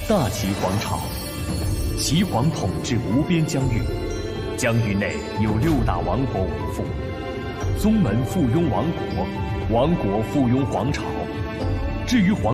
大齐皇朝，齐皇统治无边疆域，疆域内有6大王国为父，宗门附庸王国，王国附庸皇朝。至于皇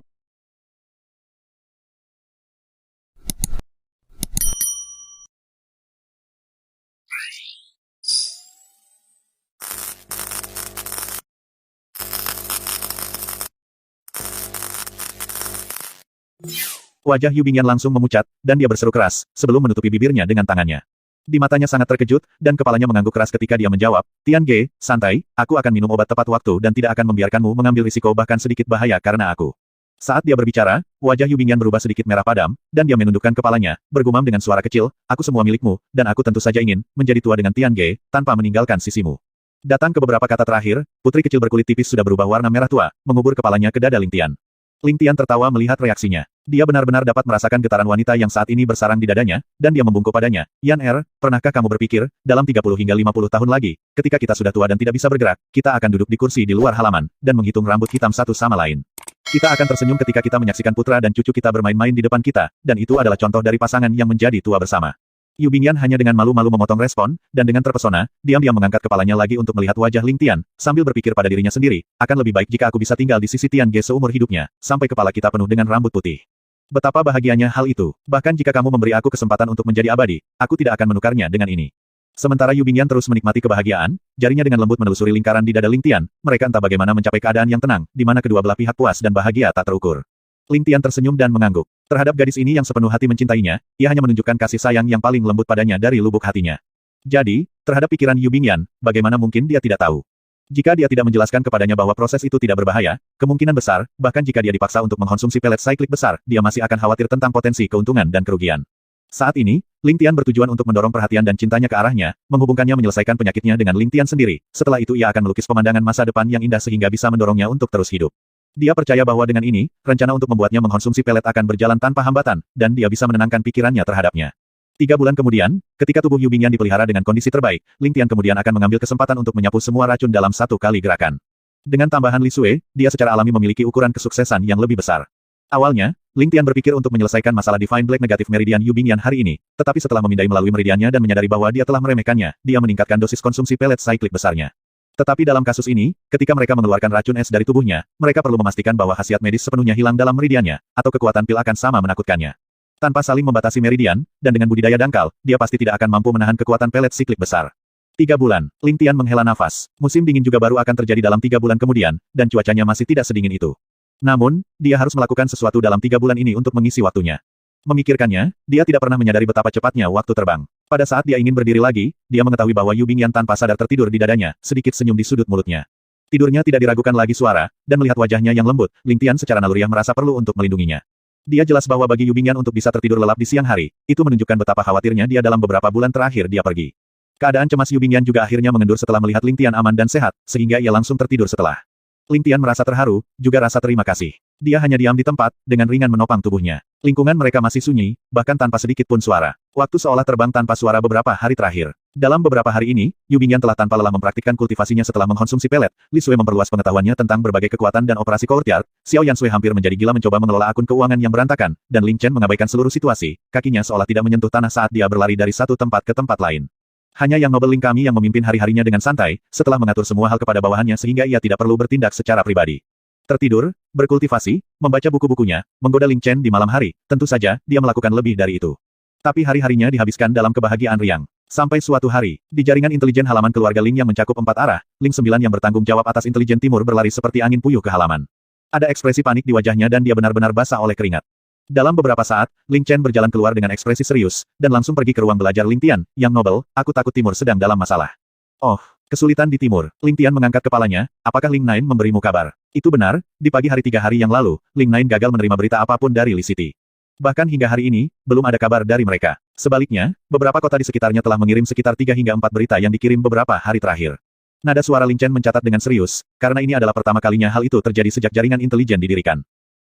Wajah Yu Bingyan langsung memucat, dan dia berseru keras, sebelum menutupi bibirnya dengan tangannya. Di matanya sangat terkejut, dan kepalanya mengangguk keras ketika dia menjawab, Tian Ge, santai, aku akan minum obat tepat waktu dan tidak akan membiarkanmu mengambil risiko bahkan sedikit bahaya karena aku. Saat dia berbicara, wajah Yu Bingyan berubah sedikit merah padam, dan dia menundukkan kepalanya, bergumam dengan suara kecil, aku semua milikmu, dan aku tentu saja ingin menjadi tua dengan Tian Ge, tanpa meninggalkan sisimu. Datang ke beberapa kata terakhir, putri kecil berkulit tipis sudah berubah warna merah tua, mengubur kepalanya ke dada Ling Tian. Ling Tian tertawa melihat reaksinya. Dia benar-benar dapat merasakan getaran wanita yang saat ini bersarang di dadanya, dan dia membungkuk padanya. Yan pernahkah kamu berpikir, dalam 30 hingga 50 tahun lagi, ketika kita sudah tua dan tidak bisa bergerak, kita akan duduk di kursi di luar halaman, dan menghitung rambut hitam satu sama lain. Kita akan tersenyum ketika kita menyaksikan putra dan cucu kita bermain-main di depan kita, dan itu adalah contoh dari pasangan yang menjadi tua bersama. Yu Bingyan hanya dengan malu-malu memotong respon, dan dengan terpesona, diam-diam mengangkat kepalanya lagi untuk melihat wajah Ling Tian, sambil berpikir pada dirinya sendiri, akan lebih baik jika aku bisa tinggal di sisi Tian Ge seumur hidupnya, sampai kepala kita penuh dengan rambut putih. Betapa bahagianya hal itu. Bahkan jika kamu memberi aku kesempatan untuk menjadi abadi, aku tidak akan menukarnya dengan ini. Sementara Yu Bingyan terus menikmati kebahagiaan, jarinya dengan lembut menelusuri lingkaran di dada Ling Tian, mereka entah bagaimana mencapai keadaan yang tenang, di mana kedua belah pihak puas dan bahagia tak terukur. Ling Tian tersenyum dan mengangguk. Terhadap gadis ini yang sepenuh hati mencintainya, ia hanya menunjukkan kasih sayang yang paling lembut padanya dari lubuk hatinya. Jadi, terhadap pikiran Yu Bingyan, bagaimana mungkin dia tidak tahu? Jika dia tidak menjelaskan kepadanya bahwa proses itu tidak berbahaya, kemungkinan besar, bahkan jika dia dipaksa untuk mengkonsumsi pelet saiklik besar, dia masih akan khawatir tentang potensi keuntungan dan kerugian. Saat ini, Ling Tian bertujuan untuk mendorong perhatian dan cintanya ke arahnya, menghubungkannya menyelesaikan penyakitnya dengan Ling Tian sendiri. Setelah itu ia akan melukis pemandangan masa depan yang indah sehingga bisa mendorongnya untuk terus hidup. Dia percaya bahwa dengan ini, rencana untuk membuatnya mengkonsumsi pelet akan berjalan tanpa hambatan, dan dia bisa menenangkan pikirannya terhadapnya. 3 bulan kemudian, ketika tubuh Yu Bingyan dipelihara dengan kondisi terbaik, Ling Tian kemudian akan mengambil kesempatan untuk menyapu semua racun dalam satu kali gerakan. Dengan tambahan Li Sui, dia secara alami memiliki ukuran kesuksesan yang lebih besar. Awalnya, Ling Tian berpikir untuk menyelesaikan masalah Divine Black Negative Meridian Yu Bingyan hari ini, tetapi setelah memindai melalui meridiannya dan menyadari bahwa dia telah meremehkannya, dia meningkatkan dosis konsumsi pelet saiklik besarnya. Tetapi dalam kasus ini, ketika mereka mengeluarkan racun es dari tubuhnya, mereka perlu memastikan bahwa khasiat medis sepenuhnya hilang dalam meridiannya, atau kekuatan pil akan sama menakutkannya. Tanpa saling membatasi meridian, dan dengan budidaya dangkal, dia pasti tidak akan mampu menahan kekuatan pelet siklik besar. 3 bulan, Ling Tian menghela nafas. Musim dingin juga baru akan terjadi dalam 3 bulan kemudian, dan cuacanya masih tidak sedingin itu. Namun, dia harus melakukan sesuatu dalam 3 bulan ini untuk mengisi waktunya. Memikirkannya, dia tidak pernah menyadari betapa cepatnya waktu terbang. Pada saat dia ingin berdiri lagi, dia mengetahui bahwa Yu Bingyan tanpa sadar tertidur di dadanya, sedikit senyum di sudut mulutnya. Tidurnya tidak diragukan lagi suara, dan melihat wajahnya yang lembut, Ling Tian secara naluriah merasa perlu untuk melindunginya. Dia jelas bahwa bagi Yu Bingyan untuk bisa tertidur lelap di siang hari, itu menunjukkan betapa khawatirnya dia dalam beberapa bulan terakhir dia pergi. Keadaan cemas Yu Bingyan juga akhirnya mengendur setelah melihat Ling Tian aman dan sehat, sehingga ia langsung tertidur setelah. Ling Tian merasa terharu, juga rasa terima kasih. Dia hanya diam di tempat, dengan ringan menopang tubuhnya. Lingkungan mereka masih sunyi, bahkan tanpa sedikit pun suara. Waktu seolah terbang tanpa suara beberapa hari terakhir. Dalam beberapa hari ini, Yu Bingyan telah tanpa lelah mempraktikkan kultivasinya setelah mengkonsumsi pelet. Li Sui memperluas pengetahuannya tentang berbagai kekuatan dan operasi courtyard. Xiao Yansui hampir menjadi gila mencoba mengelola akun keuangan yang berantakan, dan Ling Chen mengabaikan seluruh situasi. Kakinya seolah tidak menyentuh tanah saat dia berlari dari satu tempat ke tempat lain. Hanya yang nobel Ling kami yang memimpin hari-harinya dengan santai, setelah mengatur semua hal kepada bawahannya sehingga ia tidak perlu bertindak secara pribadi. Tertidur, berkultivasi, membaca buku-bukunya, menggoda Ling Chen di malam hari, tentu saja, dia melakukan lebih dari itu. Tapi hari-harinya dihabiskan dalam kebahagiaan riang. Sampai suatu hari, di jaringan intelijen halaman keluarga Ling yang mencakup 4 arah, Ling 9 yang bertanggung jawab atas intelijen timur berlari seperti angin puyuh ke halaman. Ada ekspresi panik di wajahnya dan dia benar-benar basah oleh keringat. Dalam beberapa saat, Ling Chen berjalan keluar dengan ekspresi serius, dan langsung pergi ke ruang belajar Ling Tian, yang nobel, aku takut timur sedang dalam masalah. Oh, kesulitan di timur. Ling Tian mengangkat kepalanya, apakah Ling Nine memberimu kabar? Itu benar, di pagi hari 3 hari yang lalu, Ling Nine gagal menerima berita apapun dari Li City. Bahkan hingga hari ini, belum ada kabar dari mereka. Sebaliknya, beberapa kota di sekitarnya telah mengirim sekitar 3 hingga 4 berita yang dikirim beberapa hari terakhir. Nada suara Ling Chen mencatat dengan serius, karena ini adalah pertama kalinya hal itu terjadi sejak jaringan intelijen didirikan.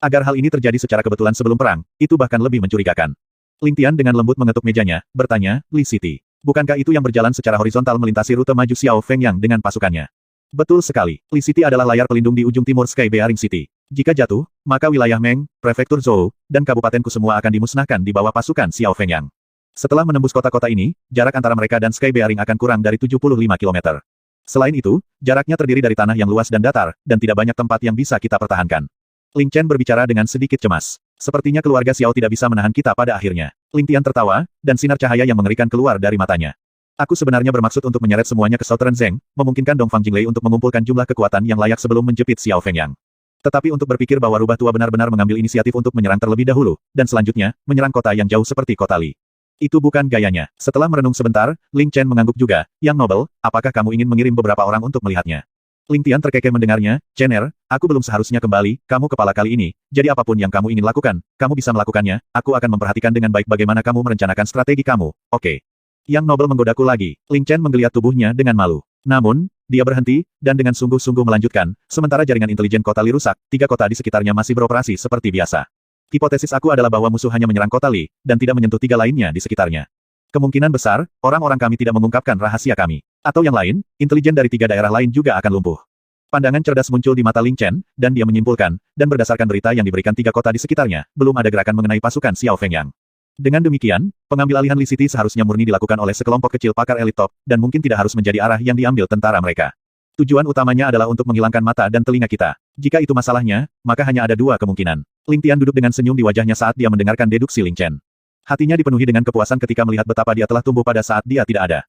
Agar hal ini terjadi secara kebetulan sebelum perang, itu bahkan lebih mencurigakan. Ling Tian dengan lembut mengetuk mejanya, bertanya, Li City. Bukankah itu yang berjalan secara horizontal melintasi rute maju Xiao Feng Yang dengan pasukannya? Betul sekali. Li City adalah layar pelindung di ujung timur Sky Bearing City. Jika jatuh, maka wilayah Meng, prefektur Zhou, dan kabupatenku semua akan dimusnahkan di bawah pasukan Xiao Fengyang. Setelah menembus kota-kota ini, jarak antara mereka dan Sky Bearing akan kurang dari 75 km. Selain itu, jaraknya terdiri dari tanah yang luas dan datar, dan tidak banyak tempat yang bisa kita pertahankan. Ling Chen berbicara dengan sedikit cemas. Sepertinya keluarga Xiao tidak bisa menahan kita pada akhirnya. Ling Tian tertawa, dan sinar cahaya yang mengerikan keluar dari matanya. Aku sebenarnya bermaksud untuk menyeret semuanya ke Southern Zheng, memungkinkan Dongfang Jinglei untuk mengumpulkan jumlah kekuatan yang layak sebelum menjepit Xiao Fengyang. Tetapi untuk berpikir bahwa rubah tua benar-benar mengambil inisiatif untuk menyerang terlebih dahulu, dan selanjutnya, menyerang kota yang jauh seperti kota Li. Itu bukan gayanya. Setelah merenung sebentar, Ling Chen mengangguk juga. Yang Nobel, apakah kamu ingin mengirim beberapa orang untuk melihatnya? Ling Tian terkekeh mendengarnya. Chen, aku belum seharusnya kembali, kamu kepala kali ini, jadi apapun yang kamu ingin lakukan, kamu bisa melakukannya, aku akan memperhatikan dengan baik bagaimana kamu merencanakan strategi kamu, oke? Yang Nobel menggodaku lagi. Ling Chen menggeliat tubuhnya dengan malu. Namun, dia berhenti, dan dengan sungguh-sungguh melanjutkan, sementara jaringan intelijen kota Li rusak, 3 kota di sekitarnya masih beroperasi seperti biasa. Hipotesis aku adalah bahwa musuh hanya menyerang kota Li, dan tidak menyentuh 3 lainnya di sekitarnya. Kemungkinan besar, orang-orang kami tidak mengungkapkan rahasia kami. Atau yang lain, intelijen dari 3 daerah lain juga akan lumpuh. Pandangan cerdas muncul di mata Ling Chen, dan dia menyimpulkan, dan berdasarkan berita yang diberikan 3 kota di sekitarnya, belum ada gerakan mengenai pasukan Xiao Fengyang. Dengan demikian, pengambil alihan Li City seharusnya murni dilakukan oleh sekelompok kecil pakar elit top, dan mungkin tidak harus menjadi arah yang diambil tentara mereka. Tujuan utamanya adalah untuk menghilangkan mata dan telinga kita. Jika itu masalahnya, maka hanya ada 2 kemungkinan. Ling Tian duduk dengan senyum di wajahnya saat dia mendengarkan deduksi Ling Chen. Hatinya dipenuhi dengan kepuasan ketika melihat betapa dia telah tumbuh pada saat dia tidak ada.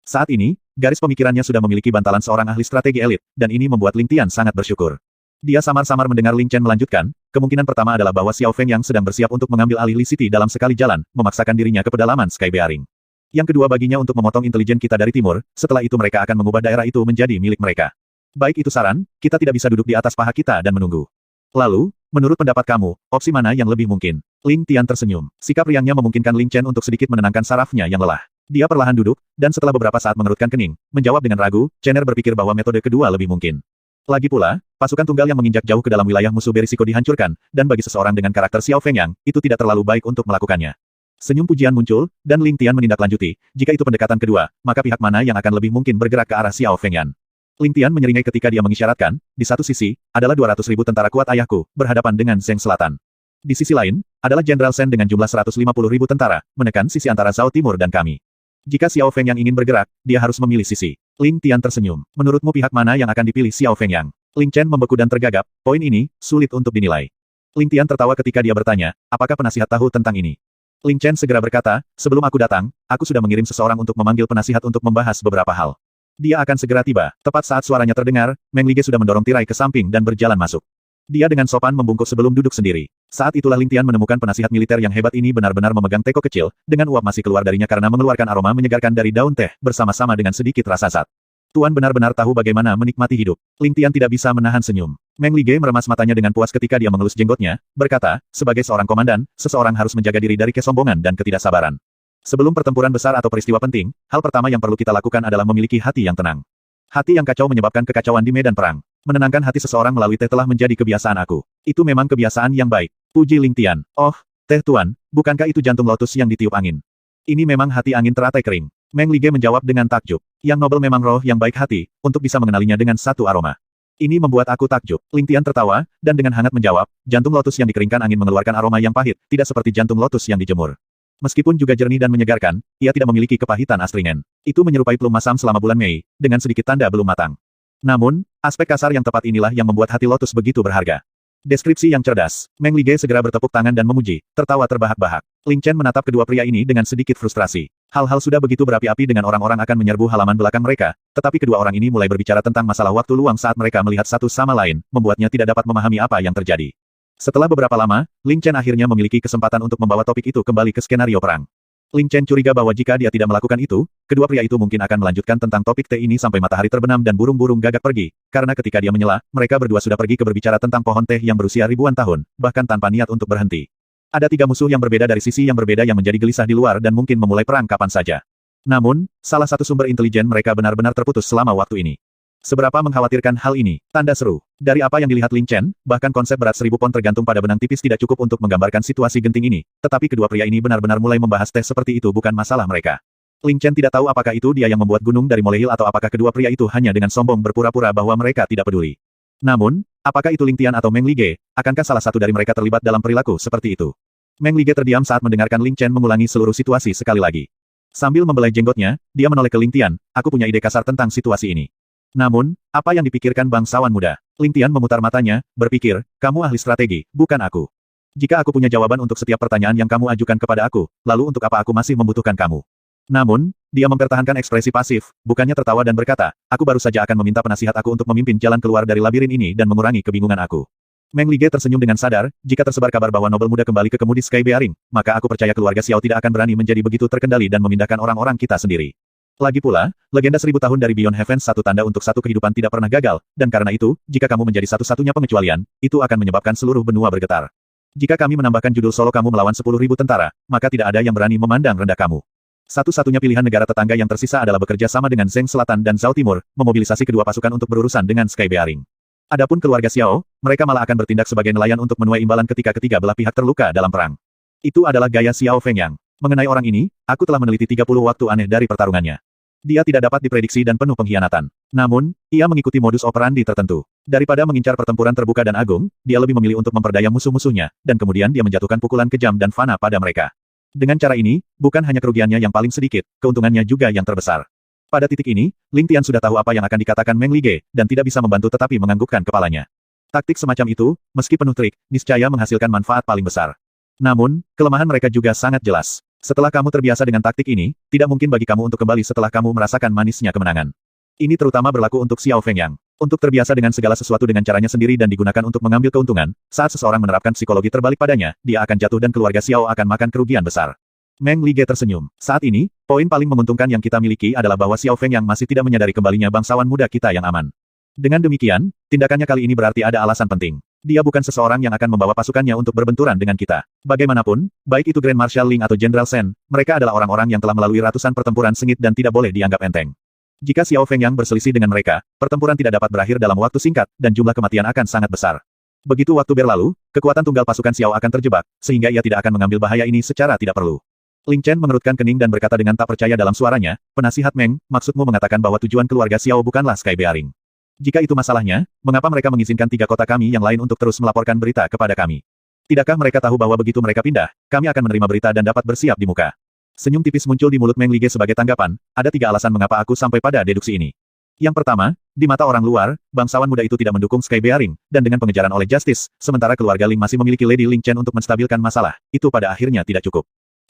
Saat ini, garis pemikirannya sudah memiliki bantalan seorang ahli strategi elit, dan ini membuat Ling Tian sangat bersyukur. Dia samar-samar mendengar Ling Chen melanjutkan, kemungkinan pertama adalah bahwa Xiao Fengyang sedang bersiap untuk mengambil alih Li City dalam sekali jalan, memaksakan dirinya ke pedalaman Sky Bearing. Yang kedua baginya untuk memotong intelijen kita dari timur, setelah itu mereka akan mengubah daerah itu menjadi milik mereka. Baik itu saran, kita tidak bisa duduk di atas paha kita dan menunggu. Lalu, menurut pendapat kamu, opsi mana yang lebih mungkin? Ling Tian tersenyum. Sikap riangnya memungkinkan Ling Chen untuk sedikit menenangkan sarafnya yang lelah. Dia perlahan duduk, dan setelah beberapa saat mengerutkan kening, menjawab dengan ragu, Chen berpikir bahwa metode kedua lebih mungkin. Lagi pula, pasukan tunggal yang menginjak jauh ke dalam wilayah musuh berisiko dihancurkan, dan bagi seseorang dengan karakter Xiao Fengyang, itu tidak terlalu baik untuk melakukannya. Senyum pujian muncul, dan Ling Tian menindaklanjuti, jika itu pendekatan kedua, maka pihak mana yang akan lebih mungkin bergerak ke arah Xiao Fengyang? Ling Tian menyeringai ketika dia mengisyaratkan, di satu sisi, adalah 200.000 tentara kuat ayahku, berhadapan dengan Zheng Selatan. Di sisi lain, adalah Jenderal Shen dengan jumlah 150.000 tentara, menekan sisi antara Zhao Timur dan kami. Jika Xiao Fengyang ingin bergerak, dia harus memilih sisi. Ling Tian tersenyum. Menurutmu pihak mana yang akan dipilih Xiao Fengyang? Ling Chen membeku dan tergagap, poin ini, sulit untuk dinilai. Ling Tian tertawa ketika dia bertanya, apakah penasihat tahu tentang ini? Ling Chen segera berkata, sebelum aku datang, aku sudah mengirim seseorang untuk memanggil penasihat untuk membahas beberapa hal. Dia akan segera tiba. Tepat saat suaranya terdengar, Meng Lige sudah mendorong tirai ke samping dan berjalan masuk. Dia dengan sopan membungkuk sebelum duduk sendiri. Saat itulah Ling Tian menemukan penasihat militer yang hebat ini benar-benar memegang teko kecil, dengan uap masih keluar darinya karena mengeluarkan aroma menyegarkan dari daun teh, bersama-sama dengan sedikit rasa zat. Tuan benar-benar tahu bagaimana menikmati hidup. Ling Tian tidak bisa menahan senyum. Meng Lige meremas matanya dengan puas ketika dia mengelus jenggotnya, berkata, sebagai seorang komandan, seseorang harus menjaga diri dari kesombongan dan ketidaksabaran. Sebelum pertempuran besar atau peristiwa penting, hal pertama yang perlu kita lakukan adalah memiliki hati yang tenang. Hati yang kacau menyebabkan kekacauan di medan perang. Menenangkan hati seseorang melalui teh telah menjadi kebiasaan aku. Itu memang kebiasaan yang baik. Puji Ling Tian. Oh, teh tuan, bukankah itu jantung lotus yang ditiup angin? Ini memang hati angin teratai kering. Meng Lige menjawab dengan takjub. Yang Nobel memang roh yang baik hati, untuk bisa mengenalinya dengan satu aroma. Ini membuat aku takjub. Ling Tian tertawa, dan dengan hangat menjawab, jantung lotus yang dikeringkan angin mengeluarkan aroma yang pahit, tidak seperti jantung lotus yang dijemur. Meskipun juga jernih dan menyegarkan, ia tidak memiliki kepahitan astringen. Itu menyerupai plum masam selama bulan Mei, dengan sedikit tanda belum matang. Namun, aspek kasar yang tepat inilah yang membuat hati lotus begitu berharga. Deskripsi yang cerdas. Meng Lige segera bertepuk tangan dan memuji, tertawa terbahak-bahak. Ling Chen menatap kedua pria ini dengan sedikit frustrasi. Hal-hal sudah begitu berapi-api dengan orang-orang akan menyerbu halaman belakang mereka, tetapi kedua orang ini mulai berbicara tentang masalah waktu luang saat mereka melihat satu sama lain, membuatnya tidak dapat memahami apa yang terjadi. Setelah beberapa lama, Ling Chen akhirnya memiliki kesempatan untuk membawa topik itu kembali ke skenario perang. Ling Chen curiga bahwa jika dia tidak melakukan itu, kedua pria itu mungkin akan melanjutkan tentang topik teh ini sampai matahari terbenam dan burung-burung gagak pergi, karena ketika dia menyela, mereka berdua sudah pergi ke berbicara tentang pohon teh yang berusia ribuan tahun, bahkan tanpa niat untuk berhenti. Ada 3 musuh yang berbeda dari sisi yang berbeda yang menjadi gelisah di luar dan mungkin memulai perang kapan saja. Namun, salah satu sumber intelijen mereka benar-benar terputus selama waktu ini. Seberapa mengkhawatirkan hal ini? Tanda seru. Dari apa yang dilihat Ling Chen, bahkan konsep berat 1000 pon tergantung pada benang tipis tidak cukup untuk menggambarkan situasi genting ini, tetapi kedua pria ini benar-benar mulai membahas teh seperti itu bukan masalah mereka. Ling Chen tidak tahu apakah itu dia yang membuat gunung dari molehill atau apakah kedua pria itu hanya dengan sombong berpura-pura bahwa mereka tidak peduli. Namun, Apakah itu Ling Tian atau Meng Lige? Akankah salah satu dari mereka terlibat dalam perilaku seperti itu? Meng Lige terdiam saat mendengarkan Ling Chen mengulangi seluruh situasi sekali lagi. Sambil membelai jenggotnya, dia menoleh ke Ling Tian, aku punya ide kasar tentang situasi ini. Namun, apa yang dipikirkan bangsawan muda? Ling Tian memutar matanya, berpikir, kamu ahli strategi, bukan aku. Jika aku punya jawaban untuk setiap pertanyaan yang kamu ajukan kepada aku, lalu untuk apa aku masih membutuhkan kamu? Namun, dia mempertahankan ekspresi pasif, bukannya tertawa dan berkata, aku baru saja akan meminta penasihat aku untuk memimpin jalan keluar dari labirin ini dan mengurangi kebingungan aku. Meng Lige tersenyum dengan sadar, jika tersebar kabar bahwa Nobel muda kembali ke kemudi Sky Bearing, maka aku percaya keluarga Xiao tidak akan berani menjadi begitu terkendali dan memindahkan orang-orang kita sendiri. Lagi pula, legenda 1000 tahun dari Beyond Heavens satu tanda untuk satu kehidupan tidak pernah gagal, dan karena itu, jika kamu menjadi satu-satunya pengecualian, itu akan menyebabkan seluruh benua bergetar. Jika kami menambahkan judul solo kamu melawan 10.000 tentara, maka tidak ada yang berani memandang rendah kamu. Satu-satunya pilihan negara tetangga yang tersisa adalah bekerja sama dengan Zheng Selatan dan Zhao Timur, memobilisasi kedua pasukan untuk berurusan dengan Sky Bearing. Adapun keluarga Xiao, mereka malah akan bertindak sebagai nelayan untuk menuai imbalan ketika ketiga belah pihak terluka dalam perang. Itu adalah gaya Xiao Fengyang. Mengenai orang ini, aku telah meneliti 30 waktu aneh dari pertarungannya. Dia tidak dapat diprediksi dan penuh pengkhianatan. Namun, ia mengikuti modus operandi tertentu. Daripada mengincar pertempuran terbuka dan agung, dia lebih memilih untuk memperdaya musuh-musuhnya, dan kemudian dia menjatuhkan pukulan kejam dan fana pada mereka. Dengan cara ini, bukan hanya kerugiannya yang paling sedikit, keuntungannya juga yang terbesar. Pada titik ini, Ling Tian sudah tahu apa yang akan dikatakan Meng Lige, dan tidak bisa membantu tetapi menganggukkan kepalanya. Taktik semacam itu, meski penuh trik, niscaya menghasilkan manfaat paling besar. Namun, kelemahan mereka juga sangat jelas. Setelah kamu terbiasa dengan taktik ini, tidak mungkin bagi kamu untuk kembali setelah kamu merasakan manisnya kemenangan. Ini terutama berlaku untuk Xiao Fengyang. Untuk terbiasa dengan segala sesuatu dengan caranya sendiri dan digunakan untuk mengambil keuntungan, saat seseorang menerapkan psikologi terbalik padanya, dia akan jatuh dan keluarga Xiao akan makan kerugian besar. Meng Lige tersenyum. Saat ini, poin paling menguntungkan yang kita miliki adalah bahwa Xiao Fengyang masih tidak menyadari kembalinya bangsawan muda kita yang aman. Dengan demikian, tindakannya kali ini berarti ada alasan penting. Dia bukan seseorang yang akan membawa pasukannya untuk berbenturan dengan kita. Bagaimanapun, baik itu Grand Marshal Ling atau Jenderal Shen, mereka adalah orang-orang yang telah melalui ratusan pertempuran sengit dan tidak boleh dianggap enteng. Jika Xiao Fengyang berselisih dengan mereka, pertempuran tidak dapat berakhir dalam waktu singkat, dan jumlah kematian akan sangat besar. Begitu waktu berlalu, kekuatan tunggal pasukan Xiao akan terjebak, sehingga ia tidak akan mengambil bahaya ini secara tidak perlu. Ling Chen mengerutkan kening dan berkata dengan tak percaya dalam suaranya, penasihat Meng, maksudmu mengatakan bahwa tujuan keluarga Xiao bukanlah Sky Bearing. Jika itu masalahnya, mengapa mereka mengizinkan 3 kota kami yang lain untuk terus melaporkan berita kepada kami? Tidakkah mereka tahu bahwa begitu mereka pindah, kami akan menerima berita dan dapat bersiap di muka? Senyum tipis muncul di mulut Meng Lige sebagai tanggapan, ada 3 alasan mengapa aku sampai pada deduksi ini. Yang pertama, di mata orang luar, bangsawan muda itu tidak mendukung Sky Bearing, dan dengan pengejaran oleh Justice, sementara keluarga Ling masih memiliki Lady Ling Chen untuk menstabilkan masalah, itu pada akhirnya tidak cukup.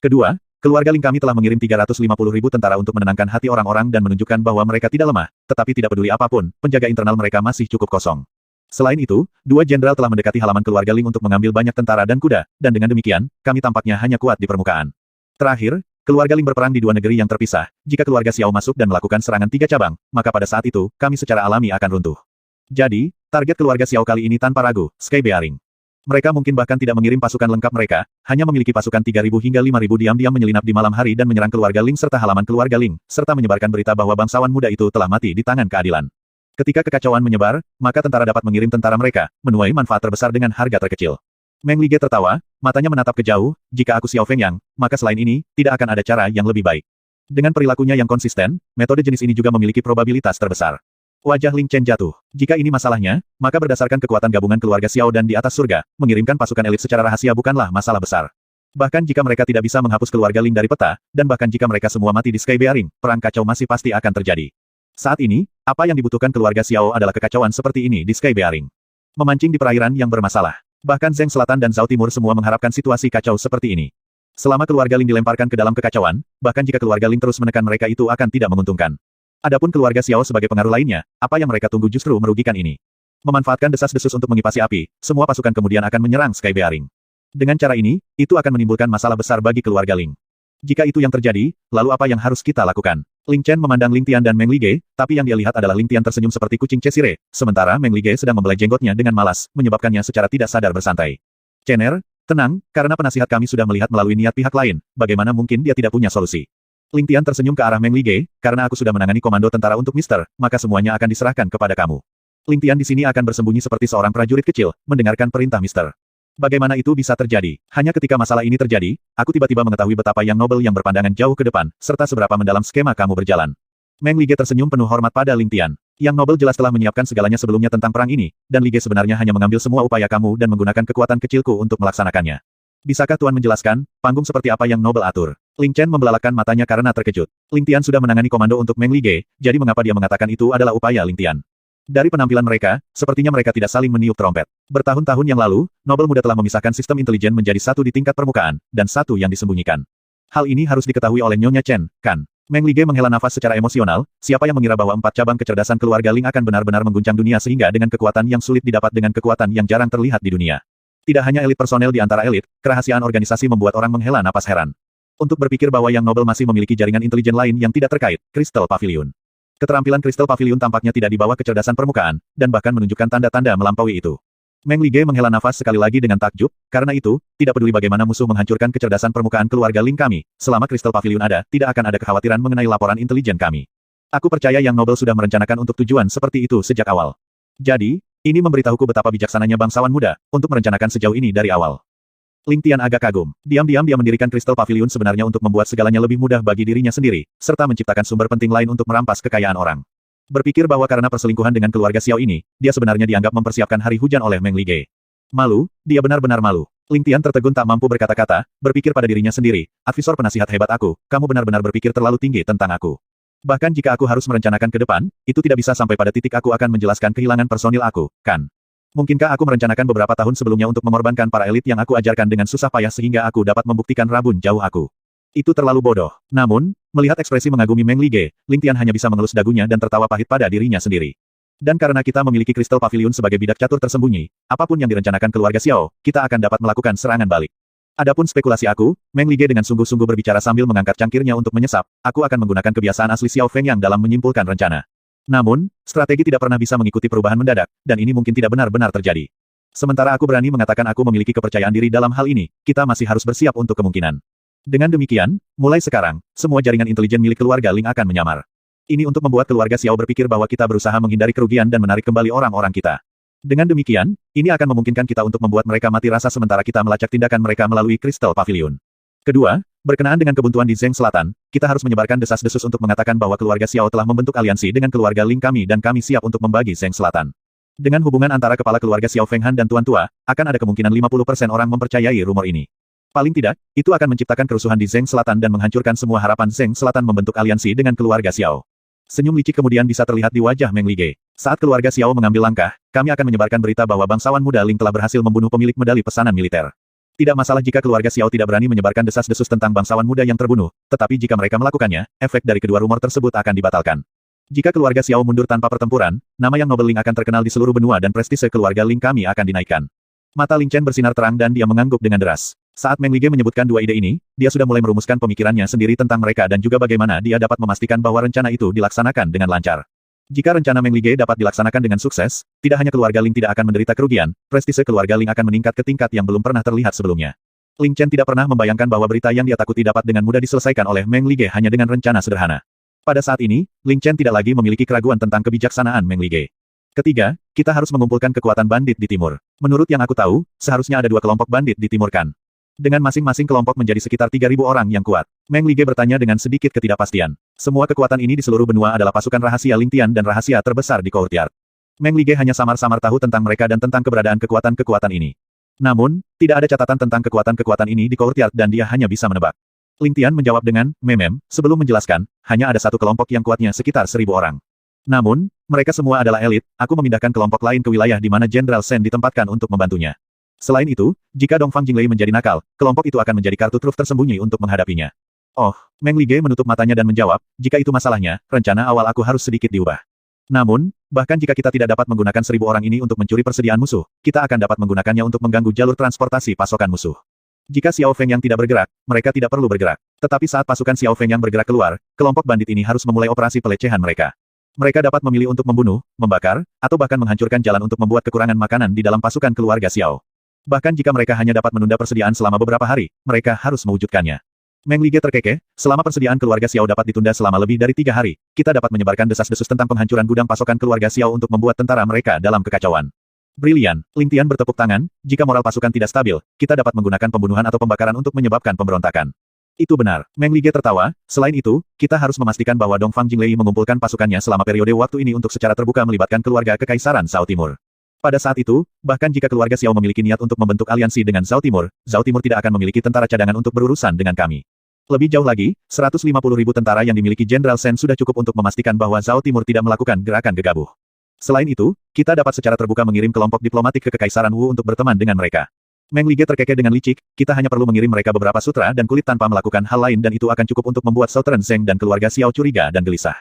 Kedua, keluarga Ling kami telah mengirim 350.000 tentara untuk menenangkan hati orang-orang dan menunjukkan bahwa mereka tidak lemah, tetapi tidak peduli apapun, penjaga internal mereka masih cukup kosong. Selain itu, 2 jenderal telah mendekati halaman keluarga Ling untuk mengambil banyak tentara dan kuda, dan dengan demikian, kami tampaknya hanya kuat di permukaan. Terakhir, keluarga Ling berperang di 2 negeri yang terpisah, jika keluarga Xiao masuk dan melakukan serangan 3 cabang, maka pada saat itu, kami secara alami akan runtuh. Jadi, target keluarga Xiao kali ini tanpa ragu, Sky Bearing. Mereka mungkin bahkan tidak mengirim pasukan lengkap mereka, hanya memiliki pasukan 3.000 hingga 5.000 diam-diam menyelinap di malam hari dan menyerang keluarga Ling serta halaman keluarga Ling, serta menyebarkan berita bahwa bangsawan muda itu telah mati di tangan keadilan. Ketika kekacauan menyebar, maka tentara dapat mengirim tentara mereka, menuai manfaat terbesar dengan harga terkecil. Meng Lige tertawa, matanya menatap ke jauh, jika aku Xiao Fengyang, maka selain ini, tidak akan ada cara yang lebih baik. Dengan perilakunya yang konsisten, metode jenis ini juga memiliki probabilitas terbesar. Wajah Ling Chen jatuh. Jika ini masalahnya, maka berdasarkan kekuatan gabungan keluarga Xiao dan di atas surga, mengirimkan pasukan elit secara rahasia bukanlah masalah besar. Bahkan jika mereka tidak bisa menghapus keluarga Ling dari peta, dan bahkan jika mereka semua mati di Sky Bearing, perang kacau masih pasti akan terjadi. Saat ini, apa yang dibutuhkan keluarga Xiao adalah kekacauan seperti ini di Sky Bearing. Memancing di perairan yang bermasalah. Bahkan Zheng Selatan dan Zhao Timur semua mengharapkan situasi kacau seperti ini. Selama keluarga Ling dilemparkan ke dalam kekacauan, bahkan jika keluarga Ling terus menekan mereka itu akan tidak menguntungkan. Adapun keluarga Xiao sebagai pengaruh lainnya, apa yang mereka tunggu justru merugikan ini. Memanfaatkan desas-desus untuk mengipasi api, semua pasukan kemudian akan menyerang Sky Bearing. Dengan cara ini, itu akan menimbulkan masalah besar bagi keluarga Ling. Jika itu yang terjadi, lalu apa yang harus kita lakukan? Ling Chen memandang Ling Tian dan Meng Lige, tapi yang dia lihat adalah Ling Tian tersenyum seperti kucing Cheshire, sementara Meng Lige sedang membelai jenggotnya dengan malas, menyebabkannya secara tidak sadar bersantai. Cener, tenang, karena penasihat kami sudah melihat melalui niat pihak lain, bagaimana mungkin dia tidak punya solusi? Ling Tian tersenyum ke arah Meng Lige, karena aku sudah menangani komando tentara untuk Mister, maka semuanya akan diserahkan kepada kamu. Ling Tian di sini akan bersembunyi seperti seorang prajurit kecil, mendengarkan perintah Mister. Bagaimana itu bisa terjadi? Hanya ketika masalah ini terjadi, aku tiba-tiba mengetahui betapa yang nobel yang berpandangan jauh ke depan, serta seberapa mendalam skema kamu berjalan. Meng Lige tersenyum penuh hormat pada Ling Tian. Yang Noble jelas telah menyiapkan segalanya sebelumnya tentang perang ini, dan Lige sebenarnya hanya mengambil semua upaya kamu dan menggunakan kekuatan kecilku untuk melaksanakannya. Bisakah Tuan menjelaskan, panggung seperti apa yang Noble atur? Ling Chen membelalakkan matanya karena terkejut. Ling Tian sudah menangani komando untuk Meng Lige, jadi mengapa dia mengatakan itu adalah upaya Ling Tian? Dari penampilan mereka, sepertinya mereka tidak saling meniup trompet. Bertahun-tahun yang lalu, Noble muda telah memisahkan sistem intelijen menjadi satu di tingkat permukaan, dan satu yang disembunyikan. Hal ini harus diketahui oleh Nyonya Chen, kan? Meng Lige menghela nafas secara emosional, siapa yang mengira bahwa 4 cabang kecerdasan keluarga Ling akan benar-benar mengguncang dunia sehingga dengan kekuatan yang sulit didapat dengan kekuatan yang jarang terlihat di dunia. Tidak hanya elit personel di antara elit, kerahasiaan organisasi membuat orang menghela napas heran. Untuk berpikir bahwa Yang Noble masih memiliki jaringan intelijen lain yang tidak terkait, Crystal Pavilion. Keterampilan Crystal Pavilion tampaknya tidak di bawah kecerdasan permukaan, dan bahkan menunjukkan tanda-tanda melampaui itu. Meng Lige menghela nafas sekali lagi dengan takjub, karena itu, tidak peduli bagaimana musuh menghancurkan kecerdasan permukaan keluarga Ling kami, selama Crystal Pavilion ada, tidak akan ada kekhawatiran mengenai laporan intelijen kami. Aku percaya Yang Noble sudah merencanakan untuk tujuan seperti itu sejak awal. Jadi, ini memberitahuku betapa bijaksananya bangsawan muda, untuk merencanakan sejauh ini dari awal. Ling Tian agak kagum. Diam-diam dia mendirikan Crystal Pavilion sebenarnya untuk membuat segalanya lebih mudah bagi dirinya sendiri, serta menciptakan sumber penting lain untuk merampas kekayaan orang. Berpikir bahwa karena perselingkuhan dengan keluarga Xiao ini, dia sebenarnya dianggap mempersiapkan hari hujan oleh Meng Lige. Malu, dia benar-benar malu. Ling Tian tertegun tak mampu berkata-kata, berpikir pada dirinya sendiri, advisor penasihat hebat aku, kamu benar-benar berpikir terlalu tinggi tentang aku. Bahkan jika aku harus merencanakan ke depan, itu tidak bisa sampai pada titik aku akan menjelaskan kehilangan personil aku, kan? Mungkinkah aku merencanakan beberapa tahun sebelumnya untuk mengorbankan para elit yang aku ajarkan dengan susah payah sehingga aku dapat membuktikan rabun jauh aku? Itu terlalu bodoh. Namun, melihat ekspresi mengagumi Meng Lige, Ling Tian hanya bisa mengelus dagunya dan tertawa pahit pada dirinya sendiri. Dan karena kita memiliki Crystal Pavilion sebagai bidak catur tersembunyi, apapun yang direncanakan keluarga Xiao, kita akan dapat melakukan serangan balik. Adapun spekulasi aku, Meng Lige dengan sungguh-sungguh berbicara sambil mengangkat cangkirnya untuk menyesap, aku akan menggunakan kebiasaan asli Xiao Feng yang dalam menyimpulkan rencana. Namun, strategi tidak pernah bisa mengikuti perubahan mendadak, dan ini mungkin tidak benar-benar terjadi. Sementara aku berani mengatakan aku memiliki kepercayaan diri dalam hal ini, kita masih harus bersiap untuk kemungkinan. Dengan demikian, mulai sekarang, semua jaringan intelijen milik keluarga Ling akan menyamar. Ini untuk membuat keluarga Xiao berpikir bahwa kita berusaha menghindari kerugian dan menarik kembali orang-orang kita. Dengan demikian, ini akan memungkinkan kita untuk membuat mereka mati rasa sementara kita melacak tindakan mereka melalui Crystal Pavilion. Kedua, berkenaan dengan kebuntuan di Zheng Selatan, kita harus menyebarkan desas-desus untuk mengatakan bahwa keluarga Xiao telah membentuk aliansi dengan keluarga Ling kami dan kami siap untuk membagi Zheng Selatan. Dengan hubungan antara kepala keluarga Xiao Feng Han dan Tuan Tua, akan ada kemungkinan 50% orang mempercayai rumor ini. Paling tidak, itu akan menciptakan kerusuhan di Zheng Selatan dan menghancurkan semua harapan Zheng Selatan membentuk aliansi dengan keluarga Xiao. Senyum licik kemudian bisa terlihat di wajah Meng Lige. Saat keluarga Xiao mengambil langkah, kami akan menyebarkan berita bahwa bangsawan muda Ling telah berhasil membunuh pemilik medali pesanan militer. Tidak masalah jika keluarga Xiao tidak berani menyebarkan desas-desus tentang bangsawan muda yang terbunuh, tetapi jika mereka melakukannya, efek dari kedua rumor tersebut akan dibatalkan. Jika keluarga Xiao mundur tanpa pertempuran, nama Yang Noble Ling akan terkenal di seluruh benua dan prestise keluarga Ling kami akan dinaikkan. Mata Ling Chen bersinar terang dan dia mengangguk dengan deras. Saat Meng Lige menyebutkan dua ide ini, dia sudah mulai merumuskan pemikirannya sendiri tentang mereka dan juga bagaimana dia dapat memastikan bahwa rencana itu dilaksanakan dengan lancar. Jika rencana Meng Lige dapat dilaksanakan dengan sukses, tidak hanya keluarga Ling tidak akan menderita kerugian, prestise keluarga Ling akan meningkat ke tingkat yang belum pernah terlihat sebelumnya. Ling Chen tidak pernah membayangkan bahwa berita yang dia takuti dapat dengan mudah diselesaikan oleh Meng Lige hanya dengan rencana sederhana. Pada saat ini, Ling Chen tidak lagi memiliki keraguan tentang kebijaksanaan Meng Lige. Ketiga, kita harus mengumpulkan kekuatan bandit di timur. Menurut yang aku tahu, seharusnya ada 2 kelompok bandit di timur kan? Dengan masing-masing kelompok menjadi sekitar 3.000 orang yang kuat. Meng Lige bertanya dengan sedikit ketidakpastian. Semua kekuatan ini di seluruh benua adalah pasukan rahasia Ling Tian dan rahasia terbesar di Courtyard. Meng Lige hanya samar-samar tahu tentang mereka dan tentang keberadaan kekuatan-kekuatan ini. Namun, tidak ada catatan tentang kekuatan-kekuatan ini di Courtyard dan dia hanya bisa menebak. Ling Tian menjawab dengan, memem, sebelum menjelaskan, hanya ada satu kelompok yang kuatnya sekitar 1.000 orang. Namun, mereka semua adalah elit, aku memindahkan kelompok lain ke wilayah di mana Jenderal Shen ditempatkan untuk membantunya. Selain itu, jika Dongfang Jinglei menjadi nakal, kelompok itu akan menjadi kartu truf tersembunyi untuk menghadapinya. Oh, Meng Lige menutup matanya dan menjawab, jika itu masalahnya, rencana awal aku harus sedikit diubah. Namun, bahkan jika kita tidak dapat menggunakan 1.000 orang ini untuk mencuri persediaan musuh, kita akan dapat menggunakannya untuk mengganggu jalur transportasi pasokan musuh. Jika Xiao Feng yang tidak bergerak, mereka tidak perlu bergerak. Tetapi saat pasukan Xiao Feng yang bergerak keluar, kelompok bandit ini harus memulai operasi pelecehan mereka. Mereka dapat memilih untuk membunuh, membakar, atau bahkan menghancurkan jalan untuk membuat kekurangan makanan di dalam pasukan keluarga Xiao. Bahkan jika mereka hanya dapat menunda persediaan selama beberapa hari, mereka harus mewujudkannya. Meng Lige terkekeh, selama persediaan keluarga Xiao dapat ditunda selama lebih dari 3 hari, kita dapat menyebarkan desas-desus tentang penghancuran gudang pasokan keluarga Xiao untuk membuat tentara mereka dalam kekacauan. Brilian, Ling Tian bertepuk tangan, jika moral pasukan tidak stabil, kita dapat menggunakan pembunuhan atau pembakaran untuk menyebabkan pemberontakan. Itu benar. Meng Lige tertawa, selain itu, kita harus memastikan bahwa Dongfang Jinglei mengumpulkan pasukannya selama periode waktu ini untuk secara terbuka melibatkan keluarga Kekaisaran Zhao Timur. Pada saat itu, bahkan jika keluarga Xiao memiliki niat untuk membentuk aliansi dengan Zhao Timur tidak akan memiliki tentara cadangan untuk berurusan dengan kami. Lebih jauh lagi, 150.000 tentara yang dimiliki Jenderal Shen sudah cukup untuk memastikan bahwa Zhao Timur tidak melakukan gerakan gegabah. Selain itu, kita dapat secara terbuka mengirim kelompok diplomatik ke Kekaisaran Wu untuk berteman dengan mereka. Meng Lige terkekeh dengan licik, kita hanya perlu mengirim mereka beberapa sutra dan kulit tanpa melakukan hal lain dan itu akan cukup untuk membuat Southern Zheng dan keluarga Xiao curiga dan gelisah.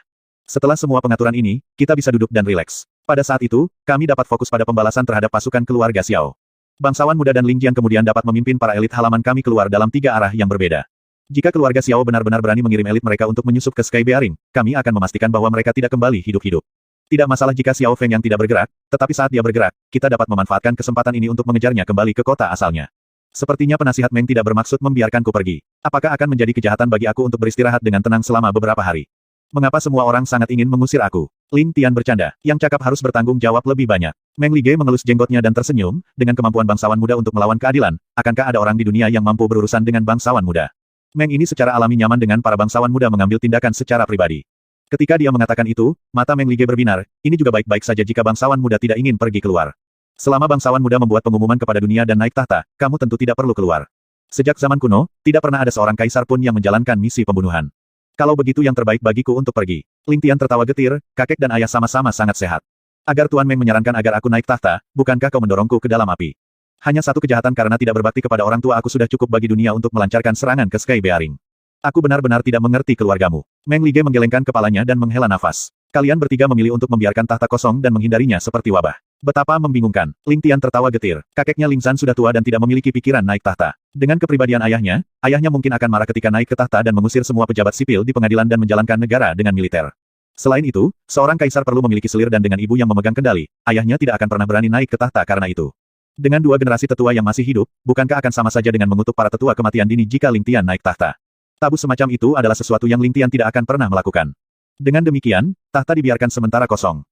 Setelah semua pengaturan ini, kita bisa duduk dan rileks. Pada saat itu, kami dapat fokus pada pembalasan terhadap pasukan keluarga Xiao. Bangsawan muda dan Ling Jian kemudian dapat memimpin para elit halaman kami keluar dalam 3 arah yang berbeda. Jika keluarga Xiao benar-benar berani mengirim elit mereka untuk menyusup ke Sky Bearing, kami akan memastikan bahwa mereka tidak kembali hidup-hidup. Tidak masalah jika Xiao Feng yang tidak bergerak, tetapi saat dia bergerak, kita dapat memanfaatkan kesempatan ini untuk mengejarnya kembali ke kota asalnya. Sepertinya penasihat Meng tidak bermaksud membiarkanku pergi. Apakah akan menjadi kejahatan bagi aku untuk beristirahat dengan tenang selama beberapa hari? Mengapa semua orang sangat ingin mengusir aku? Ling Tian bercanda, yang cakap harus bertanggung jawab lebih banyak. Meng Lige mengelus jenggotnya dan tersenyum, dengan kemampuan bangsawan muda untuk melawan keadilan, akankah ada orang di dunia yang mampu berurusan dengan bangsawan muda? Meng ini secara alami nyaman dengan para bangsawan muda mengambil tindakan secara pribadi. Ketika dia mengatakan itu, mata Meng Lige berbinar, ini juga baik-baik saja jika bangsawan muda tidak ingin pergi keluar. Selama bangsawan muda membuat pengumuman kepada dunia dan naik tahta, kamu tentu tidak perlu keluar. Sejak zaman kuno, tidak pernah ada seorang kaisar pun yang menjalankan misi pembunuhan. Kalau begitu yang terbaik bagiku untuk pergi. Ling Tian tertawa getir, kakek dan ayah sama-sama sangat sehat. Agar Tuan Meng menyarankan agar aku naik tahta, bukankah kau mendorongku ke dalam api? Hanya satu kejahatan karena tidak berbakti kepada orang tua aku sudah cukup bagi dunia untuk melancarkan serangan ke Sky Bearing. Aku benar-benar tidak mengerti keluargamu. Meng Lige menggelengkan kepalanya dan menghela nafas. Kalian bertiga memilih untuk membiarkan tahta kosong dan menghindarinya seperti wabah. Betapa membingungkan. Ling Tian tertawa getir. Kakeknya Ling Zhan sudah tua dan tidak memiliki pikiran naik tahta. Dengan kepribadian ayahnya mungkin akan marah ketika naik ke tahta dan mengusir semua pejabat sipil di pengadilan dan menjalankan negara dengan militer. Selain itu, seorang kaisar perlu memiliki selir dan dengan ibu yang memegang kendali, ayahnya tidak akan pernah berani naik ke tahta karena itu. Dengan 2 generasi tetua yang masih hidup, bukankah akan sama saja dengan mengutuk para tetua kematian dini jika Ling Tian naik tahta? Tabu semacam itu adalah sesuatu yang Ling Tian tidak akan pernah melakukan. Dengan demikian, tahta dibiarkan sementara kosong.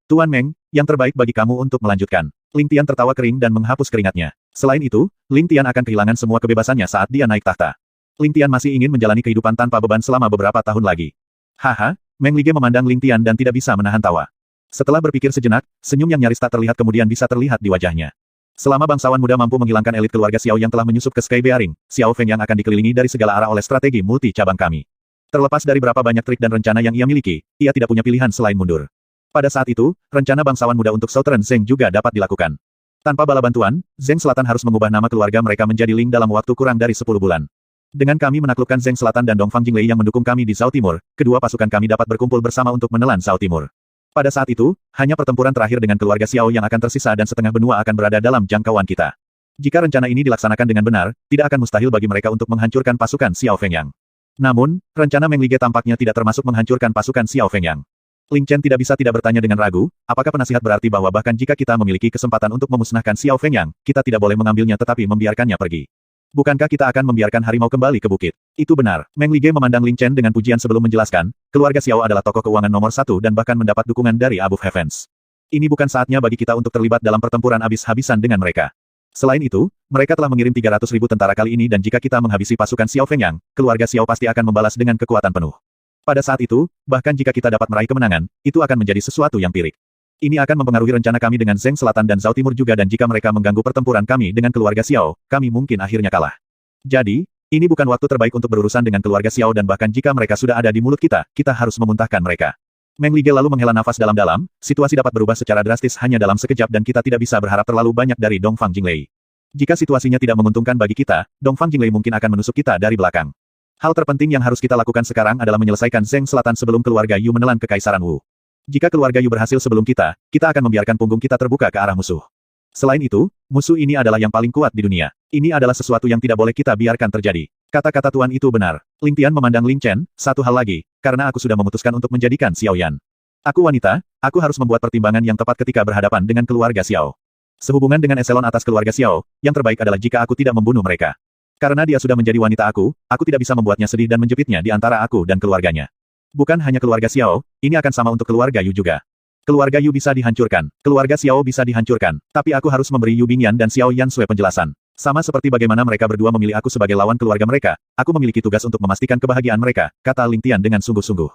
Tuan Meng, yang terbaik bagi kamu untuk melanjutkan. Ling Tian tertawa kering dan menghapus keringatnya. Selain itu, Ling Tian akan kehilangan semua kebebasannya saat dia naik tahta. Ling Tian masih ingin menjalani kehidupan tanpa beban selama beberapa tahun lagi. Haha, Meng Lige memandang Ling Tian dan tidak bisa menahan tawa. Setelah berpikir sejenak, senyum yang nyaris tak terlihat kemudian bisa terlihat di wajahnya. Selama bangsawan muda mampu menghilangkan elit keluarga Xiao yang telah menyusup ke Sky Bearing, Xiao Feng yang akan dikelilingi dari segala arah oleh strategi multi cabang kami. Terlepas dari berapa banyak trik dan rencana yang ia miliki, ia tidak punya pilihan selain mundur. Pada saat itu, rencana bangsawan muda untuk Southern Zheng juga dapat dilakukan. Tanpa bala bantuan, Zheng Selatan harus mengubah nama keluarga mereka menjadi Ling dalam waktu kurang dari 10 bulan. Dengan kami menaklukkan Zheng Selatan dan Dongfang Jinglei yang mendukung kami di Zhao Timur, kedua pasukan kami dapat berkumpul bersama untuk menelan Zhao Timur. Pada saat itu, hanya pertempuran terakhir dengan keluarga Xiao yang akan tersisa dan setengah benua akan berada dalam jangkauan kita. Jika rencana ini dilaksanakan dengan benar, tidak akan mustahil bagi mereka untuk menghancurkan pasukan Xiao Fengyang. Namun, rencana Meng Lige tampaknya tidak termasuk menghancurkan pasukan Xiao Fengyang. Ling Chen tidak bertanya dengan ragu, apakah penasihat berarti bahwa bahkan jika kita memiliki kesempatan untuk memusnahkan Xiao Fengyang, kita tidak boleh mengambilnya tetapi membiarkannya pergi. Bukankah kita akan membiarkan harimau kembali ke bukit? Itu benar. Meng Lige memandang Ling Chen dengan pujian sebelum menjelaskan, keluarga Xiao adalah tokoh keuangan nomor 1 dan bahkan mendapat dukungan dari Above Heavens. Ini bukan saatnya bagi kita untuk terlibat dalam pertempuran habis-habisan dengan mereka. Selain itu, mereka telah mengirim 300.000 tentara kali ini dan jika kita menghabisi pasukan Xiao Fengyang, keluarga Xiao pasti akan membalas dengan kekuatan penuh. Pada saat itu, bahkan jika kita dapat meraih kemenangan, itu akan menjadi sesuatu yang pirik. Ini akan mempengaruhi rencana kami dengan Zheng Selatan dan Zhao Timur juga dan jika mereka mengganggu pertempuran kami dengan keluarga Xiao, kami mungkin akhirnya kalah. Jadi, ini bukan waktu terbaik untuk berurusan dengan keluarga Xiao dan bahkan jika mereka sudah ada di mulut kita harus memuntahkan mereka. Meng Lige lalu menghela nafas dalam-dalam, situasi dapat berubah secara drastis hanya dalam sekejap dan kita tidak bisa berharap terlalu banyak dari Dongfang Jinglei. Jika situasinya tidak menguntungkan bagi kita, Dongfang Jinglei mungkin akan menusuk kita dari belakang. Hal terpenting yang harus kita lakukan sekarang adalah menyelesaikan Zheng Selatan sebelum keluarga Yu menelan kekaisaran Wu. Jika keluarga Yu berhasil sebelum kita akan membiarkan punggung kita terbuka ke arah musuh. Selain itu, musuh ini adalah yang paling kuat di dunia. Ini adalah sesuatu yang tidak boleh kita biarkan terjadi. Kata-kata Tuan itu benar. Ling Tian memandang Ling Chen, satu hal lagi, karena aku sudah memutuskan untuk menjadikan Xiao Yan. Aku wanita, aku harus membuat pertimbangan yang tepat ketika berhadapan dengan keluarga Xiao. Sehubungan dengan eselon atas keluarga Xiao, yang terbaik adalah jika aku tidak membunuh mereka. Karena dia sudah menjadi wanita aku tidak bisa membuatnya sedih dan menjepitnya di antara aku dan keluarganya. Bukan hanya keluarga Xiao, ini akan sama untuk keluarga Yu juga. Keluarga Yu bisa dihancurkan, keluarga Xiao bisa dihancurkan, tapi aku harus memberi Yu Bingyan dan Xiao Yansui penjelasan. Sama seperti bagaimana mereka berdua memilih aku sebagai lawan keluarga mereka, aku memiliki tugas untuk memastikan kebahagiaan mereka, kata Ling Tian dengan sungguh-sungguh.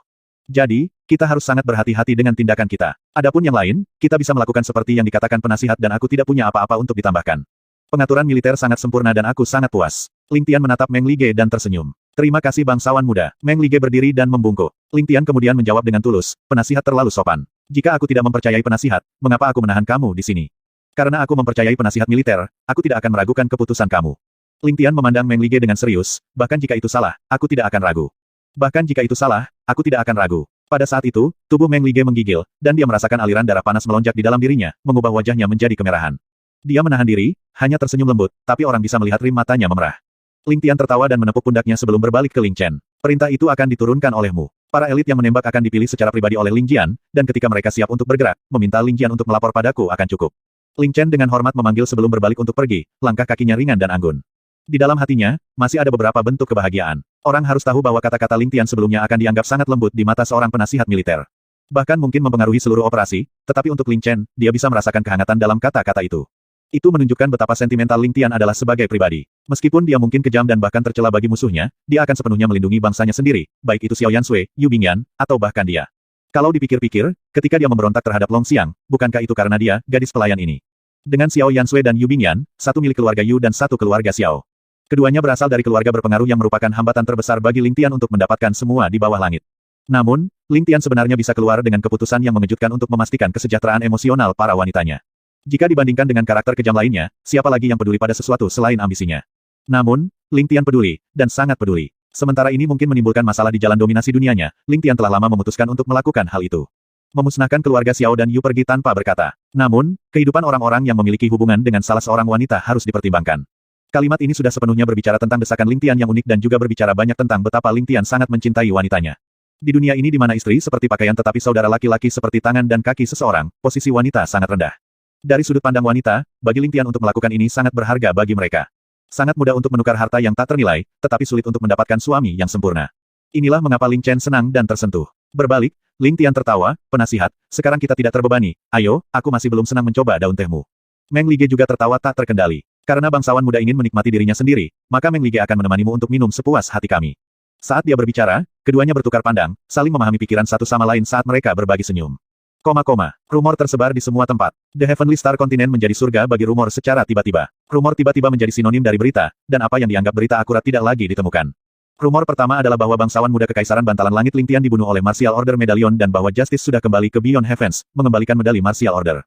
Jadi, kita harus sangat berhati-hati dengan tindakan kita. Adapun yang lain, kita bisa melakukan seperti yang dikatakan penasihat dan aku tidak punya apa-apa untuk ditambahkan. Pengaturan militer sangat sempurna dan aku sangat puas. Ling Tian menatap Meng Lige dan tersenyum. Terima kasih bangsawan muda. Meng Lige berdiri dan membungkuk. Ling Tian kemudian menjawab dengan tulus, penasihat terlalu sopan. Jika aku tidak mempercayai penasihat, mengapa aku menahan kamu di sini? Karena aku mempercayai penasihat militer, aku tidak akan meragukan keputusan kamu. Ling Tian memandang Meng Lige dengan serius, bahkan jika itu salah, aku tidak akan ragu. Bahkan jika itu salah, aku tidak akan ragu. Pada saat itu, tubuh Meng Lige menggigil, dan dia merasakan aliran darah panas melonjak di dalam dirinya, mengubah wajahnya menjadi kemerahan. Dia menahan diri, hanya tersenyum lembut, tapi orang bisa melihat rim matanya memerah. Ling Tian tertawa dan menepuk pundaknya sebelum berbalik ke Ling Chen. Perintah itu akan diturunkan olehmu. Para elit yang menembak akan dipilih secara pribadi oleh Ling Jian, dan ketika mereka siap untuk bergerak, meminta Ling Jian untuk melapor padaku akan cukup. Ling Chen dengan hormat memanggil sebelum berbalik untuk pergi, langkah kakinya ringan dan anggun. Di dalam hatinya, masih ada beberapa bentuk kebahagiaan. Orang harus tahu bahwa kata-kata Ling Tian sebelumnya akan dianggap sangat lembut di mata seorang penasihat militer. Bahkan mungkin mempengaruhi seluruh operasi, tetapi untuk Ling Chen, dia bisa merasakan kehangatan dalam kata-kata itu. Itu menunjukkan betapa sentimental Ling Tian adalah sebagai pribadi. Meskipun dia mungkin kejam dan bahkan tercela bagi musuhnya, dia akan sepenuhnya melindungi bangsanya sendiri, baik itu Xiao Yansui, Yu Bingyan, atau bahkan dia. Kalau dipikir-pikir, ketika dia memberontak terhadap Long Xiang, bukankah itu karena dia, gadis pelayan ini? Dengan Xiao Yansui dan Yu Bingyan, satu milik keluarga Yu dan satu keluarga Xiao. Keduanya berasal dari keluarga berpengaruh yang merupakan hambatan terbesar bagi Ling Tian untuk mendapatkan semua di bawah langit. Namun, Ling Tian sebenarnya bisa keluar dengan keputusan yang mengejutkan untuk memastikan kesejahteraan emosional para wanitanya. Jika dibandingkan dengan karakter kejam lainnya, siapa lagi yang peduli pada sesuatu selain ambisinya? Namun, Ling Tian peduli, dan sangat peduli. Sementara ini mungkin menimbulkan masalah di jalan dominasi dunianya, Ling Tian telah lama memutuskan untuk melakukan hal itu. Memusnahkan keluarga Xiao dan Yu pergi tanpa berkata. Namun, kehidupan orang-orang yang memiliki hubungan dengan salah seorang wanita harus dipertimbangkan. Kalimat ini sudah sepenuhnya berbicara tentang desakan Ling Tian yang unik dan juga berbicara banyak tentang betapa Ling Tian sangat mencintai wanitanya. Di dunia ini di mana istri seperti pakaian tetapi saudara laki-laki seperti tangan dan kaki seseorang, posisi wanita sangat rendah. Dari sudut pandang wanita, bagi Ling Tian untuk melakukan ini sangat berharga bagi mereka. Sangat mudah untuk menukar harta yang tak ternilai, tetapi sulit untuk mendapatkan suami yang sempurna. Inilah mengapa Ling Chen senang dan tersentuh. Berbalik, Ling Tian tertawa, penasihat, sekarang kita tidak terbebani, ayo, aku masih belum senang mencoba daun tehmu. Meng Lige juga tertawa tak terkendali. Karena bangsawan muda ingin menikmati dirinya sendiri, maka Meng Lige akan menemanimu untuk minum sepuas hati kami. Saat dia berbicara, keduanya bertukar pandang, saling memahami pikiran satu sama lain saat mereka berbagi senyum. Rumor tersebar di semua tempat. The Heavenly Star Continent menjadi surga bagi rumor secara tiba-tiba. Rumor tiba-tiba menjadi sinonim dari berita, dan apa yang dianggap berita akurat tidak lagi ditemukan. Rumor pertama adalah bahwa bangsawan muda Kekaisaran Bantalan Langit Ling Tian dibunuh oleh Martial Order Medallion dan bahwa Justice sudah kembali ke Beyond Heavens, mengembalikan medali Martial Order.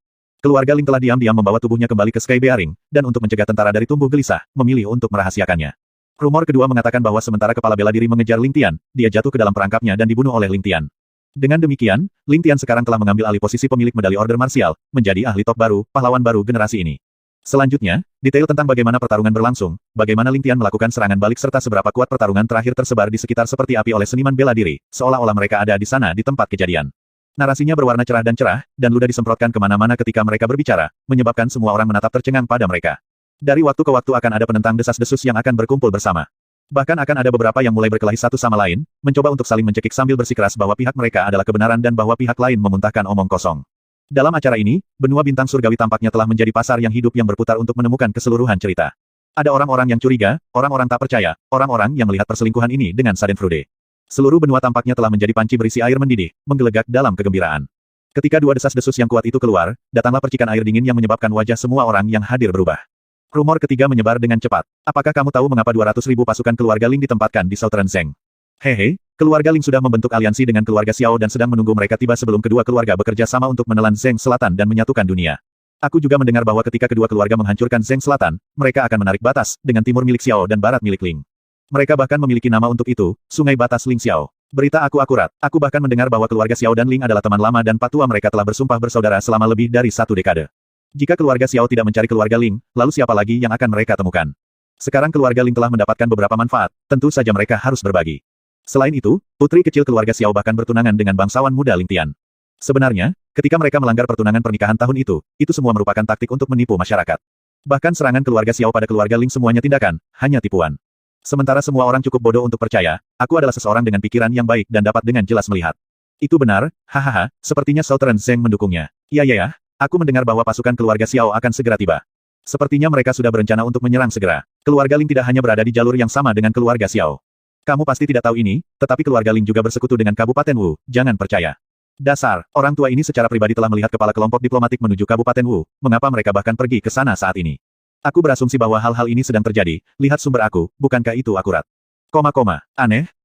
Keluarga Ling telah diam-diam membawa tubuhnya kembali ke Sky Bearing, dan untuk mencegah tentara dari tumbuh gelisah, memilih untuk merahasiakannya. Rumor kedua mengatakan bahwa sementara kepala bela diri mengejar Ling Tian, dia jatuh ke dalam perangkapnya dan dibunuh oleh Ling Tian. Dengan demikian, Ling Tian sekarang telah mengambil alih posisi pemilik medali Order Martial, menjadi ahli top baru, pahlawan baru generasi ini. Selanjutnya, detail tentang bagaimana pertarungan berlangsung, bagaimana Ling Tian melakukan serangan balik serta seberapa kuat pertarungan terakhir tersebar di sekitar seperti api oleh seniman bela diri, seolah-olah mereka ada di sana di tempat kejadian. Narasinya berwarna cerah, dan ludah disemprotkan kemana-mana ketika mereka berbicara, menyebabkan semua orang menatap tercengang pada mereka. Dari waktu ke waktu akan ada penentang desas-desus yang akan berkumpul bersama. Bahkan akan ada beberapa yang mulai berkelahi satu sama lain, mencoba untuk saling mencekik sambil bersikeras bahwa pihak mereka adalah kebenaran dan bahwa pihak lain memuntahkan omong kosong. Dalam acara ini, benua bintang surgawi tampaknya telah menjadi pasar yang hidup yang berputar untuk menemukan keseluruhan cerita. Ada orang-orang yang curiga, orang-orang tak percaya, orang-orang yang melihat perselingkuhan ini dengan Schadenfreude. Seluruh benua tampaknya telah menjadi panci berisi air mendidih, menggelegak dalam kegembiraan. Ketika dua desas-desus yang kuat itu keluar, datanglah percikan air dingin yang menyebabkan wajah semua orang yang hadir berubah. Rumor ketiga menyebar dengan cepat. Apakah kamu tahu mengapa 200.000 pasukan keluarga Ling ditempatkan di Southern Zheng? Hehe, keluarga Ling sudah membentuk aliansi dengan keluarga Xiao dan sedang menunggu mereka tiba sebelum kedua keluarga bekerja sama untuk menelan Zheng Selatan dan menyatukan dunia. Aku juga mendengar bahwa ketika kedua keluarga menghancurkan Zheng Selatan, mereka akan menarik batas, dengan timur milik Xiao dan barat milik Ling. Mereka bahkan memiliki nama untuk itu, Sungai Batas Ling Xiao. Berita aku akurat. Aku bahkan mendengar bahwa keluarga Xiao dan Ling adalah teman lama dan patua mereka telah bersumpah bersaudara selama lebih dari 1 dekade. Jika keluarga Xiao tidak mencari keluarga Ling, lalu siapa lagi yang akan mereka temukan? Sekarang keluarga Ling telah mendapatkan beberapa manfaat, tentu saja mereka harus berbagi. Selain itu, putri kecil keluarga Xiao bahkan bertunangan dengan bangsawan muda Ling Tian. Sebenarnya, ketika mereka melanggar pertunangan pernikahan tahun itu semua merupakan taktik untuk menipu masyarakat. Bahkan serangan keluarga Xiao pada keluarga Ling semuanya tindakan, hanya tipuan. Sementara semua orang cukup bodoh untuk percaya, aku adalah seseorang dengan pikiran yang baik dan dapat dengan jelas melihat. Itu benar, hahaha, sepertinya Southern Zheng mendukungnya. Ya, aku mendengar bahwa pasukan keluarga Xiao akan segera tiba. Sepertinya mereka sudah berencana untuk menyerang segera. Keluarga Ling tidak hanya berada di jalur yang sama dengan keluarga Xiao. Kamu pasti tidak tahu ini, tetapi keluarga Ling juga bersekutu dengan Kabupaten Wu, jangan percaya. Dasar, orang tua ini secara pribadi telah melihat kepala kelompok diplomatik menuju Kabupaten Wu, mengapa mereka bahkan pergi ke sana saat ini? Aku berasumsi bahwa hal-hal ini sedang terjadi, lihat sumber aku, bukankah itu akurat?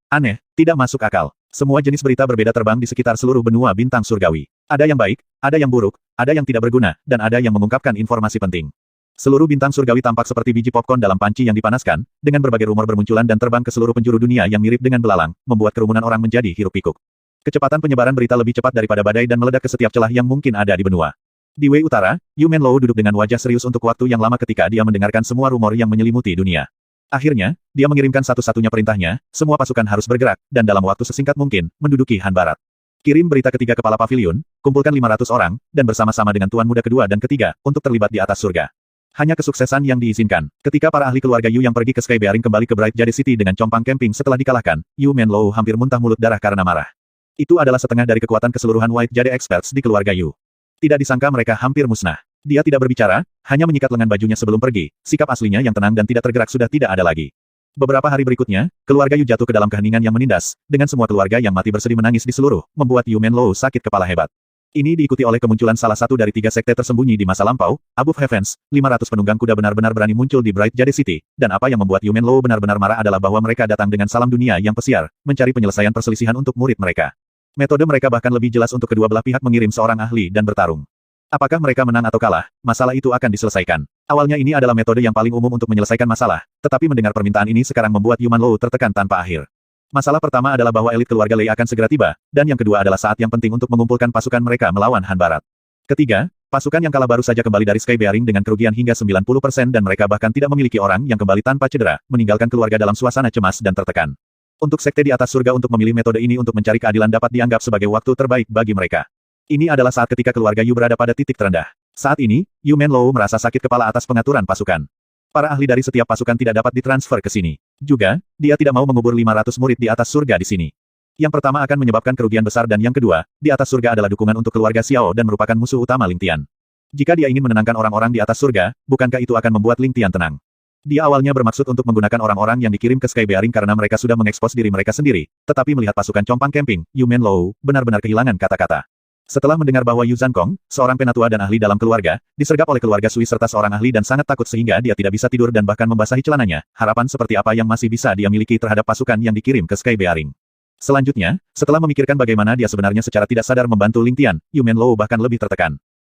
Aneh, tidak masuk akal. Semua jenis berita berbeda terbang di sekitar seluruh benua bintang surgawi. Ada yang baik, ada yang buruk, ada yang tidak berguna, dan ada yang mengungkapkan informasi penting. Seluruh bintang surgawi tampak seperti biji popcorn dalam panci yang dipanaskan, dengan berbagai rumor bermunculan dan terbang ke seluruh penjuru dunia yang mirip dengan belalang, membuat kerumunan orang menjadi hiruk-pikuk. Kecepatan penyebaran berita lebih cepat daripada badai dan meledak ke setiap celah yang mungkin ada di benua. Di Wei Utara, Yu Menlou duduk dengan wajah serius untuk waktu yang lama ketika dia mendengarkan semua rumor yang menyelimuti dunia. Akhirnya, dia mengirimkan satu-satunya perintahnya, semua pasukan harus bergerak, dan dalam waktu sesingkat mungkin, menduduki Han Barat. Kirim berita ketiga kepala pavilion, kumpulkan 500 orang, dan bersama-sama dengan Tuan Muda kedua dan ketiga, untuk terlibat di atas surga. Hanya kesuksesan yang diizinkan. Ketika para ahli keluarga Yu yang pergi ke Sky Bearing kembali ke Bright Jade City dengan compang camping setelah dikalahkan, Yu Menlou hampir muntah mulut darah karena marah. Itu adalah setengah dari kekuatan keseluruhan White Jade Experts di keluarga Yu. Tidak disangka mereka hampir musnah. Dia tidak berbicara, hanya menyikat lengan bajunya sebelum pergi, sikap aslinya yang tenang dan tidak tergerak sudah tidak ada lagi. Beberapa hari berikutnya, keluarga Yu jatuh ke dalam keheningan yang menindas, dengan semua keluarga yang mati bersedih menangis di seluruh, membuat Yu Menlou sakit kepala hebat. Ini diikuti oleh kemunculan salah satu dari 3 sekte tersembunyi di masa lampau, Above Heavens, 500 penunggang kuda benar-benar berani muncul di Bright Jade City, dan apa yang membuat Yu Menlou benar-benar marah adalah bahwa mereka datang dengan salam dunia yang pesiar, mencari penyelesaian perselisihan untuk murid mereka. Metode mereka bahkan lebih jelas untuk kedua belah pihak mengirim seorang ahli dan bertarung. Apakah mereka menang atau kalah, masalah itu akan diselesaikan. Awalnya ini adalah metode yang paling umum untuk menyelesaikan masalah, tetapi mendengar permintaan ini sekarang membuat Yu Menlou tertekan tanpa akhir. Masalah pertama adalah bahwa elit keluarga Lei akan segera tiba, dan yang kedua adalah saat yang penting untuk mengumpulkan pasukan mereka melawan Han Barat. Ketiga, pasukan yang kalah baru saja kembali dari Sky Bearing dengan kerugian hingga 90% dan mereka bahkan tidak memiliki orang yang kembali tanpa cedera, meninggalkan keluarga dalam suasana cemas dan tertekan. Untuk sekte di atas surga untuk memilih metode ini untuk mencari keadilan dapat dianggap sebagai waktu terbaik bagi mereka. Ini adalah saat ketika keluarga Yu berada pada titik terendah. Saat ini, Yu Menlou merasa sakit kepala atas pengaturan pasukan. Para ahli dari setiap pasukan tidak dapat ditransfer ke sini. Juga, dia tidak mau mengubur 500 murid di atas surga di sini. Yang pertama akan menyebabkan kerugian besar dan yang kedua, di atas surga adalah dukungan untuk keluarga Xiao dan merupakan musuh utama Ling Tian. Jika dia ingin menenangkan orang-orang di atas surga, bukankah itu akan membuat Ling Tian tenang? Dia awalnya bermaksud untuk menggunakan orang-orang yang dikirim ke Sky Bearing karena mereka sudah mengekspos diri mereka sendiri, tetapi melihat pasukan compang camping, Yu Menlou benar-benar kehilangan kata-kata. Setelah mendengar bahwa Yu Zankong, seorang penatua dan ahli dalam keluarga, disergap oleh keluarga Sui serta seorang ahli dan sangat takut sehingga dia tidak bisa tidur dan bahkan membasahi celananya, harapan seperti apa yang masih bisa dia miliki terhadap pasukan yang dikirim ke Sky Bearing. Selanjutnya, setelah memikirkan bagaimana dia sebenarnya secara tidak sadar membantu Ling Tian, Yu Menlou bahkan lebih tertekan.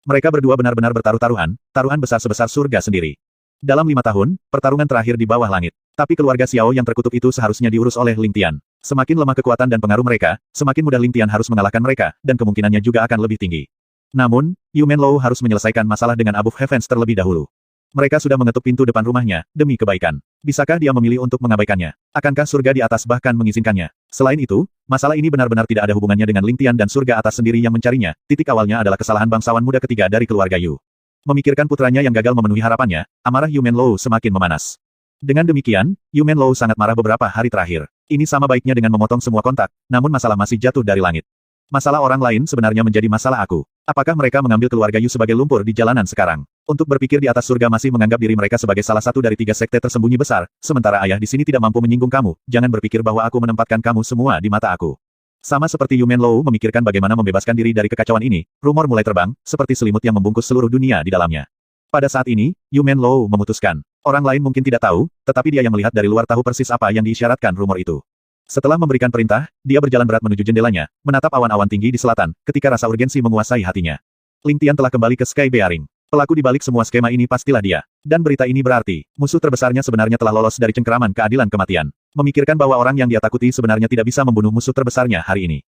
Mereka berdua benar-benar bertaruh-taruhan, taruhan besar sebesar surga sendiri. Dalam 5 tahun, pertarungan terakhir di bawah langit. Tapi keluarga Xiao yang terkutuk itu seharusnya diurus oleh Ling Tian. Semakin lemah kekuatan dan pengaruh mereka, semakin mudah Ling Tian harus mengalahkan mereka, dan kemungkinannya juga akan lebih tinggi. Namun, Yu Menlou harus menyelesaikan masalah dengan Above Heavens terlebih dahulu. Mereka sudah mengetuk pintu depan rumahnya, demi kebaikan. Bisakah dia memilih untuk mengabaikannya? Akankah surga di atas bahkan mengizinkannya? Selain itu, masalah ini benar-benar tidak ada hubungannya dengan Ling Tian dan surga atas sendiri yang mencarinya. Titik awalnya adalah kesalahan bangsawan muda ketiga dari keluarga Yu. Memikirkan putranya yang gagal memenuhi harapannya, amarah Yu Menlou semakin memanas. Dengan demikian, Yu Menlou sangat marah beberapa hari terakhir. Ini sama baiknya dengan memotong semua kontak, namun masalah masih jatuh dari langit. Masalah orang lain sebenarnya menjadi masalah aku. Apakah mereka mengambil keluarga Yu sebagai lumpur di jalanan sekarang? Untuk berpikir di atas surga masih menganggap diri mereka sebagai salah satu dari 3 sekte tersembunyi besar, sementara ayah di sini tidak mampu menyinggung kamu, jangan berpikir bahwa aku menempatkan kamu semua di mata aku. Sama seperti Yu Menlou memikirkan bagaimana membebaskan diri dari kekacauan ini, rumor mulai terbang, seperti selimut yang membungkus seluruh dunia di dalamnya. Pada saat ini, Yu Menlou memutuskan. Orang lain mungkin tidak tahu, tetapi dia yang melihat dari luar tahu persis apa yang diisyaratkan rumor itu. Setelah memberikan perintah, dia berjalan berat menuju jendelanya, menatap awan-awan tinggi di selatan, ketika rasa urgensi menguasai hatinya. Ling Tian telah kembali ke Sky Bearing. Pelaku di balik semua skema ini pastilah dia. Dan berita ini berarti, musuh terbesarnya sebenarnya telah lolos dari cengkeraman keadilan kematian. Memikirkan bahwa orang yang dia takuti sebenarnya tidak bisa membunuh musuh terbesarnya hari ini.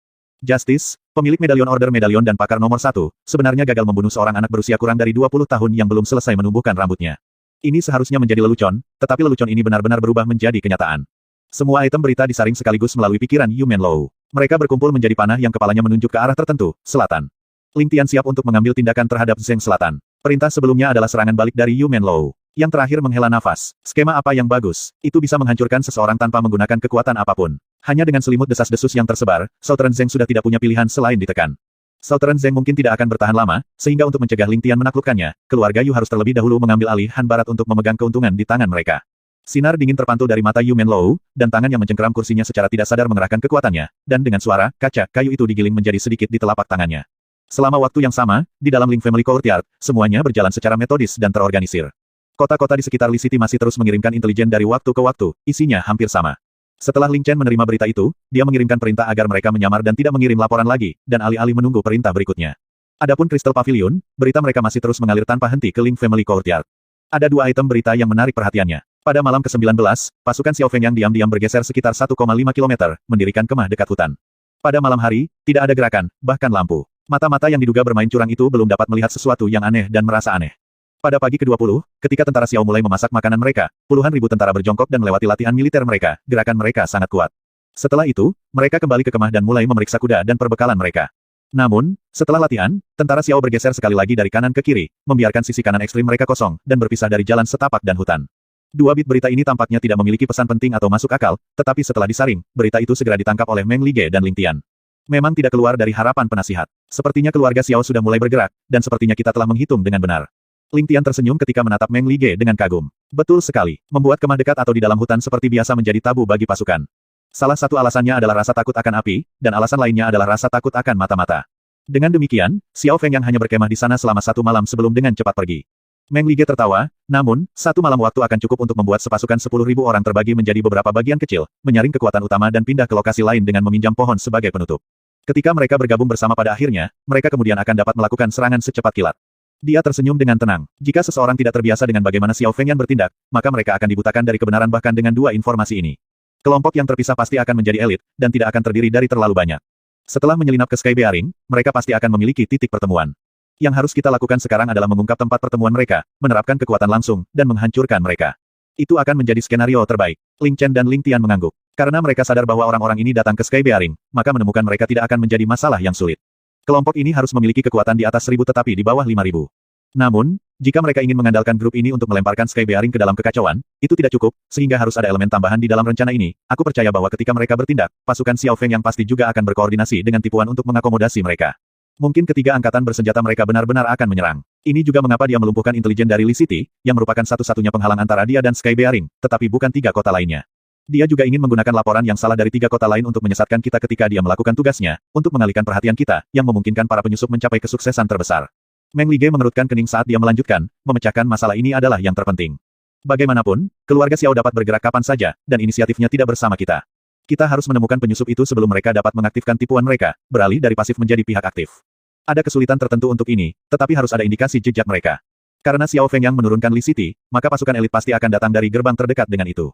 Justice, pemilik medalion order medalion dan pakar nomor 1, sebenarnya gagal membunuh seorang anak berusia kurang dari 20 tahun yang belum selesai menumbuhkan rambutnya. Ini seharusnya menjadi lelucon, tetapi lelucon ini benar-benar berubah menjadi kenyataan. Semua item berita disaring sekaligus melalui pikiran Yu Menlou. Mereka berkumpul menjadi panah yang kepalanya menunjuk ke arah tertentu, selatan. Ling Tian siap untuk mengambil tindakan terhadap Zheng Selatan. Perintah sebelumnya adalah serangan balik dari Yu Menlou. Yang terakhir menghela nafas. Skema apa yang bagus? Itu bisa menghancurkan seseorang tanpa menggunakan kekuatan apapun. Hanya dengan selimut desas-desus yang tersebar, Southern Zheng sudah tidak punya pilihan selain ditekan. Southern Zheng mungkin tidak akan bertahan lama, sehingga untuk mencegah Ling Tian menaklukkannya, keluarga Yu harus terlebih dahulu mengambil alih Han Barat untuk memegang keuntungan di tangan mereka. Sinar dingin terpantul dari mata Yu Menlou, dan tangan yang mencengkeram kursinya secara tidak sadar mengerahkan kekuatannya, dan dengan suara, kaca kayu itu digiling menjadi sedikit di telapak tangannya. Selama waktu yang sama, di dalam Ling Family Courtyard, semuanya berjalan secara metodis dan terorganisir. Kota-kota di sekitar Li City masih terus mengirimkan intelijen dari waktu ke waktu, isinya hampir sama. Setelah Ling Chen menerima berita itu, dia mengirimkan perintah agar mereka menyamar dan tidak mengirim laporan lagi, dan alih-alih menunggu perintah berikutnya. Adapun Crystal Pavilion, berita mereka masih terus mengalir tanpa henti ke Ling Family Courtyard. Ada dua item berita yang menarik perhatiannya. Pada malam ke-19, pasukan Xiao Feng yang diam-diam bergeser sekitar 1,5 km, mendirikan kemah dekat hutan. Pada malam hari, tidak ada gerakan, bahkan lampu. Mata-mata yang diduga bermain curang itu belum dapat melihat sesuatu yang aneh dan merasa aneh. Pada pagi ke-20, ketika tentara Xiao mulai memasak makanan mereka, puluhan ribu tentara berjongkok dan melewati latihan militer mereka, gerakan mereka sangat kuat. Setelah itu, mereka kembali ke kemah dan mulai memeriksa kuda dan perbekalan mereka. Namun, setelah latihan, tentara Xiao bergeser sekali lagi dari kanan ke kiri, membiarkan sisi kanan ekstrim mereka kosong, dan berpisah dari jalan setapak dan hutan. Dua bit berita ini tampaknya tidak memiliki pesan penting atau masuk akal, tetapi setelah disaring, berita itu segera ditangkap oleh Meng Lige dan Ling Tian. Memang tidak keluar dari harapan penasihat. Sepertinya keluarga Xiao sudah mulai bergerak, dan sepertinya kita telah menghitung dengan benar. Ling Tian tersenyum ketika menatap Meng Lige dengan kagum. Betul sekali, membuat kemah dekat atau di dalam hutan seperti biasa menjadi tabu bagi pasukan. Salah satu alasannya adalah rasa takut akan api, dan alasan lainnya adalah rasa takut akan mata-mata. Dengan demikian, Xiao Feng yang hanya berkemah di sana selama 1 malam sebelum dengan cepat pergi. Meng Lige tertawa, namun, 1 malam waktu akan cukup untuk membuat sepasukan 10.000 orang terbagi menjadi beberapa bagian kecil, menyaring kekuatan utama dan pindah ke lokasi lain dengan meminjam pohon sebagai penutup. Ketika mereka bergabung bersama pada akhirnya, mereka kemudian akan dapat melakukan serangan secepat kilat. Dia tersenyum dengan tenang. Jika seseorang tidak terbiasa dengan bagaimana Xiao Feng yang bertindak, maka mereka akan dibutakan dari kebenaran bahkan dengan dua informasi ini. Kelompok yang terpisah pasti akan menjadi elit, dan tidak akan terdiri dari terlalu banyak. Setelah menyelinap ke Sky Bearing, mereka pasti akan memiliki titik pertemuan. Yang harus kita lakukan sekarang adalah mengungkap tempat pertemuan mereka, menerapkan kekuatan langsung, dan menghancurkan mereka. Itu akan menjadi skenario terbaik. Ling Chen dan Ling Tian mengangguk. Karena mereka sadar bahwa orang-orang ini datang ke Sky Bearing, maka menemukan mereka tidak akan menjadi masalah yang sulit. Kelompok ini harus memiliki kekuatan di atas 1.000 tetapi di bawah 5.000. Namun, jika mereka ingin mengandalkan grup ini untuk melemparkan Sky Bearing ke dalam kekacauan, itu tidak cukup, sehingga harus ada elemen tambahan di dalam rencana ini. Aku percaya bahwa ketika mereka bertindak, pasukan Xiao Feng yang pasti juga akan berkoordinasi dengan tipuan untuk mengakomodasi mereka. Mungkin ketiga angkatan bersenjata mereka benar-benar akan menyerang. Ini juga mengapa dia melumpuhkan intelijen dari Li City, yang merupakan satu-satunya penghalang antara dia dan Sky Bearing, tetapi bukan 3 kota lainnya. Dia juga ingin menggunakan laporan yang salah dari 3 kota lain untuk menyesatkan kita ketika dia melakukan tugasnya, untuk mengalihkan perhatian kita, yang memungkinkan para penyusup mencapai kesuksesan terbesar. Meng Lige mengerutkan kening saat dia melanjutkan, memecahkan masalah ini adalah yang terpenting. Bagaimanapun, keluarga Xiao dapat bergerak kapan saja, dan inisiatifnya tidak bersama kita. Kita harus menemukan penyusup itu sebelum mereka dapat mengaktifkan tipuan mereka, beralih dari pasif menjadi pihak aktif. Ada kesulitan tertentu untuk ini, tetapi harus ada indikasi jejak mereka. Karena Xiao Feng yang menurunkan Li City, maka pasukan elit pasti akan datang dari gerbang terdekat dengan itu.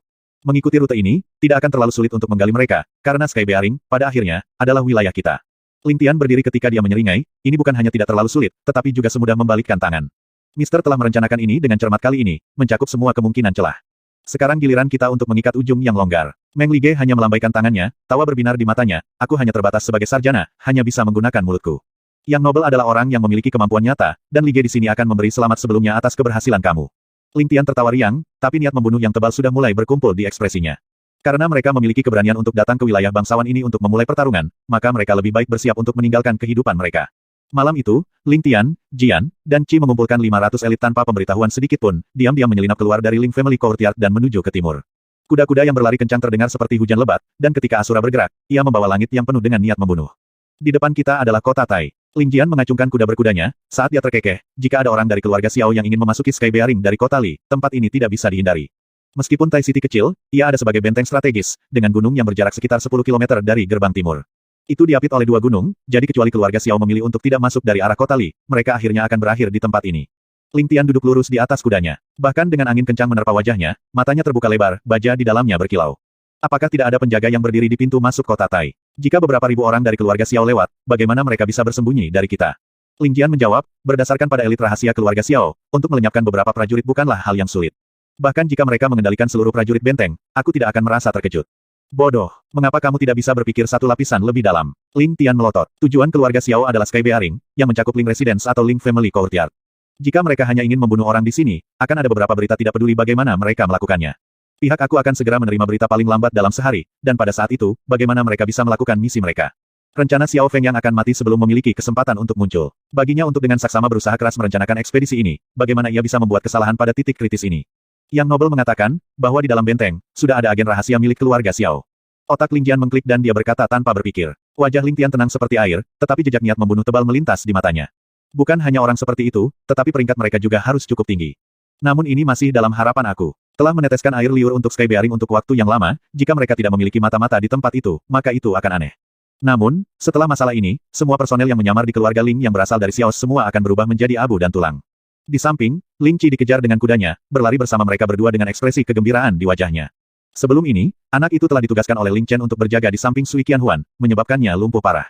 Mengikuti rute ini, tidak akan terlalu sulit untuk menggali mereka, karena Sky Bearing, pada akhirnya, adalah wilayah kita. Ling Tian berdiri ketika dia menyeringai, ini bukan hanya tidak terlalu sulit, tetapi juga semudah membalikkan tangan. Mister telah merencanakan ini dengan cermat kali ini, mencakup semua kemungkinan celah. Sekarang giliran kita untuk mengikat ujung yang longgar. Meng Lige hanya melambaikan tangannya, tawa berbinar di matanya, aku hanya terbatas sebagai sarjana, hanya bisa menggunakan mulutku. Yang nobel adalah orang yang memiliki kemampuan nyata, dan Lige di sini akan memberi selamat sebelumnya atas keberhasilan kamu. Ling Tian tertawa riang, tapi niat membunuh yang tebal sudah mulai berkumpul di ekspresinya. Karena mereka memiliki keberanian untuk datang ke wilayah bangsawan ini untuk memulai pertarungan, maka mereka lebih baik bersiap untuk meninggalkan kehidupan mereka. Malam itu, Ling Tian, Jian, dan Qi mengumpulkan 500 elit tanpa pemberitahuan sedikitpun, diam-diam menyelinap keluar dari Ling Family Courtyard dan menuju ke timur. Kuda-kuda yang berlari kencang terdengar seperti hujan lebat, dan ketika Asura bergerak, ia membawa langit yang penuh dengan niat membunuh. Di depan kita adalah kota Tai. Ling Jian mengacungkan kuda berkudanya, saat dia terkekeh, jika ada orang dari keluarga Xiao yang ingin memasuki Sky Bearing dari kota Li, tempat ini tidak bisa dihindari. Meskipun Tai City kecil, ia ada sebagai benteng strategis, dengan gunung yang berjarak sekitar 10 km dari gerbang timur. Itu diapit oleh 2 gunung, jadi kecuali keluarga Xiao memilih untuk tidak masuk dari arah kota Li, mereka akhirnya akan berakhir di tempat ini. Ling Tian duduk lurus di atas kudanya. Bahkan dengan angin kencang menerpa wajahnya, matanya terbuka lebar, baja di dalamnya berkilau. Apakah tidak ada penjaga yang berdiri di pintu masuk kota Tai? Jika beberapa ribu orang dari keluarga Xiao lewat, bagaimana mereka bisa bersembunyi dari kita? Ling Jian menjawab, berdasarkan pada elit rahasia keluarga Xiao, untuk melenyapkan beberapa prajurit bukanlah hal yang sulit. Bahkan jika mereka mengendalikan seluruh prajurit benteng, aku tidak akan merasa terkejut. Bodoh, mengapa kamu tidak bisa berpikir satu lapisan lebih dalam? Ling Tian melotot. Tujuan keluarga Xiao adalah Sky Bearing, yang mencakup Ling Residence atau Ling Family Courtyard. Jika mereka hanya ingin membunuh orang di sini, akan ada beberapa berita tidak peduli bagaimana mereka melakukannya. Pihak aku akan segera menerima berita paling lambat dalam sehari, dan pada saat itu, bagaimana mereka bisa melakukan misi mereka. Rencana Xiao Feng yang akan mati sebelum memiliki kesempatan untuk muncul. Baginya untuk dengan saksama berusaha keras merencanakan ekspedisi ini, bagaimana ia bisa membuat kesalahan pada titik kritis ini. Yang Noble mengatakan, bahwa di dalam benteng, sudah ada agen rahasia milik keluarga Xiao. Otak Ling Jian mengklik dan dia berkata tanpa berpikir. Wajah Ling Tian tenang seperti air, tetapi jejak niat membunuh tebal melintas di matanya. Bukan hanya orang seperti itu, tetapi peringkat mereka juga harus cukup tinggi. Namun ini masih dalam harapan aku. Telah meneteskan air liur untuk Sky Bearing untuk waktu yang lama, jika mereka tidak memiliki mata-mata di tempat itu, maka itu akan aneh. Namun, setelah masalah ini, semua personel yang menyamar di keluarga Ling yang berasal dari Xiao semua akan berubah menjadi abu dan tulang. Di samping, Ling Qi dikejar dengan kudanya, berlari bersama mereka berdua dengan ekspresi kegembiraan di wajahnya. Sebelum ini, anak itu telah ditugaskan oleh Ling Chen untuk berjaga di samping Sui Qianhuan, menyebabkannya lumpuh parah.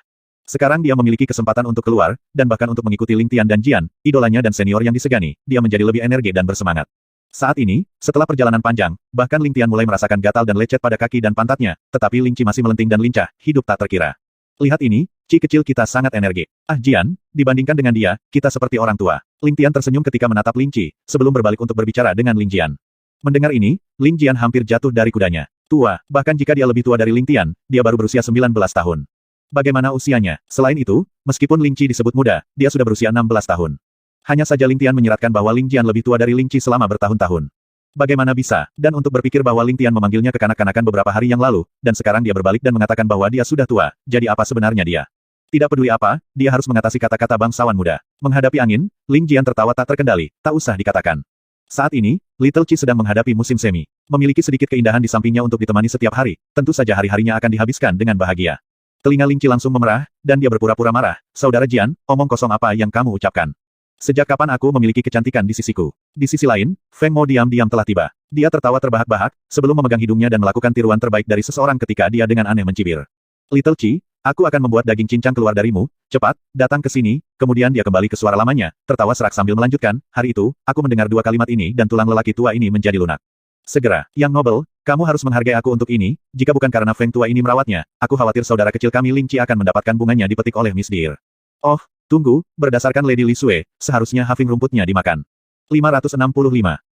Sekarang dia memiliki kesempatan untuk keluar, dan bahkan untuk mengikuti Ling Tian dan Jian, idolanya dan senior yang disegani, dia menjadi lebih energi dan bersemangat. Saat ini, setelah perjalanan panjang, bahkan Ling Tian mulai merasakan gatal dan lecet pada kaki dan pantatnya, tetapi Ling Qi masih melenting dan lincah, hidup tak terkira. Lihat ini, Qi kecil kita sangat energi. Ah Jian, dibandingkan dengan dia, kita seperti orang tua. Ling Tian tersenyum ketika menatap Ling Qi, sebelum berbalik untuk berbicara dengan Ling Jian. Mendengar ini, Ling Jian hampir jatuh dari kudanya. Tua, bahkan jika dia lebih tua dari Ling Tian, dia baru berusia 19 tahun. Bagaimana usianya? Selain itu, meskipun Ling Qi disebut muda, dia sudah berusia 16 tahun. Hanya saja Ling Tian menyiratkan bahwa Ling Jian lebih tua dari Ling Qi selama bertahun-tahun. Bagaimana bisa? Dan untuk berpikir bahwa Ling Tian memanggilnya kekanak-kanakan beberapa hari yang lalu, dan sekarang dia berbalik dan mengatakan bahwa dia sudah tua, jadi apa sebenarnya dia? Tidak peduli apa, dia harus mengatasi kata-kata bangsawan muda. Menghadapi angin, Ling Jian tertawa tak terkendali, tak usah dikatakan. Saat ini, Little Qi sedang menghadapi musim semi. Memiliki sedikit keindahan di sampingnya untuk ditemani setiap hari, tentu saja hari-harinya akan dihabiskan dengan bahagia. Telinga Ling Qi langsung memerah, dan dia berpura-pura marah. Saudara Jian, omong kosong apa yang kamu ucapkan? Sejak kapan aku memiliki kecantikan di sisiku? Di sisi lain, Feng Mo diam-diam telah tiba. Dia tertawa terbahak-bahak, sebelum memegang hidungnya dan melakukan tiruan terbaik dari seseorang ketika dia dengan aneh mencibir. Little Qi, aku akan membuat daging cincang keluar darimu, cepat, datang ke sini, kemudian dia kembali ke suara lamanya, tertawa serak sambil melanjutkan, hari itu, aku mendengar dua kalimat ini dan tulang lelaki tua ini menjadi lunak. Segera, Yang Noble, kamu harus menghargai aku untuk ini, jika bukan karena Feng tua ini merawatnya, aku khawatir saudara kecil kami Ling Qi akan mendapatkan bunganya dipetik oleh Miss Deer. Oh, tunggu, berdasarkan Lady Li Sue, seharusnya having rumputnya dimakan. 565.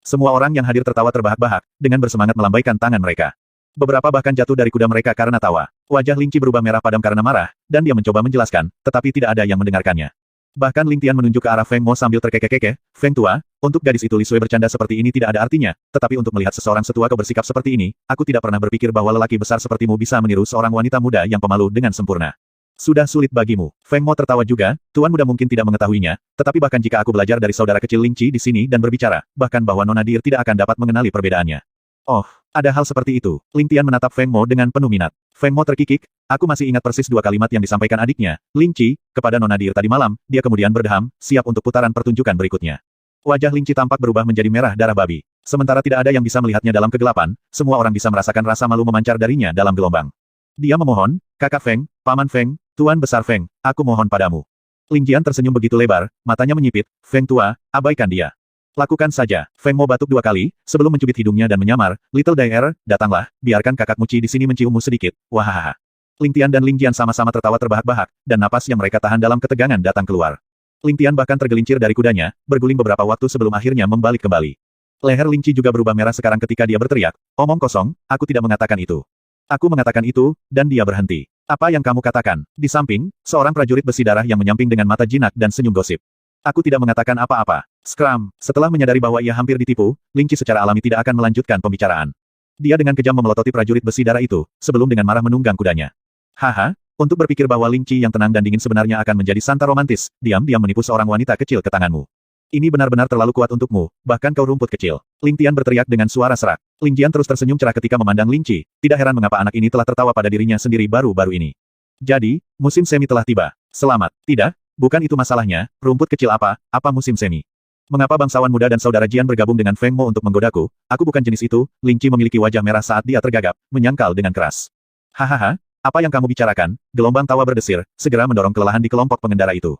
Semua orang yang hadir tertawa terbahak-bahak, dengan bersemangat melambaikan tangan mereka. Beberapa bahkan jatuh dari kuda mereka karena tawa. Wajah Ling Qi berubah merah padam karena marah, dan dia mencoba menjelaskan, tetapi tidak ada yang mendengarkannya. Bahkan Ling Tian menunjuk ke arah Feng Mo sambil terkekeh-kekeh, Feng tua, untuk gadis itu Li Sui bercanda seperti ini tidak ada artinya, tetapi untuk melihat seseorang setua kau bersikap seperti ini, aku tidak pernah berpikir bahwa lelaki besar sepertimu bisa meniru seorang wanita muda yang pemalu dengan sempurna. Sudah sulit bagimu. Feng Mo tertawa juga, tuan muda mungkin tidak mengetahuinya, tetapi bahkan jika aku belajar dari saudara kecil Ling Qi di sini dan berbicara, bahkan bahwa Nona Deer tidak akan dapat mengenali perbedaannya. Oh, ada hal seperti itu. Ling Tian menatap Feng Mo dengan penuh minat. Feng Mo terkikik, aku masih ingat persis dua kalimat yang disampaikan adiknya, Ling Qi, kepada Nona Deer tadi malam, dia kemudian berdeham, siap untuk putaran pertunjukan berikutnya. Wajah Ling Qi tampak berubah menjadi merah darah babi. Sementara tidak ada yang bisa melihatnya dalam kegelapan, semua orang bisa merasakan rasa malu memancar darinya dalam gelombang. Dia memohon, kakak Feng, paman Feng, tuan besar Feng, aku mohon padamu. Ling Jian tersenyum begitu lebar, matanya menyipit, Feng tua, abaikan dia. Lakukan saja. Feng Mo batuk dua kali, sebelum mencubit hidungnya dan menyamar, Little Dyer, datanglah, biarkan kakak Muci di sini menciummu sedikit, wahaha. Ling Tian dan Ling Jian sama-sama tertawa terbahak-bahak, dan napas yang mereka tahan dalam ketegangan datang keluar. Ling Tian bahkan tergelincir dari kudanya, berguling beberapa waktu sebelum akhirnya membalik kembali. Leher Ling Qi juga berubah merah sekarang ketika dia berteriak, omong kosong, aku tidak mengatakan itu. Aku mengatakan itu, dan dia berhenti. Apa yang kamu katakan? Di samping, seorang prajurit besi darah yang menyamping dengan mata jinak dan senyum gosip. Aku tidak mengatakan apa-apa. Scram. Setelah menyadari bahwa ia hampir ditipu, Ling Qi secara alami tidak akan melanjutkan pembicaraan. Dia dengan kejam memelototi prajurit besi darah itu, sebelum dengan marah menunggang kudanya. Haha, untuk berpikir bahwa Ling Qi yang tenang dan dingin sebenarnya akan menjadi santa romantis, diam-diam menipu seorang wanita kecil ke tanganmu. Ini benar-benar terlalu kuat untukmu, bahkan kau rumput kecil. Ling Tian berteriak dengan suara serak. Ling Jian terus tersenyum cerah ketika memandang Ling Qi, tidak heran mengapa anak ini telah tertawa pada dirinya sendiri baru-baru ini. Jadi, musim semi telah tiba. Selamat. Tidak? Bukan itu masalahnya, rumput kecil apa musim semi. Mengapa bangsawan muda dan saudara Jian bergabung dengan Feng Mo untuk menggodaku? Aku bukan jenis itu. Ling Qi memiliki wajah merah saat dia tergagap, menyangkal dengan keras. Hahaha, apa yang kamu bicarakan? Gelombang tawa berdesir, segera mendorong kelelahan di kelompok pengendara itu.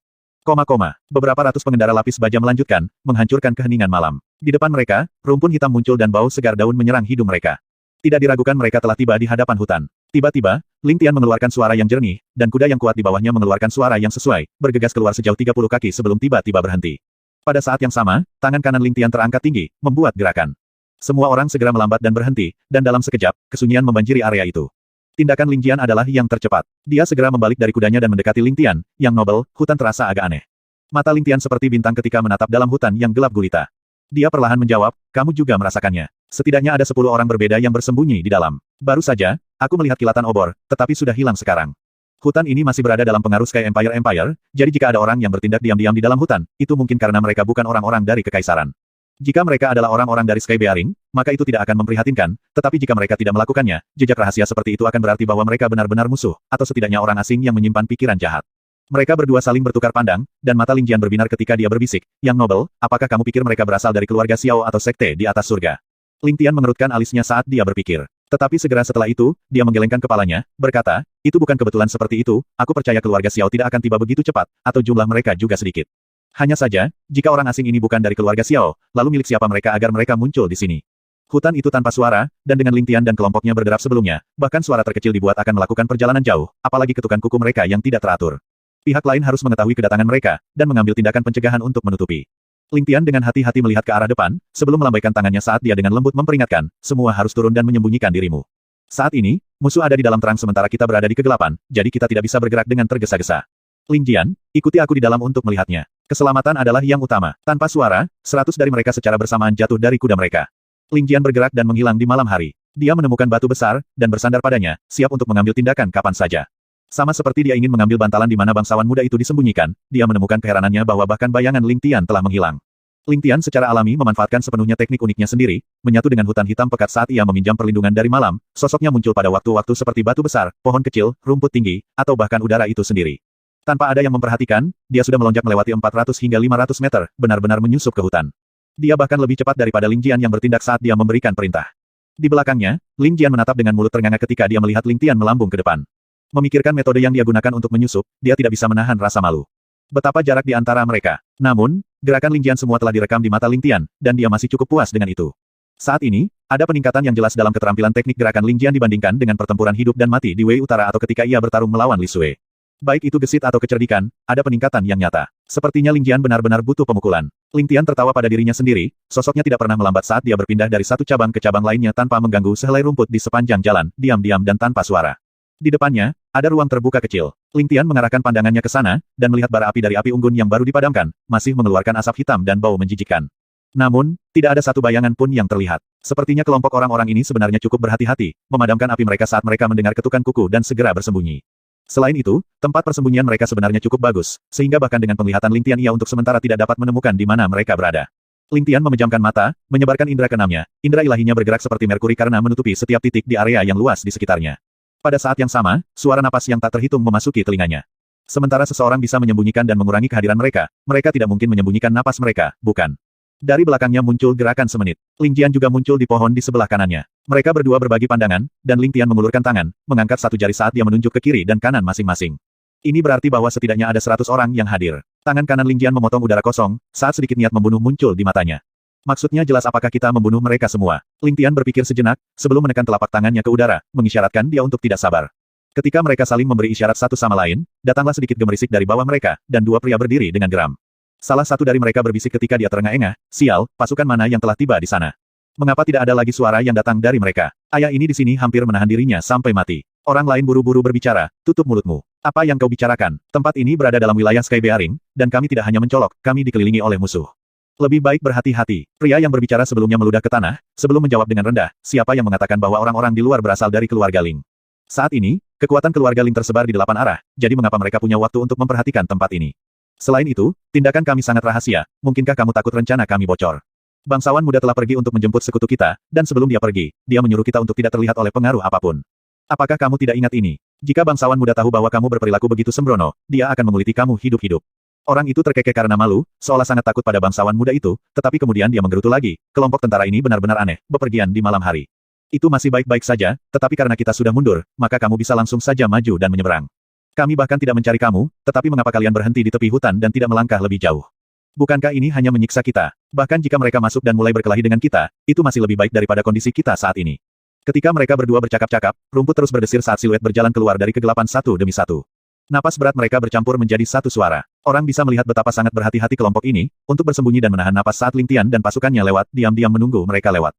Beberapa ratus pengendara lapis baja melanjutkan, menghancurkan keheningan malam. Di depan mereka, rumpun hitam muncul dan bau segar daun menyerang hidung mereka. Tidak diragukan mereka telah tiba di hadapan hutan. Tiba-tiba, Ling Tian mengeluarkan suara yang jernih, dan kuda yang kuat di bawahnya mengeluarkan suara yang sesuai, bergegas keluar sejauh 30 kaki sebelum tiba-tiba berhenti. Pada saat yang sama, tangan kanan Ling Tian terangkat tinggi, membuat gerakan. Semua orang segera melambat dan berhenti, dan dalam sekejap, kesunyian membanjiri area itu. Tindakan Ling Jian adalah yang tercepat. Dia segera membalik dari kudanya dan mendekati Ling Tian, yang nobel. Hutan terasa agak aneh. Mata Ling Tian seperti bintang ketika menatap dalam hutan yang gelap gulita. Dia perlahan menjawab, kamu juga merasakannya. Setidaknya ada 10 orang berbeda yang bersembunyi di dalam. Baru saja, aku melihat kilatan obor, tetapi sudah hilang sekarang. Hutan ini masih berada dalam pengaruh Sky Empire, jadi jika ada orang yang bertindak diam-diam di dalam hutan, itu mungkin karena mereka bukan orang-orang dari kekaisaran. Jika mereka adalah orang-orang dari Sky Bearing, maka itu tidak akan memprihatinkan, tetapi jika mereka tidak melakukannya, jejak rahasia seperti itu akan berarti bahwa mereka benar-benar musuh, atau setidaknya orang asing yang menyimpan pikiran jahat. Mereka berdua saling bertukar pandang, dan mata Ling Jian berbinar ketika dia berbisik, yang nobel, apakah kamu pikir mereka berasal dari keluarga Xiao atau sekte di atas surga? Ling Tian mengerutkan alisnya saat dia berpikir. Tetapi segera setelah itu, dia menggelengkan kepalanya, berkata, itu bukan kebetulan seperti itu, aku percaya keluarga Xiao tidak akan tiba begitu cepat, atau jumlah mereka juga sedikit. Hanya saja, jika orang asing ini bukan dari keluarga Xiao, lalu milik siapa mereka agar mereka muncul di sini? Hutan itu tanpa suara, dan dengan Ling Tian dan kelompoknya berderap sebelumnya, bahkan suara terkecil dibuat akan melakukan perjalanan jauh, apalagi ketukan kuku mereka yang tidak teratur. Pihak lain harus mengetahui kedatangan mereka, dan mengambil tindakan pencegahan untuk menutupi. Ling Tian dengan hati-hati melihat ke arah depan, sebelum melambaikan tangannya saat dia dengan lembut memperingatkan, semua harus turun dan menyembunyikan dirimu. Saat ini, musuh ada di dalam terang sementara kita berada di kegelapan, jadi kita tidak bisa bergerak dengan tergesa-gesa. Ling Jian, ikuti aku di dalam untuk melihatnya. Keselamatan adalah yang utama. Tanpa suara, 100 dari mereka secara bersamaan jatuh dari kuda mereka. Ling Jian bergerak dan menghilang di malam hari. Dia menemukan batu besar, dan bersandar padanya, siap untuk mengambil tindakan kapan saja. Sama seperti dia ingin mengambil bantalan di mana bangsawan muda itu disembunyikan, dia menemukan keheranannya bahwa bahkan bayangan Ling Tian telah menghilang. Ling Tian secara alami memanfaatkan sepenuhnya teknik uniknya sendiri, menyatu dengan hutan hitam pekat saat ia meminjam perlindungan dari malam, sosoknya muncul pada waktu-waktu seperti batu besar, pohon kecil, rumput tinggi, atau bahkan udara itu sendiri. Tanpa ada yang memperhatikan, dia sudah melonjak melewati 400 hingga 500 meter, benar-benar menyusup ke hutan. Dia bahkan lebih cepat daripada Ling Jian yang bertindak saat dia memberikan perintah. Di belakangnya, Ling Jian menatap dengan mulut ternganga ketika dia melihat Ling Tian melambung ke depan. Memikirkan metode yang dia gunakan untuk menyusup, dia tidak bisa menahan rasa malu. Betapa jarak di antara mereka. Namun, gerakan Ling Jian semua telah direkam di mata Ling Tian, dan dia masih cukup puas dengan itu. Saat ini, ada peningkatan yang jelas dalam keterampilan teknik gerakan Ling Jian dibandingkan dengan pertempuran hidup dan mati di Wei Utara atau ketika ia bertarung melawan Li Sui. Baik itu gesit atau kecerdikan, ada peningkatan yang nyata. Sepertinya Ling Jian benar-benar butuh pemukulan. Ling Tian tertawa pada dirinya sendiri, sosoknya tidak pernah melambat saat dia berpindah dari satu cabang ke cabang lainnya tanpa mengganggu sehelai rumput di sepanjang jalan, diam-diam dan tanpa suara. Di depannya, ada ruang terbuka kecil. Ling Tian mengarahkan pandangannya ke sana, dan melihat bara api dari api unggun yang baru dipadamkan, masih mengeluarkan asap hitam dan bau menjijikkan. Namun, tidak ada satu bayangan pun yang terlihat. Sepertinya kelompok orang-orang ini sebenarnya cukup berhati-hati, memadamkan api mereka saat mereka mendengar ketukan kuku dan segera bersembunyi. Selain itu, tempat persembunyian mereka sebenarnya cukup bagus, sehingga bahkan dengan penglihatan Ling Tian ia untuk sementara tidak dapat menemukan di mana mereka berada. Ling Tian memejamkan mata, menyebarkan indera keenamnya, indera ilahinya bergerak seperti Merkuri karena menutupi setiap titik di area yang luas di sekitarnya. Pada saat yang sama, suara napas yang tak terhitung memasuki telinganya. Sementara seseorang bisa menyembunyikan dan mengurangi kehadiran mereka, mereka tidak mungkin menyembunyikan napas mereka, bukan? Dari belakangnya muncul gerakan semenit. Ling Jian juga muncul di pohon di sebelah kanannya. Mereka berdua berbagi pandangan, dan Ling Tian mengulurkan tangan, mengangkat satu jari saat dia menunjuk ke kiri dan kanan masing-masing. Ini berarti bahwa setidaknya ada 100 orang yang hadir. Tangan kanan Ling Jian memotong udara kosong, saat sedikit niat membunuh muncul di matanya. Maksudnya jelas apakah kita membunuh mereka semua? Ling Tian berpikir sejenak, sebelum menekan telapak tangannya ke udara, mengisyaratkan dia untuk tidak sabar. Ketika mereka saling memberi isyarat satu sama lain, datanglah sedikit gemerisik dari bawah mereka, dan dua pria berdiri dengan geram. Salah satu dari mereka berbisik ketika dia terengah-engah, sial, pasukan mana yang telah tiba di sana? Mengapa tidak ada lagi suara yang datang dari mereka? Ayah ini di sini hampir menahan dirinya sampai mati. Orang lain buru-buru berbicara, tutup mulutmu. Apa yang kau bicarakan? Tempat ini berada dalam wilayah Sky Bearing, dan kami tidak hanya mencolok, kami dikelilingi oleh musuh. Lebih baik berhati-hati. Pria yang berbicara sebelumnya meludah ke tanah, sebelum menjawab dengan rendah, siapa yang mengatakan bahwa orang-orang di luar berasal dari keluarga Ling? Saat ini, kekuatan keluarga Ling tersebar di 8 arah, jadi mengapa mereka punya waktu untuk memperhatikan tempat ini? Selain itu, tindakan kami sangat rahasia, mungkinkah kamu takut rencana kami bocor? Bangsawan muda telah pergi untuk menjemput sekutu kita, dan sebelum dia pergi, dia menyuruh kita untuk tidak terlihat oleh pengaruh apapun. Apakah kamu tidak ingat ini? Jika bangsawan muda tahu bahwa kamu berperilaku begitu sembrono, dia akan menguliti kamu hidup-hidup. Orang itu terkekeh karena malu, seolah sangat takut pada bangsawan muda itu, tetapi kemudian dia menggerutu lagi, kelompok tentara ini benar-benar aneh, bepergian di malam hari. Itu masih baik-baik saja, tetapi karena kita sudah mundur, maka kamu bisa langsung saja maju dan menyeberang. Kami bahkan tidak mencari kamu, tetapi mengapa kalian berhenti di tepi hutan dan tidak melangkah lebih jauh? Bukankah ini hanya menyiksa kita? Bahkan jika mereka masuk dan mulai berkelahi dengan kita, itu masih lebih baik daripada kondisi kita saat ini. Ketika mereka berdua bercakap-cakap, rumput terus berdesir saat siluet berjalan keluar dari kegelapan satu demi satu. Napas berat mereka bercampur menjadi satu suara. Orang bisa melihat betapa sangat berhati-hati kelompok ini, untuk bersembunyi dan menahan napas saat Ling Tian dan pasukannya lewat, diam-diam menunggu mereka lewat.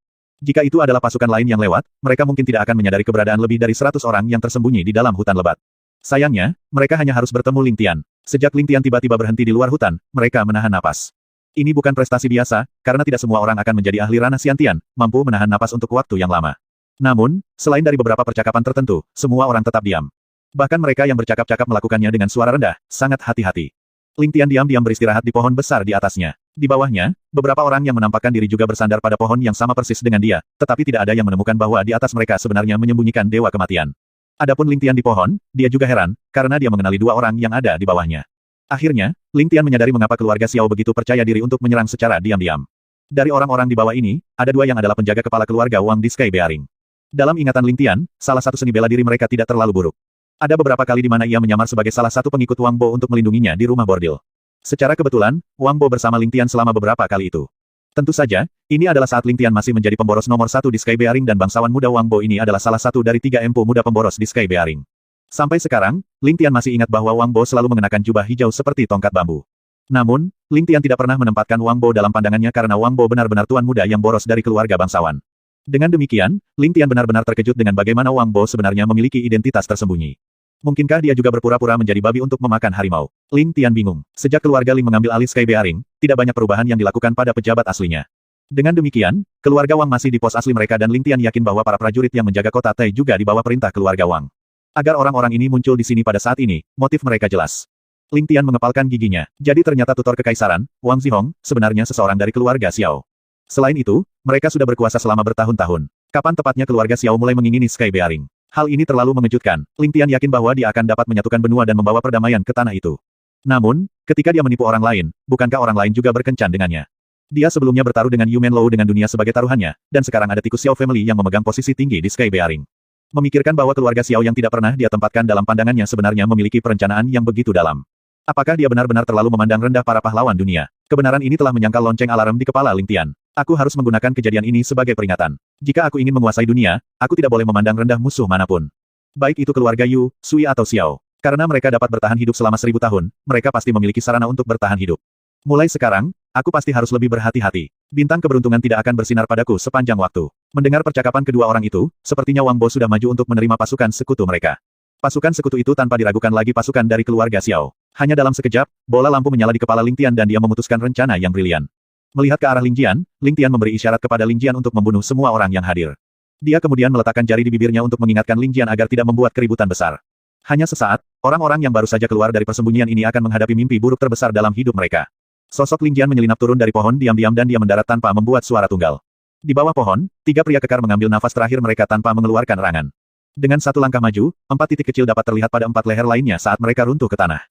Jika itu adalah pasukan lain yang lewat, mereka mungkin tidak akan menyadari keberadaan lebih dari 100 orang yang tersembunyi di dalam hutan lebat. Sayangnya, mereka hanya harus bertemu Ling Tian. Sejak Ling Tian tiba-tiba berhenti di luar hutan, mereka menahan napas. Ini bukan prestasi biasa, karena tidak semua orang akan menjadi ahli ranah Xiantian, mampu menahan napas untuk waktu yang lama. Namun, selain dari beberapa percakapan tertentu, semua orang tetap diam. Bahkan mereka yang bercakap-cakap melakukannya dengan suara rendah, sangat hati-hati. Ling Tian diam-diam beristirahat di pohon besar di atasnya. Di bawahnya, beberapa orang yang menampakkan diri juga bersandar pada pohon yang sama persis dengan dia, tetapi tidak ada yang menemukan bahwa di atas mereka sebenarnya menyembunyikan dewa kematian. Adapun Ling Tian di pohon, dia juga heran, karena dia mengenali dua orang yang ada di bawahnya. Akhirnya, Ling Tian menyadari mengapa keluarga Xiao begitu percaya diri untuk menyerang secara diam-diam. Dari orang-orang di bawah ini, ada dua yang adalah penjaga kepala keluarga Wang di Sky Bearing. Dalam ingatan Ling Tian, salah satu seni bela diri mereka tidak terlalu buruk. Ada beberapa kali di mana ia menyamar sebagai salah satu pengikut Wang Bo untuk melindunginya di rumah bordil. Secara kebetulan, Wang Bo bersama Ling Tian selama beberapa kali itu. Tentu saja, ini adalah saat Ling Tian masih menjadi pemboros nomor 1 di Sky Bearing dan bangsawan muda Wang Bo ini adalah salah satu dari 3 empu muda pemboros di Sky Bearing. Sampai sekarang, Ling Tian masih ingat bahwa Wang Bo selalu mengenakan jubah hijau seperti tongkat bambu. Namun, Ling Tian tidak pernah menempatkan Wang Bo dalam pandangannya karena Wang Bo benar-benar tuan muda yang boros dari keluarga bangsawan. Dengan demikian, Ling Tian benar-benar terkejut dengan bagaimana Wang Bo sebenarnya memiliki identitas tersembunyi. Mungkinkah dia juga berpura-pura menjadi babi untuk memakan harimau? Ling Tian bingung. Sejak keluarga Ling mengambil alih Sky Bearing, tidak banyak perubahan yang dilakukan pada pejabat aslinya. Dengan demikian, keluarga Wang masih di pos asli mereka dan Ling Tian yakin bahwa para prajurit yang menjaga kota Tai juga di bawah perintah keluarga Wang. Agar orang-orang ini muncul di sini pada saat ini, motif mereka jelas. Ling Tian mengepalkan giginya. Jadi ternyata tutor kekaisaran, Wang Zihong, sebenarnya seseorang dari keluarga Xiao. Selain itu, mereka sudah berkuasa selama bertahun-tahun. Kapan tepatnya keluarga Xiao mulai mengingini Sky Bearing? Hal ini terlalu mengejutkan. Ling Tian yakin bahwa dia akan dapat menyatukan benua dan membawa perdamaian ke tanah itu. Namun, ketika dia menipu orang lain, bukankah orang lain juga berkencan dengannya? Dia sebelumnya bertaruh dengan Yu Menlou dengan dunia sebagai taruhannya, dan sekarang ada tikus Xiao family yang memegang posisi tinggi di Sky Bearing. Memikirkan bahwa keluarga Xiao yang tidak pernah dia tempatkan dalam pandangannya sebenarnya memiliki perencanaan yang begitu dalam. Apakah dia benar-benar terlalu memandang rendah para pahlawan dunia? Kebenaran ini telah menyangkal lonceng alarm di kepala Ling Tian. Aku harus menggunakan kejadian ini sebagai peringatan. Jika aku ingin menguasai dunia, aku tidak boleh memandang rendah musuh manapun. Baik itu keluarga Yu, Sui atau Xiao. Karena mereka dapat bertahan hidup selama 1000 tahun, mereka pasti memiliki sarana untuk bertahan hidup. Mulai sekarang, aku pasti harus lebih berhati-hati. Bintang keberuntungan tidak akan bersinar padaku sepanjang waktu. Mendengar percakapan kedua orang itu, sepertinya Wang Bo sudah maju untuk menerima pasukan sekutu mereka. Pasukan sekutu itu tanpa diragukan lagi pasukan dari keluarga Xiao. Hanya dalam sekejap, bola lampu menyala di kepala Ling Tian dan dia memutuskan rencana yang brilian. Melihat ke arah Ling Jian, Ling Tian memberi isyarat kepada Ling Jian untuk membunuh semua orang yang hadir. Dia kemudian meletakkan jari di bibirnya untuk mengingatkan Ling Jian agar tidak membuat keributan besar. Hanya sesaat, orang-orang yang baru saja keluar dari persembunyian ini akan menghadapi mimpi buruk terbesar dalam hidup mereka. Sosok Ling Jian menyelinap turun dari pohon diam-diam dan dia mendarat tanpa membuat suara tunggal. Di bawah pohon, 3 pria kekar mengambil nafas terakhir mereka tanpa mengeluarkan erangan. Dengan satu langkah maju, 4 titik kecil dapat terlihat pada 4 leher lainnya saat mereka runtuh ke tanah.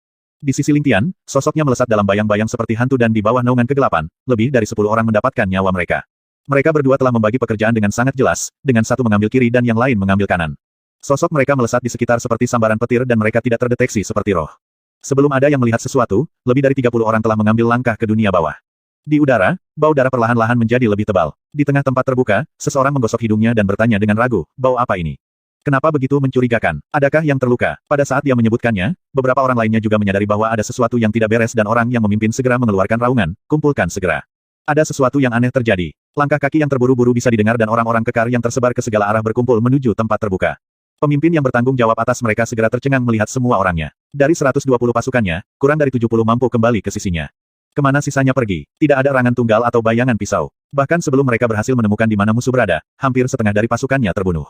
Di sisi Ling Tian, sosoknya melesat dalam bayang-bayang seperti hantu dan di bawah naungan kegelapan, lebih dari 10 orang mendapatkan nyawa mereka. Mereka berdua telah membagi pekerjaan dengan sangat jelas, dengan satu mengambil kiri dan yang lain mengambil kanan. Sosok mereka melesat di sekitar seperti sambaran petir dan mereka tidak terdeteksi seperti roh. Sebelum ada yang melihat sesuatu, lebih dari 30 orang telah mengambil langkah ke dunia bawah. Di udara, bau darah perlahan-lahan menjadi lebih tebal. Di tengah tempat terbuka, seseorang menggosok hidungnya dan bertanya dengan ragu, bau apa ini? Kenapa begitu mencurigakan? Adakah yang terluka? Pada saat dia menyebutkannya, beberapa orang lainnya juga menyadari bahwa ada sesuatu yang tidak beres dan orang yang memimpin segera mengeluarkan raungan, kumpulkan segera. Ada sesuatu yang aneh terjadi. Langkah kaki yang terburu-buru bisa didengar dan orang-orang kekar yang tersebar ke segala arah berkumpul menuju tempat terbuka. Pemimpin yang bertanggung jawab atas mereka segera tercengang melihat semua orangnya. Dari 120 pasukannya, kurang dari 70 mampu kembali ke sisinya. Kemana sisanya pergi? Tidak ada rangan tunggal atau bayangan pisau. Bahkan sebelum mereka berhasil menemukan di mana musuh berada, hampir setengah dari pasukannya terbunuh.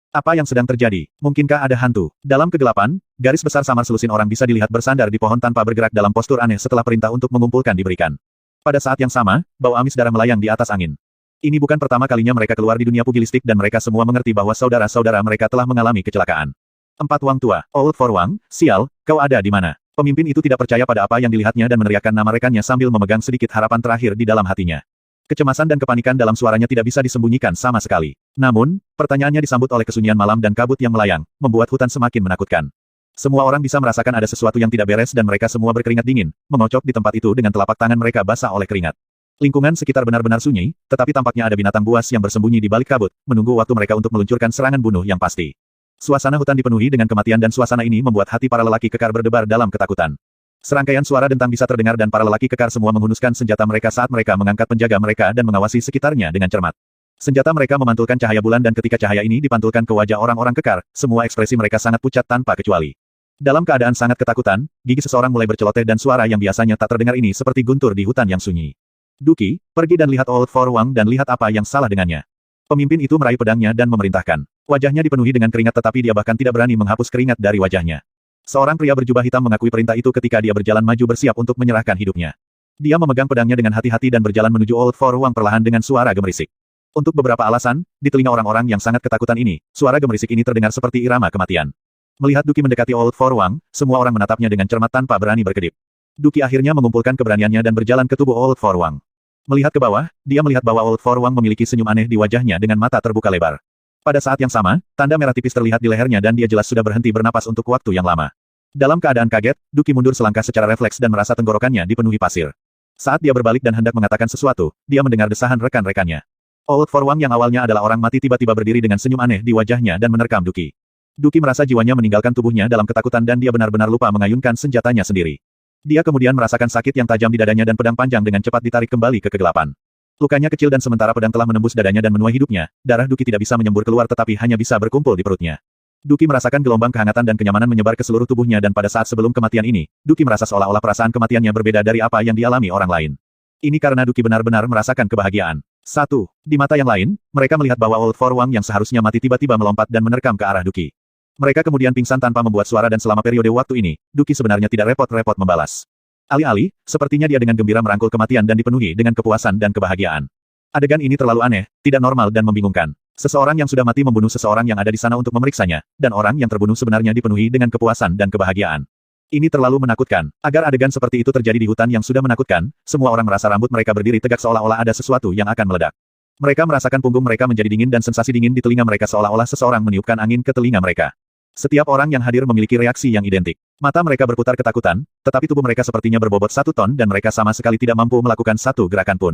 Apa yang sedang terjadi? Mungkinkah ada hantu? Dalam kegelapan, garis besar samar selusin orang bisa dilihat bersandar di pohon tanpa bergerak dalam postur aneh setelah perintah untuk mengumpulkan diberikan. Pada saat yang sama, bau amis darah melayang di atas angin. Ini bukan pertama kalinya mereka keluar di dunia pugilistik dan mereka semua mengerti bahwa saudara-saudara mereka telah mengalami kecelakaan. 4 Wang tua, Old for Wang, sial, kau ada di mana? Pemimpin itu tidak percaya pada apa yang dilihatnya dan meneriakkan nama rekannya sambil memegang sedikit harapan terakhir di dalam hatinya. Kecemasan dan kepanikan dalam suaranya tidak bisa disembunyikan sama sekali. Namun, pertanyaannya disambut oleh kesunyian malam dan kabut yang melayang, membuat hutan semakin menakutkan. Semua orang bisa merasakan ada sesuatu yang tidak beres dan mereka semua berkeringat dingin, mengocok di tempat itu dengan telapak tangan mereka basah oleh keringat. Lingkungan sekitar benar-benar sunyi, tetapi tampaknya ada binatang buas yang bersembunyi di balik kabut, menunggu waktu mereka untuk meluncurkan serangan bunuh yang pasti. Suasana hutan dipenuhi dengan kematian dan suasana ini membuat hati para lelaki kekar berdebar dalam ketakutan. Serangkaian suara dentang bisa terdengar dan para lelaki kekar semua menghunuskan senjata mereka saat mereka mengangkat penjaga mereka dan mengawasi sekitarnya dengan cermat. Senjata mereka memantulkan cahaya bulan dan ketika cahaya ini dipantulkan ke wajah orang-orang kekar, semua ekspresi mereka sangat pucat tanpa kecuali. Dalam keadaan sangat ketakutan, gigi seseorang mulai berceloteh dan suara yang biasanya tak terdengar ini seperti guntur di hutan yang sunyi. Duki, pergi dan lihat Old For Wang dan lihat apa yang salah dengannya. Pemimpin itu meraih pedangnya dan memerintahkan. Wajahnya dipenuhi dengan keringat tetapi dia bahkan tidak berani menghapus keringat dari wajahnya. Seorang pria berjubah hitam mengakui perintah itu ketika dia berjalan maju bersiap untuk menyerahkan hidupnya. Dia memegang pedangnya dengan hati-hati dan berjalan menuju Old For Wang perlahan dengan suara gemerisik. Untuk beberapa alasan, di telinga orang-orang yang sangat ketakutan ini, suara gemerisik ini terdengar seperti irama kematian. Melihat Duki mendekati Old For Wang, semua orang menatapnya dengan cermat tanpa berani berkedip. Duki akhirnya mengumpulkan keberaniannya dan berjalan ke tubuh Old For Wang. Melihat ke bawah, dia melihat bahwa Old For Wang memiliki senyum aneh di wajahnya dengan mata terbuka lebar. Pada saat yang sama, tanda merah tipis terlihat di lehernya dan dia jelas sudah berhenti bernapas untuk waktu yang lama. Dalam keadaan kaget, Duki mundur selangkah secara refleks dan merasa tenggorokannya dipenuhi pasir. Saat dia berbalik dan hendak mengatakan sesuatu, dia mendengar desahan rekan-rekannya. Old For Wang yang awalnya adalah orang mati tiba-tiba berdiri dengan senyum aneh di wajahnya dan menerkam Duki. Duki merasa jiwanya meninggalkan tubuhnya dalam ketakutan dan dia benar-benar lupa mengayunkan senjatanya sendiri. Dia kemudian merasakan sakit yang tajam di dadanya dan pedang panjang dengan cepat ditarik kembali ke kegelapan. Lukanya kecil dan sementara pedang telah menembus dadanya dan menuai hidupnya, darah Duki tidak bisa menyembur keluar tetapi hanya bisa berkumpul di perutnya. Duki merasakan gelombang kehangatan dan kenyamanan menyebar ke seluruh tubuhnya dan pada saat sebelum kematian ini, Duki merasa seolah-olah perasaan kematiannya berbeda dari apa yang dialami orang lain. Ini karena Duki benar-benar merasakan kebahagiaan. 1. Di mata yang lain, mereka melihat bahwa Old For Wang yang seharusnya mati tiba-tiba melompat dan menerkam ke arah Duki. Mereka kemudian pingsan tanpa membuat suara dan selama periode waktu ini, Duki sebenarnya tidak repot-repot membalas. Alih-alih, sepertinya dia dengan gembira merangkul kematian dan dipenuhi dengan kepuasan dan kebahagiaan. Adegan ini terlalu aneh, tidak normal dan membingungkan. Seseorang yang sudah mati membunuh seseorang yang ada di sana untuk memeriksanya, dan orang yang terbunuh sebenarnya dipenuhi dengan kepuasan dan kebahagiaan. Ini terlalu menakutkan. Agar adegan seperti itu terjadi di hutan yang sudah menakutkan, semua orang merasa rambut mereka berdiri tegak seolah-olah ada sesuatu yang akan meledak. Mereka merasakan punggung mereka menjadi dingin dan sensasi dingin di telinga mereka seolah-olah seseorang meniupkan angin ke telinga mereka. Setiap orang yang hadir memiliki reaksi yang identik. Mata mereka berputar ketakutan, tetapi tubuh mereka sepertinya berbobot 1 ton dan mereka sama sekali tidak mampu melakukan satu gerakan pun.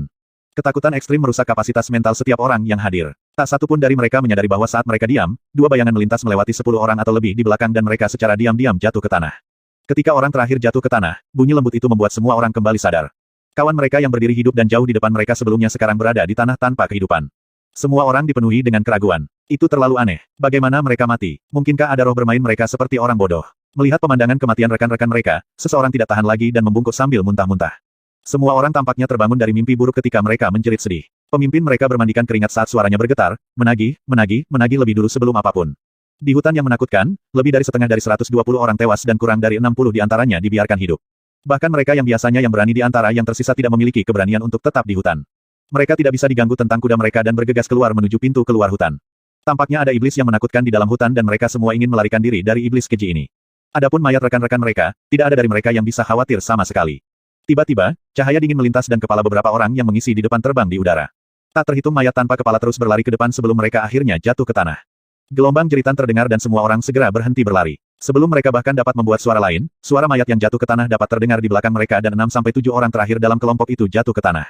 Ketakutan ekstrim merusak kapasitas mental setiap orang yang hadir. Tak satu pun dari mereka menyadari bahwa saat mereka diam, 2 bayangan melintas melewati 10 orang atau lebih di belakang dan mereka secara diam-diam jatuh ke tanah. Ketika orang terakhir jatuh ke tanah, bunyi lembut itu membuat semua orang kembali sadar. Kawan mereka yang berdiri hidup dan jauh di depan mereka sebelumnya sekarang berada di tanah tanpa kehidupan. Semua orang dipenuhi dengan keraguan. Itu terlalu aneh. Bagaimana mereka mati? Mungkinkah ada roh bermain mereka seperti orang bodoh? Melihat pemandangan kematian rekan-rekan mereka, seseorang tidak tahan lagi dan membungkuk sambil muntah-muntah. Semua orang tampaknya terbangun dari mimpi buruk ketika mereka menjerit sedih. Pemimpin mereka bermandikan keringat saat suaranya bergetar, menagih lebih dulu sebelum apapun. Di hutan yang menakutkan, lebih dari setengah dari 120 orang tewas dan kurang dari 60 di antaranya dibiarkan hidup. Bahkan mereka yang biasanya yang berani di antara yang tersisa tidak memiliki keberanian untuk tetap di hutan. Mereka tidak bisa diganggu tentang kuda mereka dan bergegas keluar menuju pintu keluar hutan. Tampaknya ada iblis yang menakutkan di dalam hutan dan mereka semua ingin melarikan diri dari iblis keji ini. Adapun mayat rekan-rekan mereka, tidak ada dari mereka yang bisa khawatir sama sekali. Tiba-tiba, cahaya dingin melintas dan kepala beberapa orang yang mengisi di depan terbang di udara. Tak terhitung mayat tanpa kepala terus berlari ke depan sebelum mereka akhirnya jatuh ke tanah. Gelombang jeritan terdengar dan semua orang segera berhenti berlari. Sebelum mereka bahkan dapat membuat suara lain, suara mayat yang jatuh ke tanah dapat terdengar di belakang mereka dan 6-7 orang terakhir dalam kelompok itu jatuh ke tanah.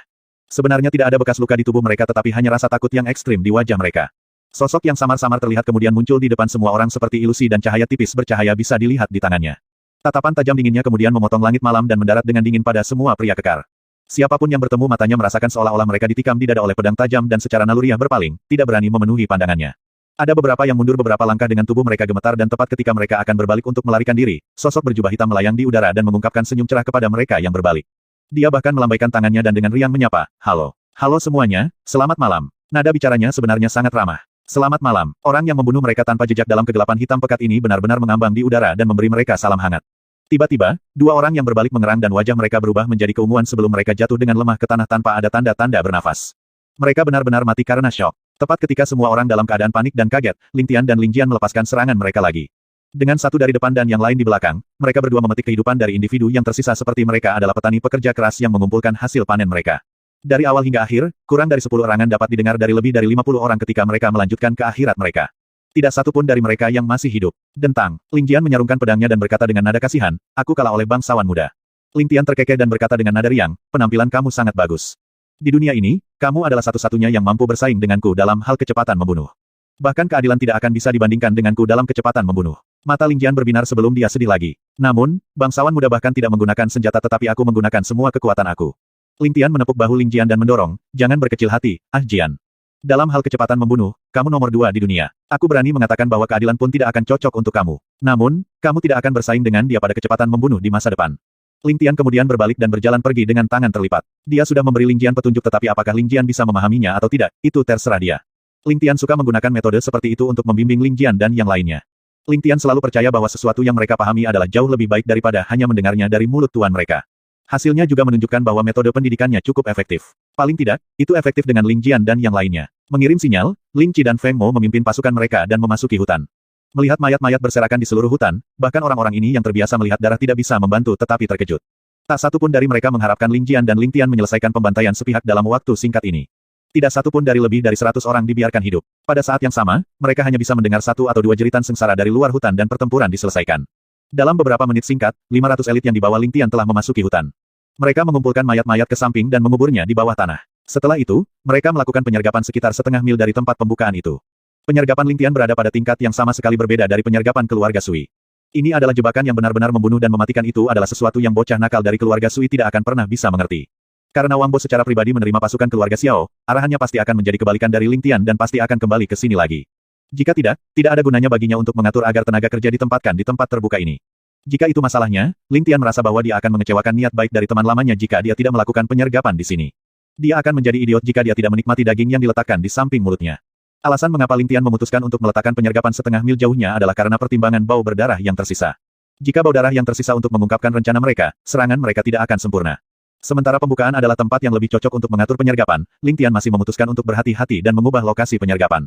Sebenarnya tidak ada bekas luka di tubuh mereka tetapi hanya rasa takut yang ekstrim di wajah mereka. Sosok yang samar-samar terlihat kemudian muncul di depan semua orang seperti ilusi dan cahaya tipis bercahaya bisa dilihat di tangannya. Tatapan tajam dinginnya kemudian memotong langit malam dan mendarat dengan dingin pada semua pria kekar. Siapapun yang bertemu matanya merasakan seolah-olah mereka ditikam di dada oleh pedang tajam dan secara naluriah berpaling, tidak berani memenuhi pandangannya. Ada beberapa yang mundur beberapa langkah dengan tubuh mereka gemetar dan tepat ketika mereka akan berbalik untuk melarikan diri, sosok berjubah hitam melayang di udara dan mengungkapkan senyum cerah kepada mereka yang berbalik. Dia bahkan melambaikan tangannya dan dengan riang menyapa, "Halo. Halo semuanya, selamat malam." Nada bicaranya sebenarnya sangat ramah. "Selamat malam." Orang yang membunuh mereka tanpa jejak dalam kegelapan hitam pekat ini benar-benar mengambang di udara dan memberi mereka salam hangat. Tiba-tiba, 2 orang yang berbalik mengerang dan wajah mereka berubah menjadi keunguan sebelum mereka jatuh dengan lemah ke tanah tanpa ada tanda-tanda bernafas. Mereka benar-benar mati karena syok. Tepat ketika semua orang dalam keadaan panik dan kaget, Ling Tian dan Ling Jian melepaskan serangan mereka lagi. Dengan satu dari depan dan yang lain di belakang, mereka berdua memetik kehidupan dari individu yang tersisa seperti mereka adalah petani pekerja keras yang mengumpulkan hasil panen mereka. Dari awal hingga akhir, kurang dari 10 erangan dapat didengar dari lebih dari 50 orang ketika mereka melanjutkan ke akhirat mereka. Tidak satu pun dari mereka yang masih hidup. Dentang, Ling Jian menyarungkan pedangnya dan berkata dengan nada kasihan, "Aku kalah oleh bangsawan muda." Ling Tian terkekeh dan berkata dengan nada riang, "Penampilan kamu sangat bagus. Di dunia ini, kamu adalah satu-satunya yang mampu bersaing denganku dalam hal kecepatan membunuh. Bahkan keadilan tidak akan bisa dibandingkan denganku dalam kecepatan membunuh." Mata Ling Jian berbinar sebelum dia sedih lagi. "Namun, bangsawan muda bahkan tidak menggunakan senjata tetapi aku menggunakan semua kekuatan aku." Ling Tian menepuk bahu Ling Jian dan mendorong, "Jangan berkecil hati, Ah Jian. Dalam hal kecepatan membunuh, kamu nomor 2 di dunia. Aku berani mengatakan bahwa keadilan pun tidak akan cocok untuk kamu. Namun, kamu tidak akan bersaing dengan dia pada kecepatan membunuh di masa depan. Ling Tian kemudian berbalik dan berjalan pergi dengan tangan terlipat. Dia sudah memberi Ling Jian petunjuk, tetapi apakah Ling Jian bisa memahaminya atau tidak, itu terserah dia. Ling Tian suka menggunakan metode seperti itu untuk membimbing Ling Jian dan yang lainnya. Ling Tian selalu percaya bahwa sesuatu yang mereka pahami adalah jauh lebih baik daripada hanya mendengarnya dari mulut tuan mereka. Hasilnya juga menunjukkan bahwa metode pendidikannya cukup efektif. Paling tidak, itu efektif dengan Ling Jian dan yang lainnya. Mengirim sinyal, Ling Qi dan Feng Mo memimpin pasukan mereka dan memasuki hutan. Melihat mayat-mayat berserakan di seluruh hutan, bahkan orang-orang ini yang terbiasa melihat darah tidak bisa membantu tetapi terkejut. Tak satu pun dari mereka mengharapkan Ling Jian dan Ling Tian menyelesaikan pembantaian sepihak dalam waktu singkat ini. Tidak satu pun dari lebih dari 100 orang dibiarkan hidup. Pada saat yang sama, mereka hanya bisa mendengar 1 atau 2 jeritan sengsara dari luar hutan dan pertempuran diselesaikan. Dalam beberapa menit singkat, 500 elit yang dibawa Ling Tian telah memasuki hutan. Mereka mengumpulkan mayat-mayat ke samping dan menguburnya di bawah tanah. Setelah itu, mereka melakukan penyergapan sekitar setengah mil dari tempat pembukaan itu. Penyergapan Ling Tian berada pada tingkat yang sama sekali berbeda dari penyergapan keluarga Sui. Ini adalah jebakan yang benar-benar membunuh dan mematikan, itu adalah sesuatu yang bocah nakal dari keluarga Sui tidak akan pernah bisa mengerti. Karena Wang Bo secara pribadi menerima pasukan keluarga Xiao, arahannya pasti akan menjadi kebalikan dari Ling Tian dan pasti akan kembali ke sini lagi. Jika tidak, tidak ada gunanya baginya untuk mengatur agar tenaga kerja ditempatkan di tempat terbuka ini. Jika itu masalahnya, Ling Tian merasa bahwa dia akan mengecewakan niat baik dari teman lamanya jika dia tidak melakukan penyergapan di sini. Dia akan menjadi idiot jika dia tidak menikmati daging yang diletakkan di samping mulutnya. Alasan mengapa Ling Tian memutuskan untuk meletakkan penyergapan setengah mil jauhnya adalah karena pertimbangan bau berdarah yang tersisa. Jika bau darah yang tersisa untuk mengungkapkan rencana mereka, serangan mereka tidak akan sempurna. Sementara pembukaan adalah tempat yang lebih cocok untuk mengatur penyergapan, Ling Tian masih memutuskan untuk berhati-hati dan mengubah lokasi penyergapan.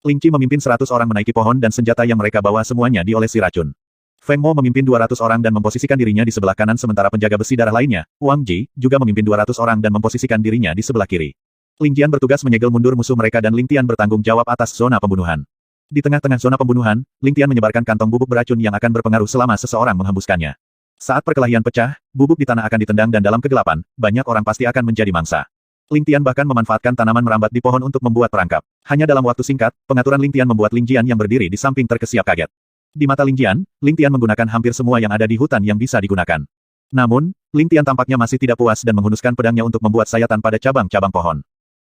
Ling Qi memimpin 100 orang menaiki pohon dan senjata yang mereka bawa semuanya diolesi racun. Feng Mo memimpin 200 orang dan memposisikan dirinya di sebelah kanan sementara penjaga besi darah lainnya, Wang Ji, juga memimpin 200 orang dan memposisikan dirinya di sebelah kiri. Ling Jian bertugas menyegel mundur musuh mereka dan Ling Tian bertanggung jawab atas zona pembunuhan. Di tengah-tengah zona pembunuhan, Ling Tian menyebarkan kantong bubuk beracun yang akan berpengaruh selama seseorang menghembuskannya. Saat perkelahian pecah, bubuk di tanah akan ditendang dan dalam kegelapan, banyak orang pasti akan menjadi mangsa. Ling Tian bahkan memanfaatkan tanaman merambat di pohon untuk membuat perangkap. Hanya dalam waktu singkat, pengaturan Ling Tian membuat Ling Jian yang berdiri di samping terkesiap kaget. Di mata Ling Jian, Ling Tian menggunakan hampir semua yang ada di hutan yang bisa digunakan. Namun, Ling Tian tampaknya masih tidak puas dan menghunuskan pedangnya untuk membuat sayatan pada cabang-cabang pohon.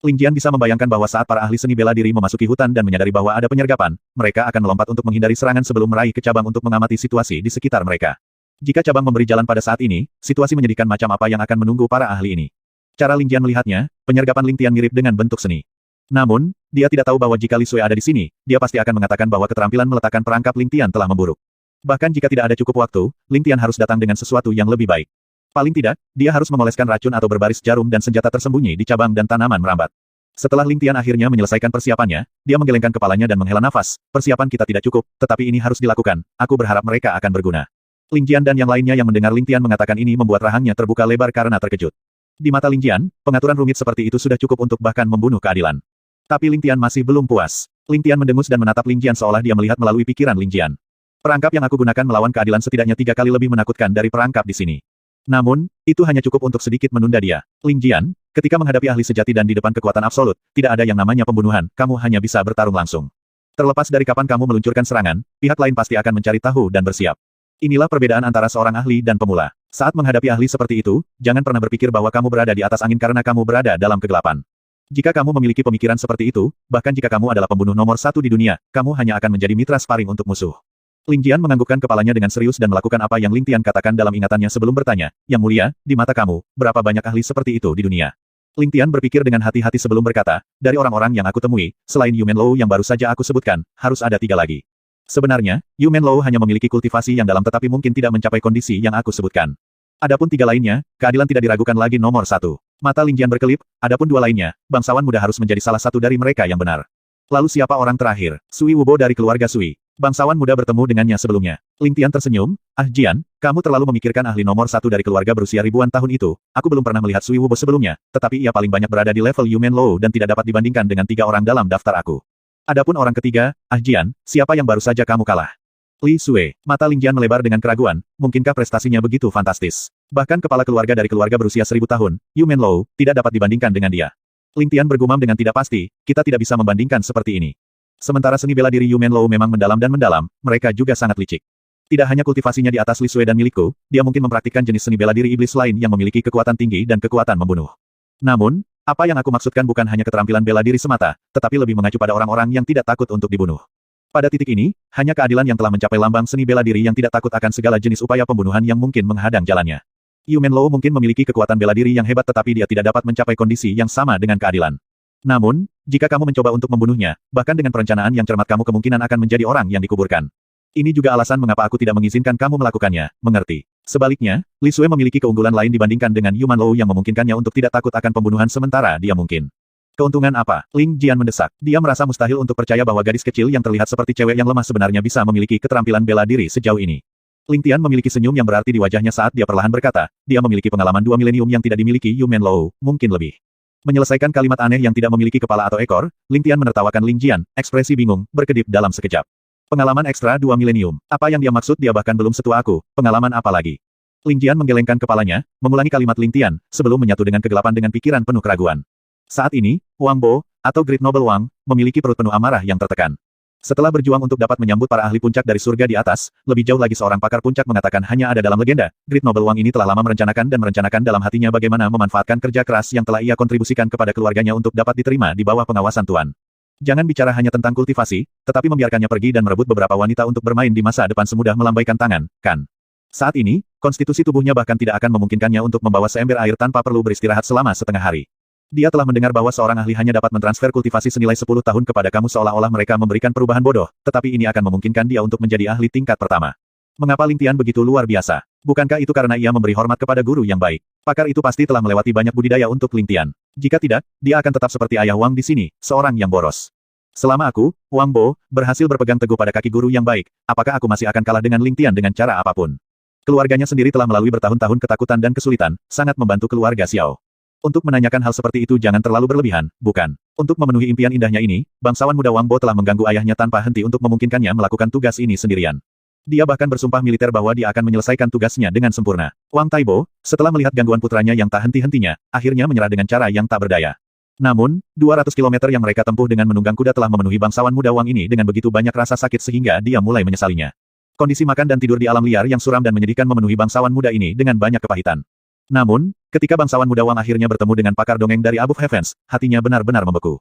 Ling Jian bisa membayangkan bahwa saat para ahli seni bela diri memasuki hutan dan menyadari bahwa ada penyergapan, mereka akan melompat untuk menghindari serangan sebelum meraih ke cabang untuk mengamati situasi di sekitar mereka. Jika cabang memberi jalan pada saat ini, situasi menyedihkan macam apa yang akan menunggu para ahli ini. Cara Ling Jian melihatnya, penyergapan Ling Tian mirip dengan bentuk seni. Namun, dia tidak tahu bahwa jika Li Sui ada di sini, dia pasti akan mengatakan bahwa keterampilan meletakkan perangkap Ling Tian telah memburuk. Bahkan jika tidak ada cukup waktu, Ling Tian harus datang dengan sesuatu yang lebih baik. Paling tidak, dia harus mengoleskan racun atau berbaris jarum dan senjata tersembunyi di cabang dan tanaman merambat. Setelah Ling Tian akhirnya menyelesaikan persiapannya, dia menggelengkan kepalanya dan menghela nafas. Persiapan kita tidak cukup, tetapi ini harus dilakukan. Aku berharap mereka akan berguna. Ling Jian dan yang lainnya yang mendengar Ling Tian mengatakan ini membuat rahangnya terbuka lebar karena terkejut. Di mata Ling Jian, pengaturan rumit seperti itu sudah cukup untuk bahkan membunuh keadilan. Tapi Ling Tian masih belum puas. Ling Tian mendengus dan menatap Ling Jian seolah dia melihat melalui pikiran Ling Jian. Perangkap yang aku gunakan melawan keadilan setidaknya 3 kali lebih menakutkan dari perangkap di sini. Namun, itu hanya cukup untuk sedikit menunda dia. Ling Jian, ketika menghadapi ahli sejati dan di depan kekuatan absolut, tidak ada yang namanya pembunuhan, kamu hanya bisa bertarung langsung. Terlepas dari kapan kamu meluncurkan serangan, pihak lain pasti akan mencari tahu dan bersiap. Inilah perbedaan antara seorang ahli dan pemula. Saat menghadapi ahli seperti itu, jangan pernah berpikir bahwa kamu berada di atas angin karena kamu berada dalam kegelapan. Jika kamu memiliki pemikiran seperti itu, bahkan jika kamu adalah pembunuh nomor 1 di dunia, kamu hanya akan menjadi mitra sparring untuk musuh. Ling Jian menganggukkan kepalanya dengan serius dan melakukan apa yang Ling Tian katakan dalam ingatannya sebelum bertanya, Yang Mulia, di mata kamu, berapa banyak ahli seperti itu di dunia? Ling Tian berpikir dengan hati-hati sebelum berkata, dari orang-orang yang aku temui, selain Yu Menlou yang baru saja aku sebutkan, harus ada 3 lagi. Sebenarnya, Yu Menlou hanya memiliki kultivasi yang dalam tetapi mungkin tidak mencapai kondisi yang aku sebutkan. Adapun 3 lainnya, keadilan tidak diragukan lagi nomor 1. Mata Ling Jian berkelip, adapun 2 lainnya, bangsawan muda harus menjadi salah satu dari mereka yang benar. Lalu siapa orang terakhir? Sui Wubo dari keluarga Sui. Bangsawan muda bertemu dengannya sebelumnya. Ling Tian tersenyum, Jian, kamu terlalu memikirkan ahli nomor 1 dari keluarga berusia ribuan tahun itu. Aku belum pernah melihat Sui Wubo sebelumnya, tetapi ia paling banyak berada di level Yu Menlou dan tidak dapat dibandingkan dengan 3 orang dalam daftar aku. Adapun orang ketiga, Jian, siapa yang baru saja kamu kalah? Li Sui. Mata Ling Jian melebar dengan keraguan, mungkinkah prestasinya begitu fantastis? Bahkan kepala keluarga dari keluarga berusia 1000 tahun, Yu Menlou, tidak dapat dibandingkan dengan dia. Ling Tian bergumam dengan tidak pasti, kita tidak bisa membandingkan seperti ini. Sementara seni bela diri Yu Menlou memang mendalam dan mendalam, mereka juga sangat licik. Tidak hanya kultivasinya di atas Li Sui dan milikku, dia mungkin mempraktikkan jenis seni bela diri iblis lain yang memiliki kekuatan tinggi dan kekuatan membunuh. Namun, Apa yang aku maksudkan bukan hanya keterampilan bela diri semata, tetapi lebih mengacu pada orang-orang yang tidak takut untuk dibunuh. Pada titik ini, hanya keadilan yang telah mencapai lambang seni bela diri yang tidak takut akan segala jenis upaya pembunuhan yang mungkin menghadang jalannya. Yu Menlo mungkin memiliki kekuatan bela diri yang hebat tetapi dia tidak dapat mencapai kondisi yang sama dengan keadilan. Namun, jika kamu mencoba untuk membunuhnya, bahkan dengan perencanaan yang cermat kamu kemungkinan akan menjadi orang yang dikuburkan. Ini juga alasan mengapa aku tidak mengizinkan kamu melakukannya, mengerti? Sebaliknya, Li Sui memiliki keunggulan lain dibandingkan dengan Yu Manlou yang memungkinkannya untuk tidak takut akan pembunuhan sementara dia mungkin. Keuntungan apa? Ling Jian mendesak. Dia merasa mustahil untuk percaya bahwa gadis kecil yang terlihat seperti cewek yang lemah sebenarnya bisa memiliki keterampilan bela diri sejauh ini. Ling Tian memiliki senyum yang berarti di wajahnya saat dia perlahan berkata, dia memiliki pengalaman 2 milenium yang tidak dimiliki Yu Menlou, mungkin lebih. Menyelesaikan kalimat aneh yang tidak memiliki kepala atau ekor, Ling Tian menertawakan Ling Jian, ekspresi bingung, berkedip dalam sekejap. Pengalaman ekstra 2 milenium. Apa yang dia maksud dia bahkan belum setua aku, pengalaman apa lagi? Ling Jian menggelengkan kepalanya, mengulangi kalimat Ling Tian, sebelum menyatu dengan kegelapan dengan pikiran penuh keraguan. Saat ini, Wang Bo, atau Great Noble Wang, memiliki perut penuh amarah yang tertekan. Setelah berjuang untuk dapat menyambut para ahli puncak dari surga di atas, lebih jauh lagi seorang pakar puncak mengatakan hanya ada dalam legenda, Great Noble Wang ini telah lama merencanakan dalam hatinya bagaimana memanfaatkan kerja keras yang telah ia kontribusikan kepada keluarganya untuk dapat diterima di bawah pengawasan Tuan. Jangan bicara hanya tentang kultivasi, tetapi membiarkannya pergi dan merebut beberapa wanita untuk bermain di masa depan semudah melambaikan tangan, kan? Saat ini, konstitusi tubuhnya bahkan tidak akan memungkinkannya untuk membawa seember air tanpa perlu beristirahat selama setengah hari. Dia telah mendengar bahwa seorang ahli hanya dapat mentransfer kultivasi senilai 10 tahun kepada kamu seolah-olah mereka memberikan perubahan bodoh, tetapi ini akan memungkinkan dia untuk menjadi ahli tingkat pertama. Mengapa Ling Tian begitu luar biasa? Bukankah itu karena ia memberi hormat kepada guru yang baik? Pakar itu pasti telah melewati banyak budidaya untuk Ling Tian. Jika tidak, dia akan tetap seperti ayah Wang di sini, seorang yang boros. Selama aku, Wang Bo, berhasil berpegang teguh pada kaki guru yang baik, apakah aku masih akan kalah dengan Ling Tian dengan cara apapun? Keluarganya sendiri telah melalui bertahun-tahun ketakutan dan kesulitan, sangat membantu keluarga Xiao. Untuk menanyakan hal seperti itu jangan terlalu berlebihan, bukan? Untuk memenuhi impian indahnya ini, bangsawan muda Wang Bo telah mengganggu ayahnya tanpa henti untuk memungkinkannya melakukan tugas ini sendirian. Dia bahkan bersumpah militer bahwa dia akan menyelesaikan tugasnya dengan sempurna. Wang Taibo, setelah melihat gangguan putranya yang tak henti-hentinya, akhirnya menyerah dengan cara yang tak berdaya. Namun, 200 km yang mereka tempuh dengan menunggang kuda telah memenuhi bangsawan muda Wang ini dengan begitu banyak rasa sakit sehingga dia mulai menyesalinya. Kondisi makan dan tidur di alam liar yang suram dan menyedihkan memenuhi bangsawan muda ini dengan banyak kepahitan. Namun, ketika bangsawan muda Wang akhirnya bertemu dengan pakar dongeng dari Above Heavens, hatinya benar-benar membeku.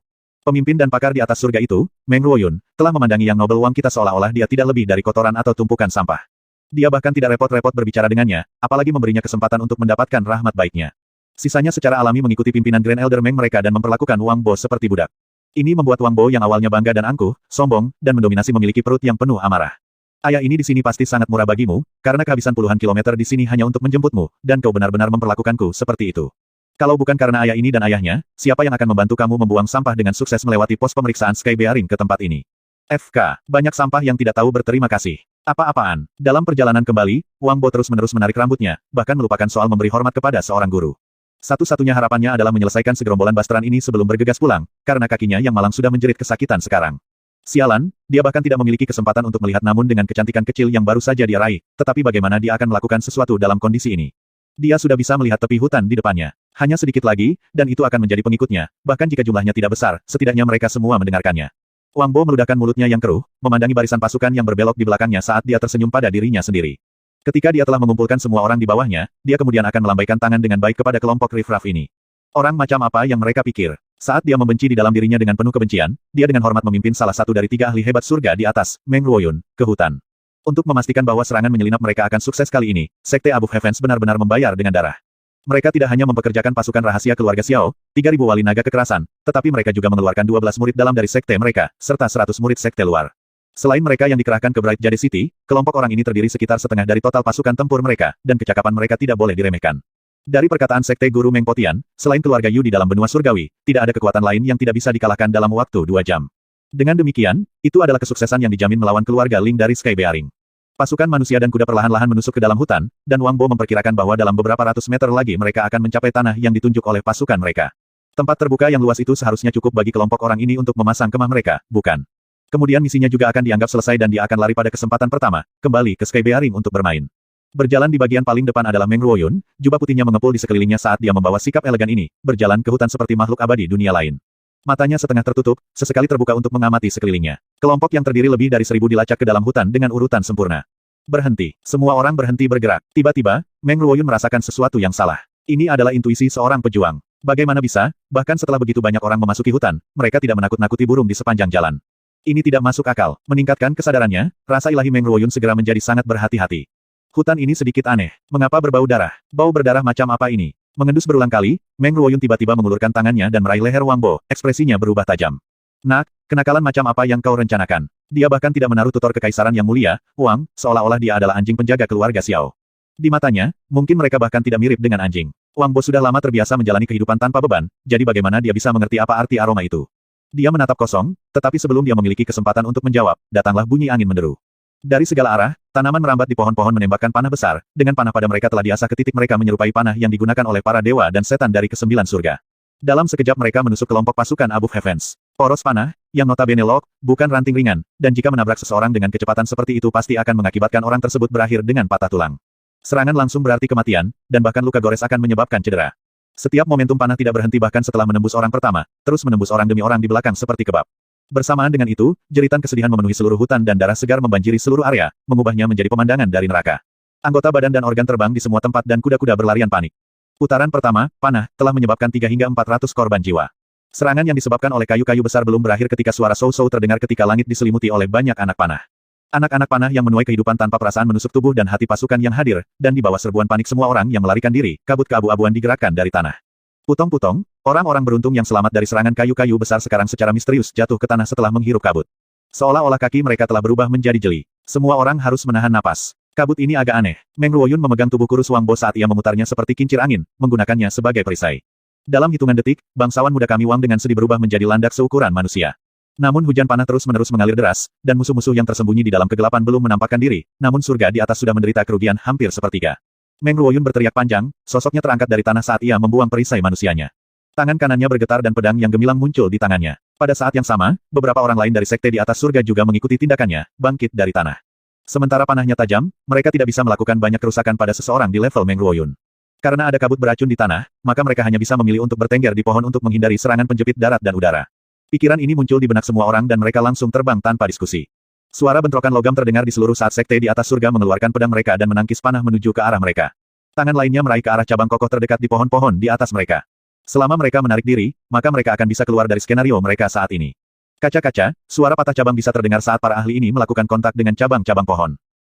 Pemimpin dan pakar di atas surga itu, Meng Ruoyun, telah memandangi yang Noble Wang kita seolah-olah dia tidak lebih dari kotoran atau tumpukan sampah. Dia bahkan tidak repot-repot berbicara dengannya, apalagi memberinya kesempatan untuk mendapatkan rahmat baiknya. Sisanya secara alami mengikuti pimpinan Grand Elder Meng mereka dan memperlakukan Wang Bo seperti budak. Ini membuat Wang Bo yang awalnya bangga dan angkuh, sombong, dan mendominasi memiliki perut yang penuh amarah. Ayah ini di sini pasti sangat murah bagimu, karena kehabisan puluhan kilometer di sini hanya untuk menjemputmu, dan kau benar-benar memperlakukanku seperti itu. Kalau bukan karena ayah ini dan ayahnya, siapa yang akan membantu kamu membuang sampah dengan sukses melewati pos pemeriksaan Sky Bearing ke tempat ini? FK, banyak sampah yang tidak tahu berterima kasih. Apa-apaan? Dalam perjalanan kembali, Wang Bo terus-menerus menarik rambutnya, bahkan melupakan soal memberi hormat kepada seorang guru. Satu-satunya harapannya adalah menyelesaikan segerombolan basteran ini sebelum bergegas pulang, karena kakinya yang malang sudah menjerit kesakitan sekarang. Sialan, dia bahkan tidak memiliki kesempatan untuk melihat namun dengan kecantikan kecil yang baru saja dia raih, tetapi bagaimana dia akan melakukan sesuatu dalam kondisi ini? Dia sudah bisa melihat tepi hutan di depannya. Hanya sedikit lagi, dan itu akan menjadi pengikutnya, bahkan jika jumlahnya tidak besar, setidaknya mereka semua mendengarkannya. Wang Bo meludahkan mulutnya yang keruh, memandangi barisan pasukan yang berbelok di belakangnya saat dia tersenyum pada dirinya sendiri. Ketika dia telah mengumpulkan semua orang di bawahnya, dia kemudian akan melambaikan tangan dengan baik kepada kelompok riffraff ini. Orang macam apa yang mereka pikir? Saat dia membenci di dalam dirinya dengan penuh kebencian, dia dengan hormat memimpin salah satu dari 3 ahli hebat surga di atas, Meng Ruoyun, ke hutan. Untuk memastikan bahwa serangan menyelinap mereka akan sukses kali ini, Sekte Above Heavens benar-benar membayar dengan darah. Mereka tidak hanya mempekerjakan pasukan rahasia keluarga Xiao, 3.000 wali naga kekerasan, tetapi mereka juga mengeluarkan 12 murid dalam dari sekte mereka, serta 100 murid sekte luar. Selain mereka yang dikerahkan ke Bright Jade City, kelompok orang ini terdiri sekitar setengah dari total pasukan tempur mereka, dan kecakapan mereka tidak boleh diremehkan. Dari perkataan sekte guru Meng Potian, selain keluarga Yu di dalam benua surgawi, tidak ada kekuatan lain yang tidak bisa dikalahkan dalam waktu 2 jam. Dengan demikian, itu adalah kesuksesan yang dijamin melawan keluarga Ling dari Sky Bearing. Pasukan manusia dan kuda perlahan-lahan menusuk ke dalam hutan, dan Wang Bo memperkirakan bahwa dalam beberapa ratus meter lagi mereka akan mencapai tanah yang ditunjuk oleh pasukan mereka. Tempat terbuka yang luas itu seharusnya cukup bagi kelompok orang ini untuk memasang kemah mereka, bukan? Kemudian misinya juga akan dianggap selesai dan dia akan lari pada kesempatan pertama, kembali ke Sky Bearing untuk bermain. Berjalan di bagian paling depan adalah Meng Ruoyun, jubah putihnya mengepul di sekelilingnya saat dia membawa sikap elegan ini, berjalan ke hutan seperti makhluk abadi dunia lain. Matanya setengah tertutup, sesekali terbuka untuk mengamati sekelilingnya. Kelompok yang terdiri lebih dari 1000 dilacak ke dalam hutan dengan urutan sempurna. Berhenti. Semua orang berhenti bergerak. Tiba-tiba, Meng Ruoyun merasakan sesuatu yang salah. Ini adalah intuisi seorang pejuang. Bagaimana bisa, bahkan setelah begitu banyak orang memasuki hutan, mereka tidak menakut-nakuti burung di sepanjang jalan. Ini tidak masuk akal. Meningkatkan kesadarannya, rasa ilahi Meng Ruoyun segera menjadi sangat berhati-hati. Hutan ini sedikit aneh. Mengapa berbau darah? Bau berdarah macam apa ini? Mengendus berulang kali, Meng Ruoyun tiba-tiba mengulurkan tangannya dan meraih leher Wang Bo, ekspresinya berubah tajam. Nak, kenakalan macam apa yang kau rencanakan? Dia bahkan tidak menaruh tutor kekaisaran yang mulia, Wang, seolah-olah dia adalah anjing penjaga keluarga Xiao. Di matanya, mungkin mereka bahkan tidak mirip dengan anjing. Wang Bo sudah lama terbiasa menjalani kehidupan tanpa beban, jadi bagaimana dia bisa mengerti apa arti aroma itu? Dia menatap kosong, tetapi sebelum dia memiliki kesempatan untuk menjawab, datanglah bunyi angin menderu. Dari segala arah, tanaman merambat di pohon-pohon menembakkan panah besar, dengan panah pada mereka telah diasah ke titik mereka menyerupai panah yang digunakan oleh para dewa dan setan dari kesembilan surga. Dalam sekejap mereka menusuk kelompok pasukan Abu Heavens. Poros panah, yang notabene lock, bukan ranting ringan, dan jika menabrak seseorang dengan kecepatan seperti itu pasti akan mengakibatkan orang tersebut berakhir dengan patah tulang. Serangan langsung berarti kematian, dan bahkan luka gores akan menyebabkan cedera. Setiap momentum panah tidak berhenti bahkan setelah menembus orang pertama, terus menembus orang demi orang di belakang seperti kebab. Bersamaan dengan itu, jeritan kesedihan memenuhi seluruh hutan dan darah segar membanjiri seluruh area, mengubahnya menjadi pemandangan dari neraka. Anggota badan dan organ terbang di semua tempat dan kuda-kuda berlarian panik. Putaran pertama, panah, telah menyebabkan 3 hingga 400 korban jiwa. Serangan yang disebabkan oleh kayu-kayu besar belum berakhir ketika suara sow-sow terdengar ketika langit diselimuti oleh banyak anak panah. Anak-anak panah yang menuai kehidupan tanpa perasaan menusuk tubuh dan hati pasukan yang hadir, dan di bawah serbuan panik semua orang yang melarikan diri, kabut keabu-abuan digerakkan dari tanah. Putong-putong, orang-orang beruntung yang selamat dari serangan kayu-kayu besar sekarang secara misterius jatuh ke tanah setelah menghirup kabut. Seolah-olah kaki mereka telah berubah menjadi jeli. Semua orang harus menahan napas. Kabut ini agak aneh. Meng Ruoyun memegang tubuh kurus Wang Bo saat ia memutarnya seperti kincir angin, menggunakannya sebagai perisai. Dalam hitungan detik, bangsawan muda kami Wang dengan sedih berubah menjadi landak seukuran manusia. Namun hujan panah terus-menerus mengalir deras, dan musuh-musuh yang tersembunyi di dalam kegelapan belum menampakkan diri, namun surga di atas sudah menderita kerugian hampir sepertiga. Meng Ruoyun berteriak panjang, sosoknya terangkat dari tanah saat ia membuang perisai manusianya. Tangan kanannya bergetar dan pedang yang gemilang muncul di tangannya. Pada saat yang sama, beberapa orang lain dari sekte di atas surga juga mengikuti tindakannya, bangkit dari tanah. Sementara panahnya tajam, mereka tidak bisa melakukan banyak kerusakan pada seseorang di level Meng Ruoyun. Karena ada kabut beracun di tanah, maka mereka hanya bisa memilih untuk bertengger di pohon untuk menghindari serangan penjepit darat dan udara. Pikiran ini muncul di benak semua orang dan mereka langsung terbang tanpa diskusi. Suara bentrokan logam terdengar di seluruh saat sekte di atas surga mengeluarkan pedang mereka dan menangkis panah menuju ke arah mereka. Tangan lainnya meraih ke arah cabang kokoh terdekat di pohon-pohon di atas mereka. Selama mereka menarik diri, maka mereka akan bisa keluar dari skenario mereka saat ini. Kaca-kaca, suara patah cabang bisa terdengar saat para ahli ini melakukan kontak dengan cabang-cabang pohon.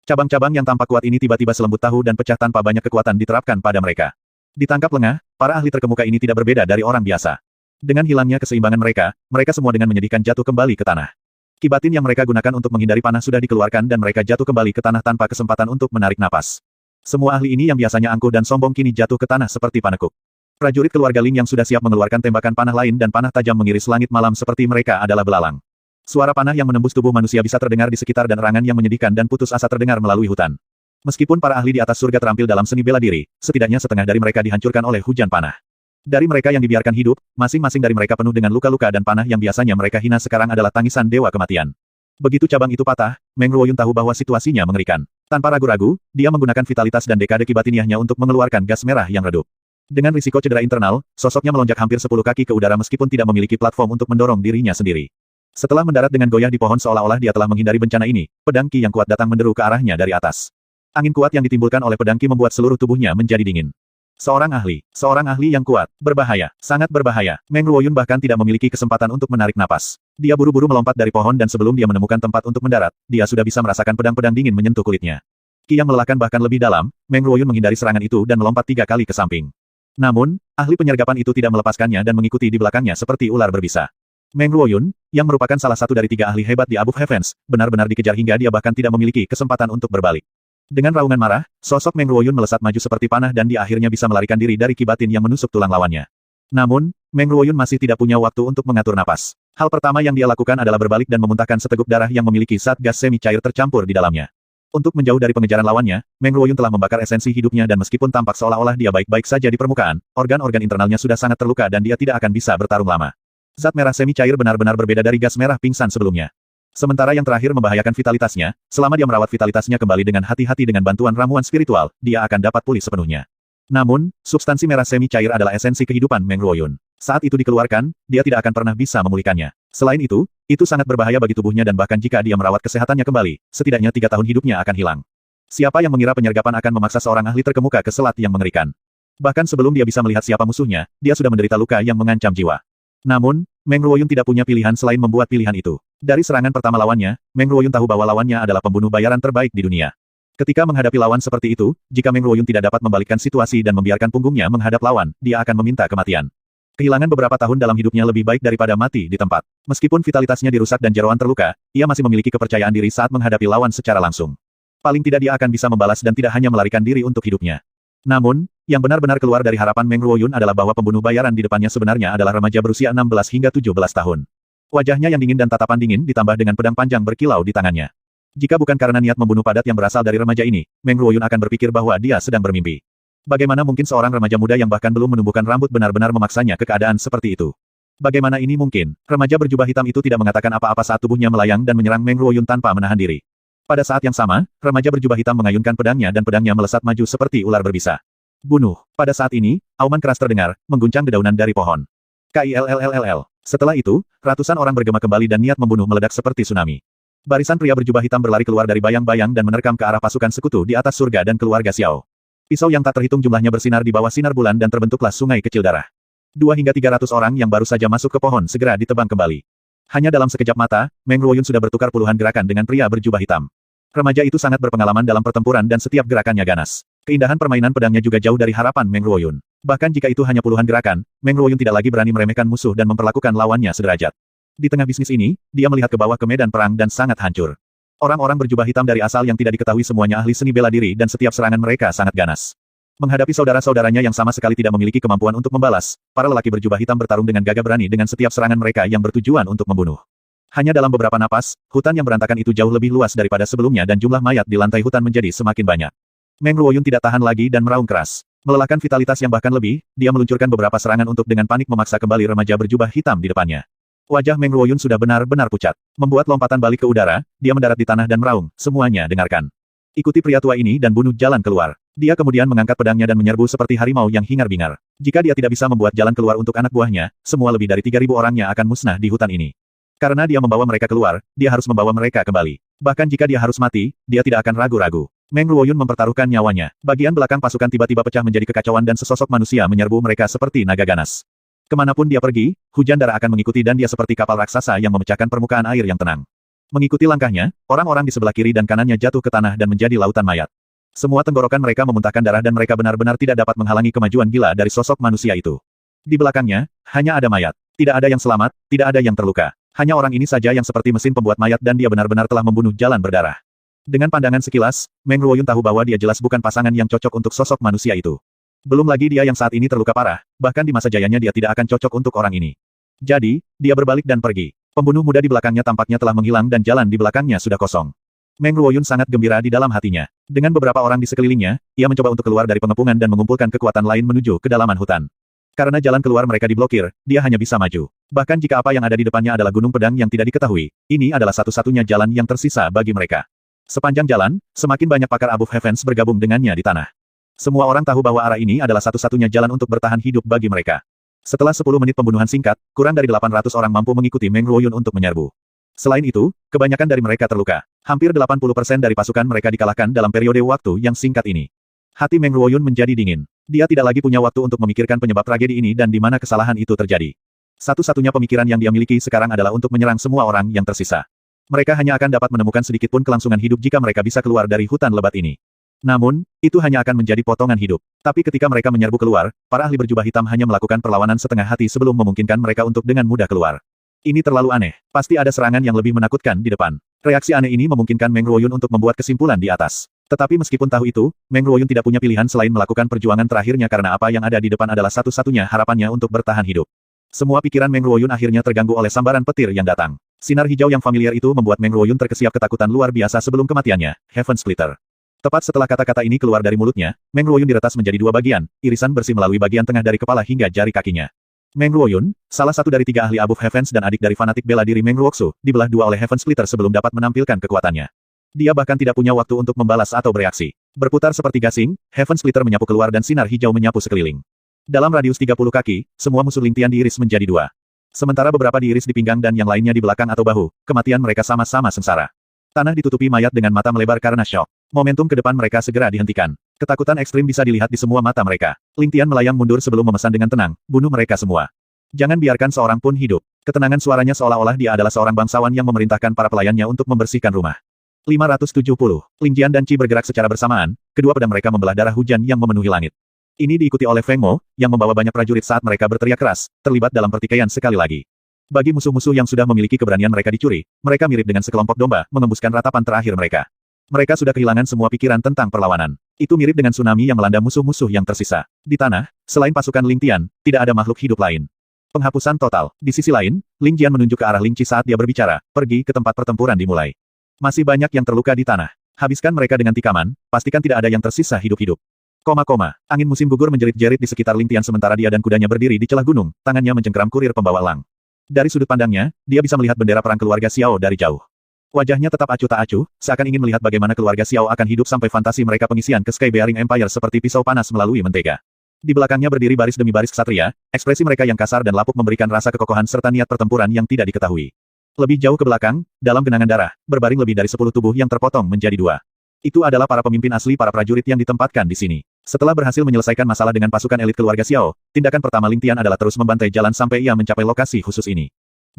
Cabang-cabang yang tampak kuat ini tiba-tiba selembut tahu dan pecah tanpa banyak kekuatan diterapkan pada mereka. Ditangkap lengah, para ahli terkemuka ini tidak berbeda dari orang biasa. Dengan hilangnya keseimbangan mereka, mereka semua dengan menyedihkan jatuh kembali ke tanah. Kibatin yang mereka gunakan untuk menghindari panah sudah dikeluarkan dan mereka jatuh kembali ke tanah tanpa kesempatan untuk menarik napas. Semua ahli ini yang biasanya angkuh dan sombong kini jatuh ke tanah seperti panekuk. Prajurit keluarga Ling yang sudah siap mengeluarkan tembakan panah lain dan panah tajam mengiris langit malam seperti mereka adalah belalang. Suara panah yang menembus tubuh manusia bisa terdengar di sekitar dan erangan yang menyedihkan dan putus asa terdengar melalui hutan. Meskipun para ahli di atas surga terampil dalam seni bela diri, setidaknya setengah dari mereka dihancurkan oleh hujan panah. Dari mereka yang dibiarkan hidup, masing-masing dari mereka penuh dengan luka-luka dan panah yang biasanya mereka hina sekarang adalah tangisan dewa kematian. Begitu cabang itu patah, Meng Ruoyun tahu bahwa situasinya mengerikan. Tanpa ragu-ragu, dia menggunakan vitalitas dan dekade kibatiniahnya untuk mengeluarkan gas merah yang redup. Dengan risiko cedera internal, sosoknya melonjak hampir 10 kaki ke udara meskipun tidak memiliki platform untuk mendorong dirinya sendiri. Setelah mendarat dengan goyah di pohon seolah-olah dia telah menghindari bencana ini, pedang Qi yang kuat datang menderu ke arahnya dari atas. Angin kuat yang ditimbulkan oleh pedang Qi membuat seluruh tubuhnya menjadi dingin. Seorang ahli yang kuat, berbahaya, sangat berbahaya. Meng Ruoyun bahkan tidak memiliki kesempatan untuk menarik napas. Dia buru-buru melompat dari pohon dan sebelum dia menemukan tempat untuk mendarat, dia sudah bisa merasakan pedang-pedang dingin menyentuh kulitnya. Qi yang melelahkan bahkan lebih dalam, Meng Ruoyun menghindari serangan itu dan melompat 3 kali ke samping. Namun, ahli penyergapan itu tidak melepaskannya dan mengikuti di belakangnya seperti ular berbisa. Meng Ruoyun, yang merupakan salah satu dari 3 ahli hebat di Abu Heavens, benar-benar dikejar hingga dia bahkan tidak memiliki kesempatan untuk berbalik. Dengan raungan marah, sosok Meng Ruoyun melesat maju seperti panah dan dia akhirnya bisa melarikan diri dari kibatin yang menusuk tulang lawannya. Namun, Meng Ruoyun masih tidak punya waktu untuk mengatur napas. Hal pertama yang dia lakukan adalah berbalik dan memuntahkan seteguk darah yang memiliki zat gas semi cair tercampur di dalamnya. Untuk menjauh dari pengejaran lawannya, Meng Ruoyun telah membakar esensi hidupnya dan meskipun tampak seolah-olah dia baik-baik saja di permukaan, organ-organ internalnya sudah sangat terluka dan dia tidak akan bisa bertarung lama. Zat merah semi cair benar-benar berbeda dari gas merah pingsan sebelumnya. Sementara yang terakhir membahayakan vitalitasnya, selama dia merawat vitalitasnya kembali dengan hati-hati dengan bantuan ramuan spiritual, dia akan dapat pulih sepenuhnya. Namun, substansi merah semi cair adalah esensi kehidupan Meng Ruoyun. Saat itu dikeluarkan, dia tidak akan pernah bisa memulihkannya. Selain itu sangat berbahaya bagi tubuhnya dan bahkan jika dia merawat kesehatannya kembali, setidaknya 3 tahun hidupnya akan hilang. Siapa yang mengira penyergapan akan memaksa seorang ahli terkemuka ke selat yang mengerikan? Bahkan sebelum dia bisa melihat siapa musuhnya, dia sudah menderita luka yang mengancam jiwa. Namun, Meng Ruoyun tidak punya pilihan selain membuat pilihan itu. Dari serangan pertama lawannya, Meng Ruoyun tahu bahwa lawannya adalah pembunuh bayaran terbaik di dunia. Ketika menghadapi lawan seperti itu, jika Meng Ruoyun tidak dapat membalikkan situasi dan membiarkan punggungnya menghadap lawan, dia akan meminta kematian. Kehilangan beberapa tahun dalam hidupnya lebih baik daripada mati di tempat. Meskipun vitalitasnya dirusak dan jeroan terluka, ia masih memiliki kepercayaan diri saat menghadapi lawan secara langsung. Paling tidak dia akan bisa membalas dan tidak hanya melarikan diri untuk hidupnya. Namun, yang benar-benar keluar dari harapan Meng Ruoyun adalah bahwa pembunuh bayaran di depannya sebenarnya adalah remaja berusia 16 hingga 17 tahun. Wajahnya yang dingin dan tatapan dingin ditambah dengan pedang panjang berkilau di tangannya. Jika bukan karena niat membunuh padat yang berasal dari remaja ini, Meng Ruoyun akan berpikir bahwa dia sedang bermimpi. Bagaimana mungkin seorang remaja muda yang bahkan belum menumbuhkan rambut benar-benar memaksanya ke keadaan seperti itu? Bagaimana ini mungkin? Remaja berjubah hitam itu tidak mengatakan apa-apa saat tubuhnya melayang dan menyerang Meng Ruoyun tanpa menahan diri. Pada saat yang sama, remaja berjubah hitam mengayunkan pedangnya dan pedangnya melesat maju seperti ular berbisa. Bunuh. Pada saat ini, auman keras terdengar, mengguncang dedaunan dari pohon. KILLLLL. Setelah itu, ratusan orang bergema kembali dan niat membunuh meledak seperti tsunami. Barisan pria berjubah hitam berlari keluar dari bayang-bayang dan menerkam ke arah pasukan sekutu di atas surga dan keluarga Xiao. Pisau yang tak terhitung jumlahnya bersinar di bawah sinar bulan dan terbentuklah sungai kecil darah. 2 hingga 300 orang yang baru saja masuk ke pohon segera ditebang kembali. Hanya dalam sekejap mata, Meng Ruoyun sudah bertukar puluhan gerakan dengan pria berjubah hitam. Remaja itu sangat berpengalaman dalam pertempuran dan setiap gerakannya ganas. Keindahan permainan pedangnya juga jauh dari harapan Meng Ruoyun. Bahkan jika itu hanya puluhan gerakan, Meng Ruoyun tidak lagi berani meremehkan musuh dan memperlakukan lawannya sederajat. Di tengah bisnis ini, dia melihat ke bawah ke medan perang dan sangat hancur. Orang-orang berjubah hitam dari asal yang tidak diketahui semuanya ahli seni bela diri dan setiap serangan mereka sangat ganas. Menghadapi saudara-saudaranya yang sama sekali tidak memiliki kemampuan untuk membalas, para lelaki berjubah hitam bertarung dengan gagah berani dengan setiap serangan mereka yang bertujuan untuk membunuh. Hanya dalam beberapa napas, hutan yang berantakan itu jauh lebih luas daripada sebelumnya dan jumlah mayat di lantai hutan menjadi semakin banyak. Meng Ruoyun tidak tahan lagi dan meraung keras. Melelahkan vitalitas yang bahkan lebih, dia meluncurkan beberapa serangan untuk dengan panik memaksa kembali remaja berjubah hitam di depannya. Wajah Meng Ruoyun sudah benar-benar pucat. Membuat lompatan balik ke udara, dia mendarat di tanah dan meraung, semuanya dengarkan. Ikuti pria tua ini dan bunuh jalan keluar. Dia kemudian mengangkat pedangnya dan menyerbu seperti harimau yang hingar-bingar. Jika dia tidak bisa membuat jalan keluar untuk anak buahnya, semua lebih dari 3.000 orangnya akan musnah di hutan ini. Karena dia membawa mereka keluar, dia harus membawa mereka kembali. Bahkan jika dia harus mati, dia tidak akan ragu-ragu. Meng Ruoyun mempertaruhkan nyawanya. Bagian belakang pasukan tiba-tiba pecah menjadi kekacauan dan sesosok manusia menyerbu mereka seperti naga ganas. Kemanapun dia pergi, hujan darah akan mengikuti dan dia seperti kapal raksasa yang memecahkan permukaan air yang tenang. Mengikuti langkahnya, orang-orang di sebelah kiri dan kanannya jatuh ke tanah dan menjadi lautan mayat. Semua tenggorokan mereka memuntahkan darah dan mereka benar-benar tidak dapat menghalangi kemajuan gila dari sosok manusia itu. Di belakangnya, hanya ada mayat. Tidak ada yang selamat, tidak ada yang terluka. Hanya orang ini saja yang seperti mesin pembuat mayat dan dia benar-benar telah membunuh jalan berdarah. Dengan pandangan sekilas, Meng Ruoyun tahu bahwa dia jelas bukan pasangan yang cocok untuk sosok manusia itu. Belum lagi dia yang saat ini terluka parah, bahkan di masa jayanya dia tidak akan cocok untuk orang ini. Jadi, dia berbalik dan pergi. Pembunuh muda di belakangnya tampaknya telah menghilang dan jalan di belakangnya sudah kosong. Meng Ruoyun sangat gembira di dalam hatinya. Dengan beberapa orang di sekelilingnya, ia mencoba untuk keluar dari pengepungan dan mengumpulkan kekuatan lain menuju ke dalaman hutan. Karena jalan keluar mereka diblokir, dia hanya bisa maju. Bahkan jika apa yang ada di depannya adalah gunung pedang yang tidak diketahui, ini adalah satu-satunya jalan yang tersisa bagi mereka. Sepanjang jalan, semakin banyak pakar Above Heavens bergabung dengannya di tanah. Semua orang tahu bahwa arah ini adalah satu-satunya jalan untuk bertahan hidup bagi mereka. Setelah 10 menit pembunuhan singkat, kurang dari 800 orang mampu mengikuti Meng Ruoyun untuk menyerbu. Selain itu, kebanyakan dari mereka terluka. Hampir 80% dari pasukan mereka dikalahkan dalam periode waktu yang singkat ini. Hati Meng Ruoyun menjadi dingin. Dia tidak lagi punya waktu untuk memikirkan penyebab tragedi ini dan di mana kesalahan itu terjadi. Satu-satunya pemikiran yang dia miliki sekarang adalah untuk menyerang semua orang yang tersisa. Mereka hanya akan dapat menemukan sedikit pun kelangsungan hidup jika mereka bisa keluar dari hutan lebat ini. Namun, itu hanya akan menjadi potongan hidup. Tapi ketika mereka menyerbu keluar, para ahli berjubah hitam hanya melakukan perlawanan setengah hati sebelum memungkinkan mereka untuk dengan mudah keluar. Ini terlalu aneh. Pasti ada serangan yang lebih menakutkan di depan. Reaksi aneh ini memungkinkan Meng Ruoyun untuk membuat kesimpulan di atas. Tetapi meskipun tahu itu, Meng Ruoyun tidak punya pilihan selain melakukan perjuangan terakhirnya karena apa yang ada di depan adalah satu-satunya harapannya untuk bertahan hidup. Semua pikiran Meng Ruoyun akhirnya terganggu oleh sambaran petir yang datang. Sinar hijau yang familiar itu membuat Meng Ruoyun terkesiap ketakutan luar biasa sebelum kematiannya, Heaven Splitter. Tepat setelah kata-kata ini keluar dari mulutnya, Meng Ruoyun diretas menjadi 2 bagian, irisan bersih melalui bagian tengah dari kepala hingga jari kakinya. Meng Ruoyun, salah satu dari 3 ahli Above Heavens dan adik dari fanatik bela diri Meng Ruoxu, dibelah 2 oleh Heaven Splitter sebelum dapat menampilkan kekuatannya. Dia bahkan tidak punya waktu untuk membalas atau bereaksi. Berputar seperti gasing, Heaven Splitter menyapu keluar dan sinar hijau menyapu sekeliling. Dalam radius 30 kaki, semua musuh Ling Tian diiris menjadi 2. Sementara beberapa diiris di pinggang dan yang lainnya di belakang atau bahu, kematian mereka sama-sama sengsara. Tanah ditutupi mayat dengan mata melebar karena syok. Momentum ke depan mereka segera dihentikan. Ketakutan ekstrim bisa dilihat di semua mata mereka. Ling Tian melayang mundur sebelum memesan dengan tenang, bunuh mereka semua. Jangan biarkan seorang pun hidup. Ketenangan suaranya seolah-olah dia adalah seorang bangsawan yang memerintahkan para pelayannya untuk membersihkan rumah. 570. Ling Jian dan Qi bergerak secara bersamaan, kedua pedang mereka membelah darah hujan yang memenuhi langit. Ini diikuti oleh Feng Mo, yang membawa banyak prajurit saat mereka berteriak keras, terlibat dalam pertikaian sekali lagi. Bagi musuh-musuh yang sudah memiliki keberanian mereka dicuri, mereka mirip dengan sekelompok domba, mengembuskan ratapan terakhir mereka. Mereka sudah kehilangan semua pikiran tentang perlawanan. Itu mirip dengan tsunami yang melanda musuh-musuh yang tersisa. Di tanah, selain pasukan Ling Tian, tidak ada makhluk hidup lain. Penghapusan total. Di sisi lain, Ling Jian menunjuk ke arah Ling Qi saat dia berbicara, pergi ke tempat pertempuran dimulai. Masih banyak yang terluka di tanah. Habiskan mereka dengan tikaman, pastikan tidak ada yang tersisa hidup-hidup. Angin musim gugur menjerit-jerit di sekitar Ling Tian sementara dia dan kudanya berdiri di celah gunung, tangannya mencengkeram kurir pembawa elang. Dari sudut pandangnya, dia bisa melihat bendera perang keluarga Xiao dari jauh. Wajahnya tetap acuh tak acuh, seakan ingin melihat bagaimana keluarga Xiao akan hidup sampai fantasi mereka pengisian ke Sky Bearing Empire seperti pisau panas melalui mentega. Di belakangnya berdiri baris demi baris ksatria, ekspresi mereka yang kasar dan lapuk memberikan rasa kekokohan serta niat pertempuran yang tidak diketahui. Lebih jauh ke belakang, dalam genangan darah, berbaring lebih dari 10 tubuh yang terpotong menjadi 2. Itu adalah para pemimpin asli para prajurit yang ditempatkan di sini. Setelah berhasil menyelesaikan masalah dengan pasukan elit keluarga Xiao, tindakan pertama Ling Tian adalah terus membantai jalan sampai ia mencapai lokasi khusus ini.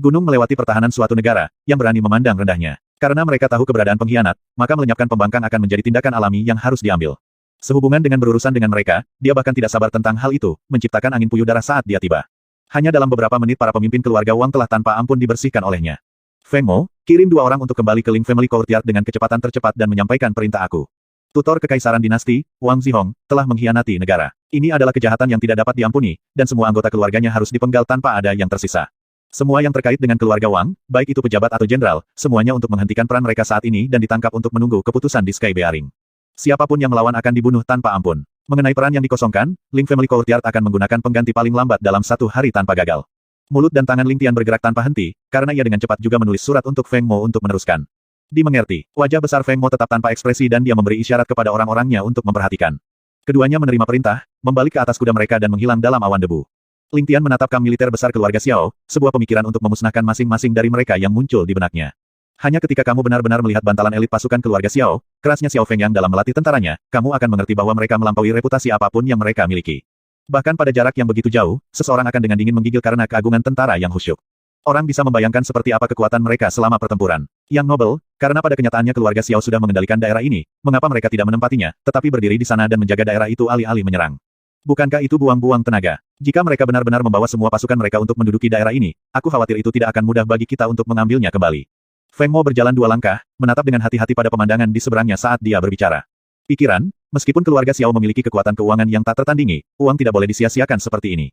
Gunung melewati pertahanan suatu negara, yang berani memandang rendahnya. Karena mereka tahu keberadaan pengkhianat, maka melenyapkan pembangkang akan menjadi tindakan alami yang harus diambil. Sehubungan dengan berurusan dengan mereka, dia bahkan tidak sabar tentang hal itu, menciptakan angin puyuh darah saat dia tiba. Hanya dalam beberapa menit para pemimpin keluarga Wang telah tanpa ampun dibersihkan olehnya. Feng Mo, kirim 2 orang untuk kembali ke Ling Family Courtyard dengan kecepatan tercepat dan menyampaikan perintah aku. Tutor Kekaisaran Dinasti, Wang Zihong, telah mengkhianati negara. Ini adalah kejahatan yang tidak dapat diampuni, dan semua anggota keluarganya harus dipenggal tanpa ada yang tersisa. Semua yang terkait dengan keluarga Wang, baik itu pejabat atau jenderal, semuanya untuk menghentikan peran mereka saat ini dan ditangkap untuk menunggu keputusan di Sky Bearing. Siapapun yang melawan akan dibunuh tanpa ampun. Mengenai peran yang dikosongkan, Ling Family Courtyard akan menggunakan pengganti paling lambat dalam 1 hari tanpa gagal. Mulut dan tangan Ling Tian bergerak tanpa henti, karena ia dengan cepat juga menulis surat untuk Feng Mo untuk meneruskan. Dimengerti. Wajah besar Feng Mo tetap tanpa ekspresi dan dia memberi isyarat kepada orang-orangnya untuk memperhatikan. Keduanya menerima perintah, membalik ke atas kuda mereka dan menghilang dalam awan debu. Ling Tian menatap kamp militer besar keluarga Xiao, sebuah pemikiran untuk memusnahkan masing-masing dari mereka yang muncul di benaknya. Hanya ketika kamu benar-benar melihat bantalan elit pasukan keluarga Xiao, kerasnya Xiao Feng yang dalam melatih tentaranya, kamu akan mengerti bahwa mereka melampaui reputasi apapun yang mereka miliki. Bahkan pada jarak yang begitu jauh, seseorang akan dengan dingin menggigil karena keagungan tentara yang khusyuk. Orang bisa membayangkan seperti apa kekuatan mereka selama pertempuran. Yang nobel, karena pada kenyataannya keluarga Xiao sudah mengendalikan daerah ini, mengapa mereka tidak menempatinya, tetapi berdiri di sana dan menjaga daerah itu alih-alih menyerang. Bukankah itu buang-buang tenaga? Jika mereka benar-benar membawa semua pasukan mereka untuk menduduki daerah ini, aku khawatir itu tidak akan mudah bagi kita untuk mengambilnya kembali. Feng Mo berjalan 2 langkah, menatap dengan hati-hati pada pemandangan di seberangnya saat dia berbicara. Pikiran, meskipun keluarga Xiao memiliki kekuatan keuangan yang tak tertandingi, uang tidak boleh disia-siakan seperti ini.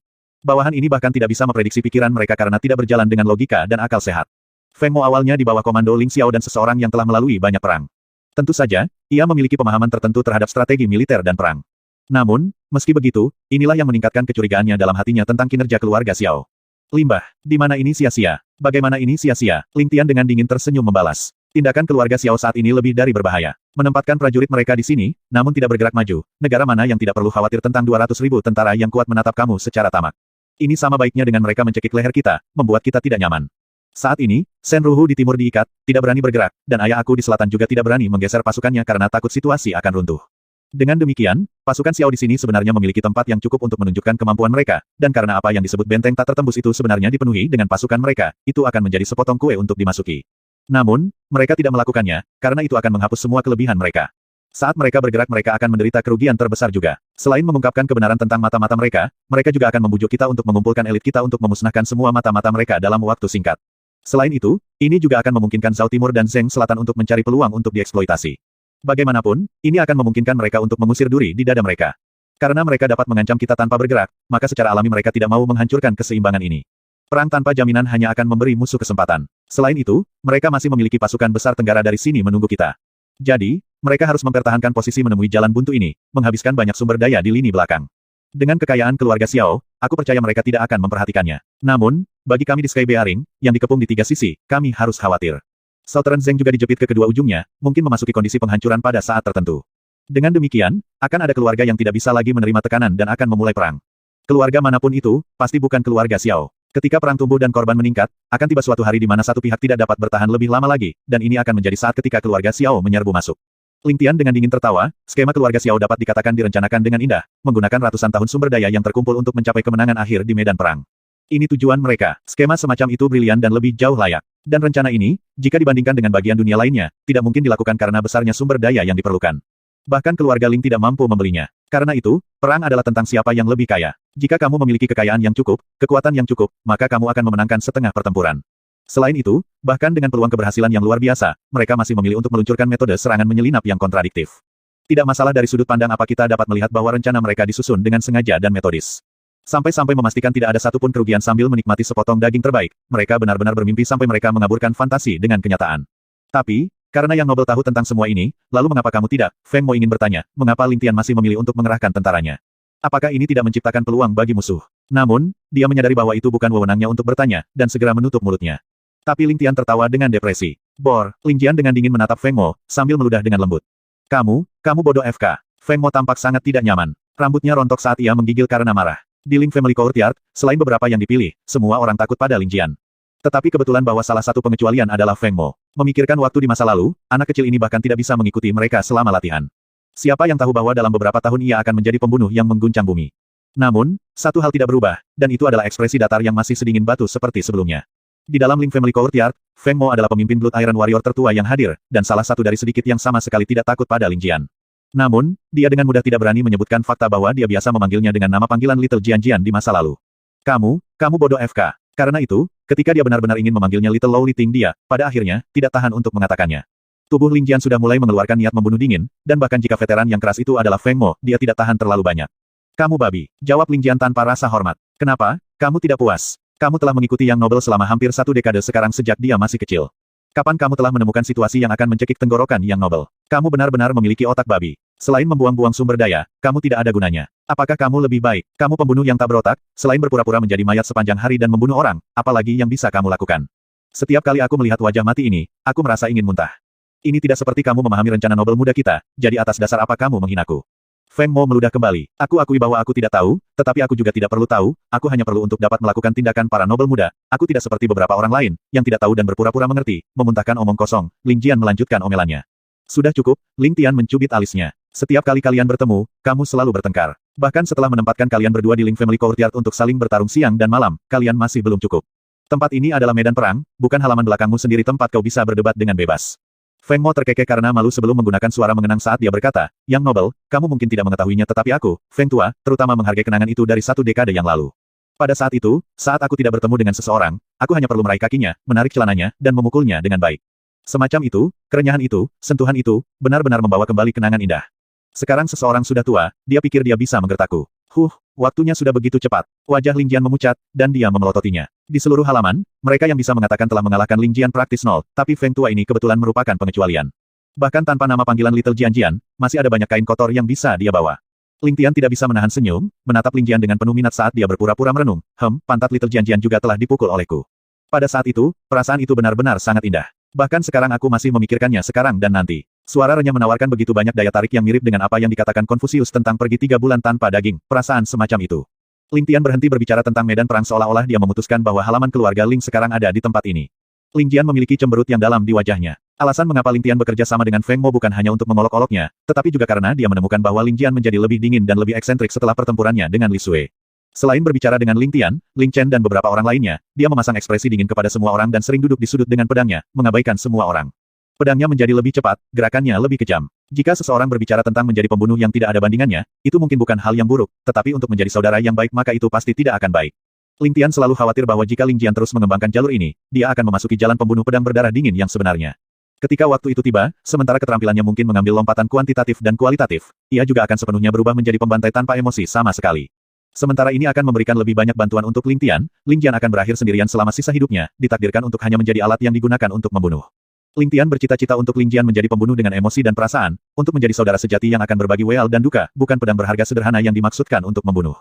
Bawahan ini bahkan tidak bisa memprediksi pikiran mereka karena tidak berjalan dengan logika dan akal sehat. Feng Mo awalnya di bawah komando Ling Xiao dan seseorang yang telah melalui banyak perang. Tentu saja, ia memiliki pemahaman tertentu terhadap strategi militer dan perang. Namun, meski begitu, inilah yang meningkatkan kecurigaannya dalam hatinya tentang kinerja keluarga Xiao. Limbah, di mana ini sia-sia? Bagaimana ini sia-sia? Ling Tian dengan dingin tersenyum membalas. Tindakan keluarga Xiao saat ini lebih dari berbahaya. Menempatkan prajurit mereka di sini, namun tidak bergerak maju. Negara mana yang tidak perlu khawatir tentang 200.000 tentara yang kuat menatap kamu secara tamak? Ini sama baiknya dengan mereka mencekik leher kita, membuat kita tidak nyaman. Saat ini, Shen Ruhu di timur diikat, tidak berani bergerak, dan ayah aku di selatan juga tidak berani menggeser pasukannya karena takut situasi akan runtuh. Dengan demikian, pasukan Xiao di sini sebenarnya memiliki tempat yang cukup untuk menunjukkan kemampuan mereka, dan karena apa yang disebut benteng tak tertembus itu sebenarnya dipenuhi dengan pasukan mereka, itu akan menjadi sepotong kue untuk dimasuki. Namun, mereka tidak melakukannya, karena itu akan menghapus semua kelebihan mereka. Saat mereka bergerak mereka akan menderita kerugian terbesar juga. Selain mengungkapkan kebenaran tentang mata-mata mereka, mereka juga akan membujuk kita untuk mengumpulkan elit kita untuk memusnahkan semua mata-mata mereka dalam waktu singkat. Selain itu, ini juga akan memungkinkan Zhao Timur dan Zheng Selatan untuk mencari peluang untuk dieksploitasi. Bagaimanapun, ini akan memungkinkan mereka untuk mengusir duri di dada mereka. Karena mereka dapat mengancam kita tanpa bergerak, maka secara alami mereka tidak mau menghancurkan keseimbangan ini. Perang tanpa jaminan hanya akan memberi musuh kesempatan. Selain itu, mereka masih memiliki pasukan besar tenggara dari sini menunggu kita. Jadi, mereka harus mempertahankan posisi menemui jalan buntu ini, menghabiskan banyak sumber daya di lini belakang. Dengan kekayaan keluarga Xiao, aku percaya mereka tidak akan memperhatikannya. Namun, bagi kami di Sky Bearing, yang dikepung di 3 sisi, kami harus khawatir. Southern Zheng juga dijepit ke kedua ujungnya, mungkin memasuki kondisi penghancuran pada saat tertentu. Dengan demikian, akan ada keluarga yang tidak bisa lagi menerima tekanan dan akan memulai perang. Keluarga manapun itu, pasti bukan keluarga Xiao. Ketika perang tumbuh dan korban meningkat, akan tiba suatu hari di mana satu pihak tidak dapat bertahan lebih lama lagi, dan ini akan menjadi saat ketika keluarga Xiao menyerbu masuk. Ling Tian dengan dingin tertawa, skema keluarga Xiao dapat dikatakan direncanakan dengan indah, menggunakan ratusan tahun sumber daya yang terkumpul untuk mencapai kemenangan akhir di medan perang. Ini tujuan mereka. Skema semacam itu brilian dan lebih jauh layak. Dan rencana ini, jika dibandingkan dengan bagian dunia lainnya, tidak mungkin dilakukan karena besarnya sumber daya yang diperlukan. Bahkan keluarga Ling tidak mampu membelinya. Karena itu, perang adalah tentang siapa yang lebih kaya. Jika kamu memiliki kekayaan yang cukup, kekuatan yang cukup, maka kamu akan memenangkan setengah pertempuran. Selain itu, bahkan dengan peluang keberhasilan yang luar biasa, mereka masih memilih untuk meluncurkan metode serangan menyelinap yang kontradiktif. Tidak masalah dari sudut pandang apa kita dapat melihat bahwa rencana mereka disusun dengan sengaja dan metodis. Sampai-sampai memastikan tidak ada satupun kerugian sambil menikmati sepotong daging terbaik, mereka benar-benar bermimpi sampai mereka mengaburkan fantasi dengan kenyataan. Tapi, karena Yang Nobel tahu tentang semua ini, lalu mengapa kamu tidak? Feng Mo ingin bertanya, mengapa Ling Tian masih memilih untuk mengerahkan tentaranya? Apakah ini tidak menciptakan peluang bagi musuh? Namun, dia menyadari bahwa itu bukan wewenangnya untuk bertanya, dan segera menutup mulutnya. Tapi Ling Tian tertawa dengan depresi. Bor, Ling Jian dengan dingin menatap Feng Mo, sambil meludah dengan lembut. Kamu bodoh FK. Feng Mo tampak sangat tidak nyaman. Rambutnya rontok saat ia menggigil karena marah. Di Ling Family Courtyard, selain beberapa yang dipilih, semua orang takut pada Ling Jian. Tetapi kebetulan bahwa salah satu pengecualian adalah Feng Mo. Memikirkan waktu di masa lalu, anak kecil ini bahkan tidak bisa mengikuti mereka selama latihan. Siapa yang tahu bahwa dalam beberapa tahun ia akan menjadi pembunuh yang mengguncang bumi. Namun, satu hal tidak berubah, dan itu adalah ekspresi datar yang masih sedingin batu seperti sebelumnya. Di dalam Ling Family Courtyard, Feng Mo adalah pemimpin Blood Iron Warrior tertua yang hadir, dan salah satu dari sedikit yang sama sekali tidak takut pada Ling Jian. Namun, dia dengan mudah tidak berani menyebutkan fakta bahwa dia biasa memanggilnya dengan nama panggilan Little Jian Jian di masa lalu. Kamu bodoh FK. Karena itu, ketika dia benar-benar ingin memanggilnya Little Lowly Ting dia, pada akhirnya, tidak tahan untuk mengatakannya. Tubuh Ling Jian sudah mulai mengeluarkan niat membunuh dingin, dan bahkan jika veteran yang keras itu adalah Feng Mo, dia tidak tahan terlalu banyak. Kamu babi, jawab Ling Jian tanpa rasa hormat. Kenapa? Kamu tidak puas. Kamu telah mengikuti Yang Nobel selama hampir 1 dekade sekarang sejak dia masih kecil. Kapan kamu telah menemukan situasi yang akan mencekik tenggorokan Yang Nobel? Kamu benar-benar memiliki otak babi. Selain membuang-buang sumber daya, kamu tidak ada gunanya. Apakah kamu lebih baik? Kamu pembunuh yang tak berotak, selain berpura-pura menjadi mayat sepanjang hari dan membunuh orang, apalagi yang bisa kamu lakukan? Setiap kali aku melihat wajah mati ini, aku merasa ingin muntah. Ini tidak seperti kamu memahami rencana Nobel muda kita, jadi atas dasar apa kamu menghinaku? Feng Mo meludah kembali. Aku akui bahwa aku tidak tahu, tetapi aku juga tidak perlu tahu, aku hanya perlu untuk dapat melakukan tindakan para Nobel muda. Aku tidak seperti beberapa orang lain, yang tidak tahu dan berpura-pura mengerti, memuntahkan omong kosong. Ling Jian melanjutkan omelannya. Sudah cukup, Ling Tian mencubit alisnya. Setiap kali kalian bertemu, kamu selalu bertengkar. Bahkan setelah menempatkan kalian berdua di Ling Family Courtyard untuk saling bertarung siang dan malam, kalian masih belum cukup. Tempat ini adalah medan perang, bukan halaman belakangmu sendiri tempat kau bisa berdebat dengan bebas. Feng Mo terkekeh karena malu sebelum menggunakan suara mengenang saat dia berkata, Yang Nobel, kamu mungkin tidak mengetahuinya tetapi aku, Feng Tua, terutama menghargai kenangan itu dari 1 dekade yang lalu. Pada saat itu, saat aku tidak bertemu dengan seseorang, aku hanya perlu meraih kakinya, menarik celananya, dan memukulnya dengan baik. Semacam itu, kerenyahan itu, sentuhan itu, benar-benar membawa kembali kenangan indah. Sekarang seseorang sudah tua, dia pikir dia bisa menggertakku. Waktunya sudah begitu cepat. Wajah Ling Jian memucat, dan dia memelototinya. Di seluruh halaman, mereka yang bisa mengatakan telah mengalahkan Ling Jian praktis nol, tapi Feng Tua ini kebetulan merupakan pengecualian. Bahkan tanpa nama panggilan Little Jian Jian, masih ada banyak kain kotor yang bisa dia bawa. Ling Tian tidak bisa menahan senyum, menatap Ling Jian dengan penuh minat saat dia berpura-pura merenung. Pantat Little Jian Jian juga telah dipukul olehku. Pada saat itu, perasaan itu benar-benar sangat indah. Bahkan sekarang aku masih memikirkannya sekarang dan nanti. Suara renyah menawarkan begitu banyak daya tarik yang mirip dengan apa yang dikatakan Konfusius tentang pergi 3 bulan tanpa daging, perasaan semacam itu. Ling Tian berhenti berbicara tentang medan perang seolah-olah dia memutuskan bahwa halaman keluarga Ling sekarang ada di tempat ini. Ling Jian memiliki cemberut yang dalam di wajahnya. Alasan mengapa Ling Tian bekerja sama dengan Feng Mo bukan hanya untuk mengolok-oloknya, tetapi juga karena dia menemukan bahwa Ling Jian menjadi lebih dingin dan lebih eksentrik setelah pertempurannya dengan Li Sui. Selain berbicara dengan Ling Tian, Ling Chen dan beberapa orang lainnya, dia memasang ekspresi dingin kepada semua orang dan sering duduk di sudut dengan pedangnya, mengabaikan semua orang. Pedangnya menjadi lebih cepat, gerakannya lebih kejam. Jika seseorang berbicara tentang menjadi pembunuh yang tidak ada bandingannya, itu mungkin bukan hal yang buruk, tetapi untuk menjadi saudara yang baik maka itu pasti tidak akan baik. Ling Tian selalu khawatir bahwa jika Ling Jian terus mengembangkan jalur ini, dia akan memasuki jalan pembunuh pedang berdarah dingin yang sebenarnya. Ketika waktu itu tiba, sementara keterampilannya mungkin mengambil lompatan kuantitatif dan kualitatif, ia juga akan sepenuhnya berubah menjadi pembantai tanpa emosi sama sekali. Sementara ini akan memberikan lebih banyak bantuan untuk Ling Jian akan berakhir sendirian selama sisa hidupnya, ditakdirkan untuk hanya menjadi alat yang digunakan untuk membunuh. Ling Tian bercita-cita untuk Ling Jian menjadi pembunuh dengan emosi dan perasaan, untuk menjadi saudara sejati yang akan berbagi weal dan duka, bukan pedang berharga sederhana yang dimaksudkan untuk membunuh.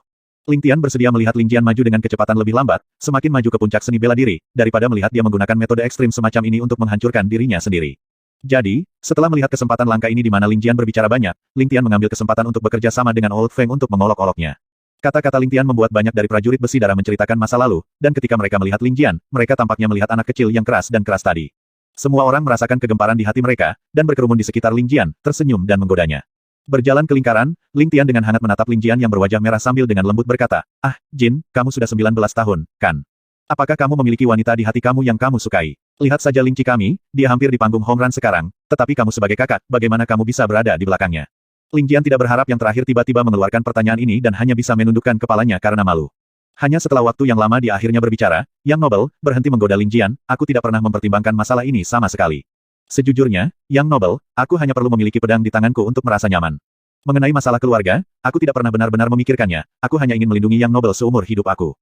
Ling Tian bersedia melihat Ling Jian maju dengan kecepatan lebih lambat, semakin maju ke puncak seni bela diri, daripada melihat dia menggunakan metode ekstrim semacam ini untuk menghancurkan dirinya sendiri. Jadi, setelah melihat kesempatan langka ini di mana Ling Jian berbicara banyak, Ling Tian mengambil kesempatan untuk bekerja sama dengan Old Feng untuk mengolok-oloknya. Kata-kata Ling Tian membuat banyak dari prajurit besi darah menceritakan masa lalu, dan ketika mereka melihat Ling Jian, mereka tampaknya melihat anak kecil yang keras dan keras tadi. Semua orang merasakan kegemparan di hati mereka, dan berkerumun di sekitar Ling Jian, tersenyum dan menggodanya. Berjalan ke lingkaran, Ling Tian dengan hangat menatap Ling Jian yang berwajah merah sambil dengan lembut berkata, "Ah, Jin, kamu sudah 19 tahun, kan? Apakah kamu memiliki wanita di hati kamu yang kamu sukai? Lihat saja Ling Chi kami, dia hampir di panggung home run sekarang, tetapi kamu sebagai kakak, bagaimana kamu bisa berada di belakangnya?" Ling Jian tidak berharap yang terakhir tiba-tiba mengeluarkan pertanyaan ini dan hanya bisa menundukkan kepalanya karena malu. Hanya setelah waktu yang lama dia akhirnya berbicara, Yang Nobel, berhenti menggoda Ling Jian, aku tidak pernah mempertimbangkan masalah ini sama sekali. Sejujurnya, Yang Nobel, aku hanya perlu memiliki pedang di tanganku untuk merasa nyaman. Mengenai masalah keluarga, aku tidak pernah benar-benar memikirkannya, aku hanya ingin melindungi Yang Nobel seumur hidup aku.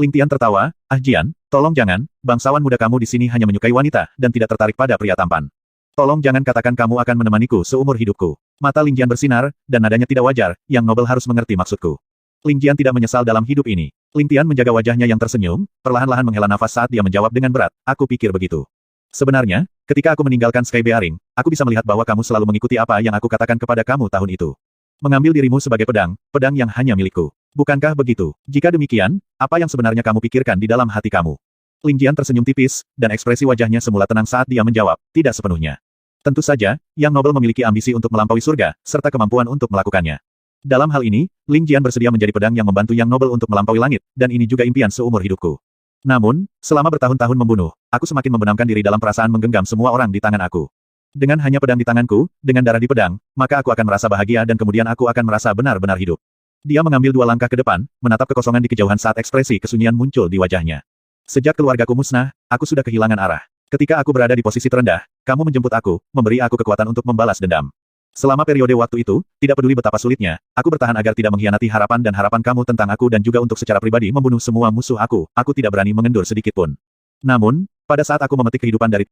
Ling Tian tertawa, ah Jian, tolong jangan, bangsawan muda kamu di sini hanya menyukai wanita, dan tidak tertarik pada pria tampan. Tolong jangan katakan kamu akan menemaniku seumur hidupku. Mata Ling Jian bersinar, dan nadanya tidak wajar, Yang Nobel harus mengerti maksudku. Ling Jian tidak menyesal dalam hidup ini. Ling Tian menjaga wajahnya yang tersenyum, perlahan-lahan menghela nafas saat dia menjawab dengan berat, aku pikir begitu. Sebenarnya, ketika aku meninggalkan Sky Bearing, aku bisa melihat bahwa kamu selalu mengikuti apa yang aku katakan kepada kamu tahun itu. Mengambil dirimu sebagai pedang yang hanya milikku. Bukankah begitu? Jika demikian, apa yang sebenarnya kamu pikirkan di dalam hati kamu? Ling Jian tersenyum tipis, dan ekspresi wajahnya semula tenang saat dia menjawab, tidak sepenuhnya. Tentu saja, Yang Nobel memiliki ambisi untuk melampaui surga, serta kemampuan untuk melakukannya. Dalam hal ini, Ling Jian bersedia menjadi pedang yang membantu Yang Nobel untuk melampaui langit, dan ini juga impian seumur hidupku. Namun, selama bertahun-tahun membunuh, aku semakin membenamkan diri dalam perasaan menggenggam semua orang di tangan aku. Dengan hanya pedang di tanganku, dengan darah di pedang, maka aku akan merasa bahagia dan kemudian aku akan merasa benar-benar hidup. Dia mengambil 2 langkah ke depan, menatap kekosongan di kejauhan saat ekspresi kesunyian muncul di wajahnya. Sejak keluargaku musnah, aku sudah kehilangan arah. Ketika aku berada di posisi terendah, kamu menjemput aku, memberi aku kekuatan untuk membalas dendam. Selama periode waktu itu, tidak peduli betapa sulitnya, aku bertahan agar tidak mengkhianati harapan dan harapan kamu tentang aku dan juga untuk secara pribadi membunuh semua musuh aku tidak berani mengendur sedikit pun. Namun, pada saat aku memetik kehidupan dari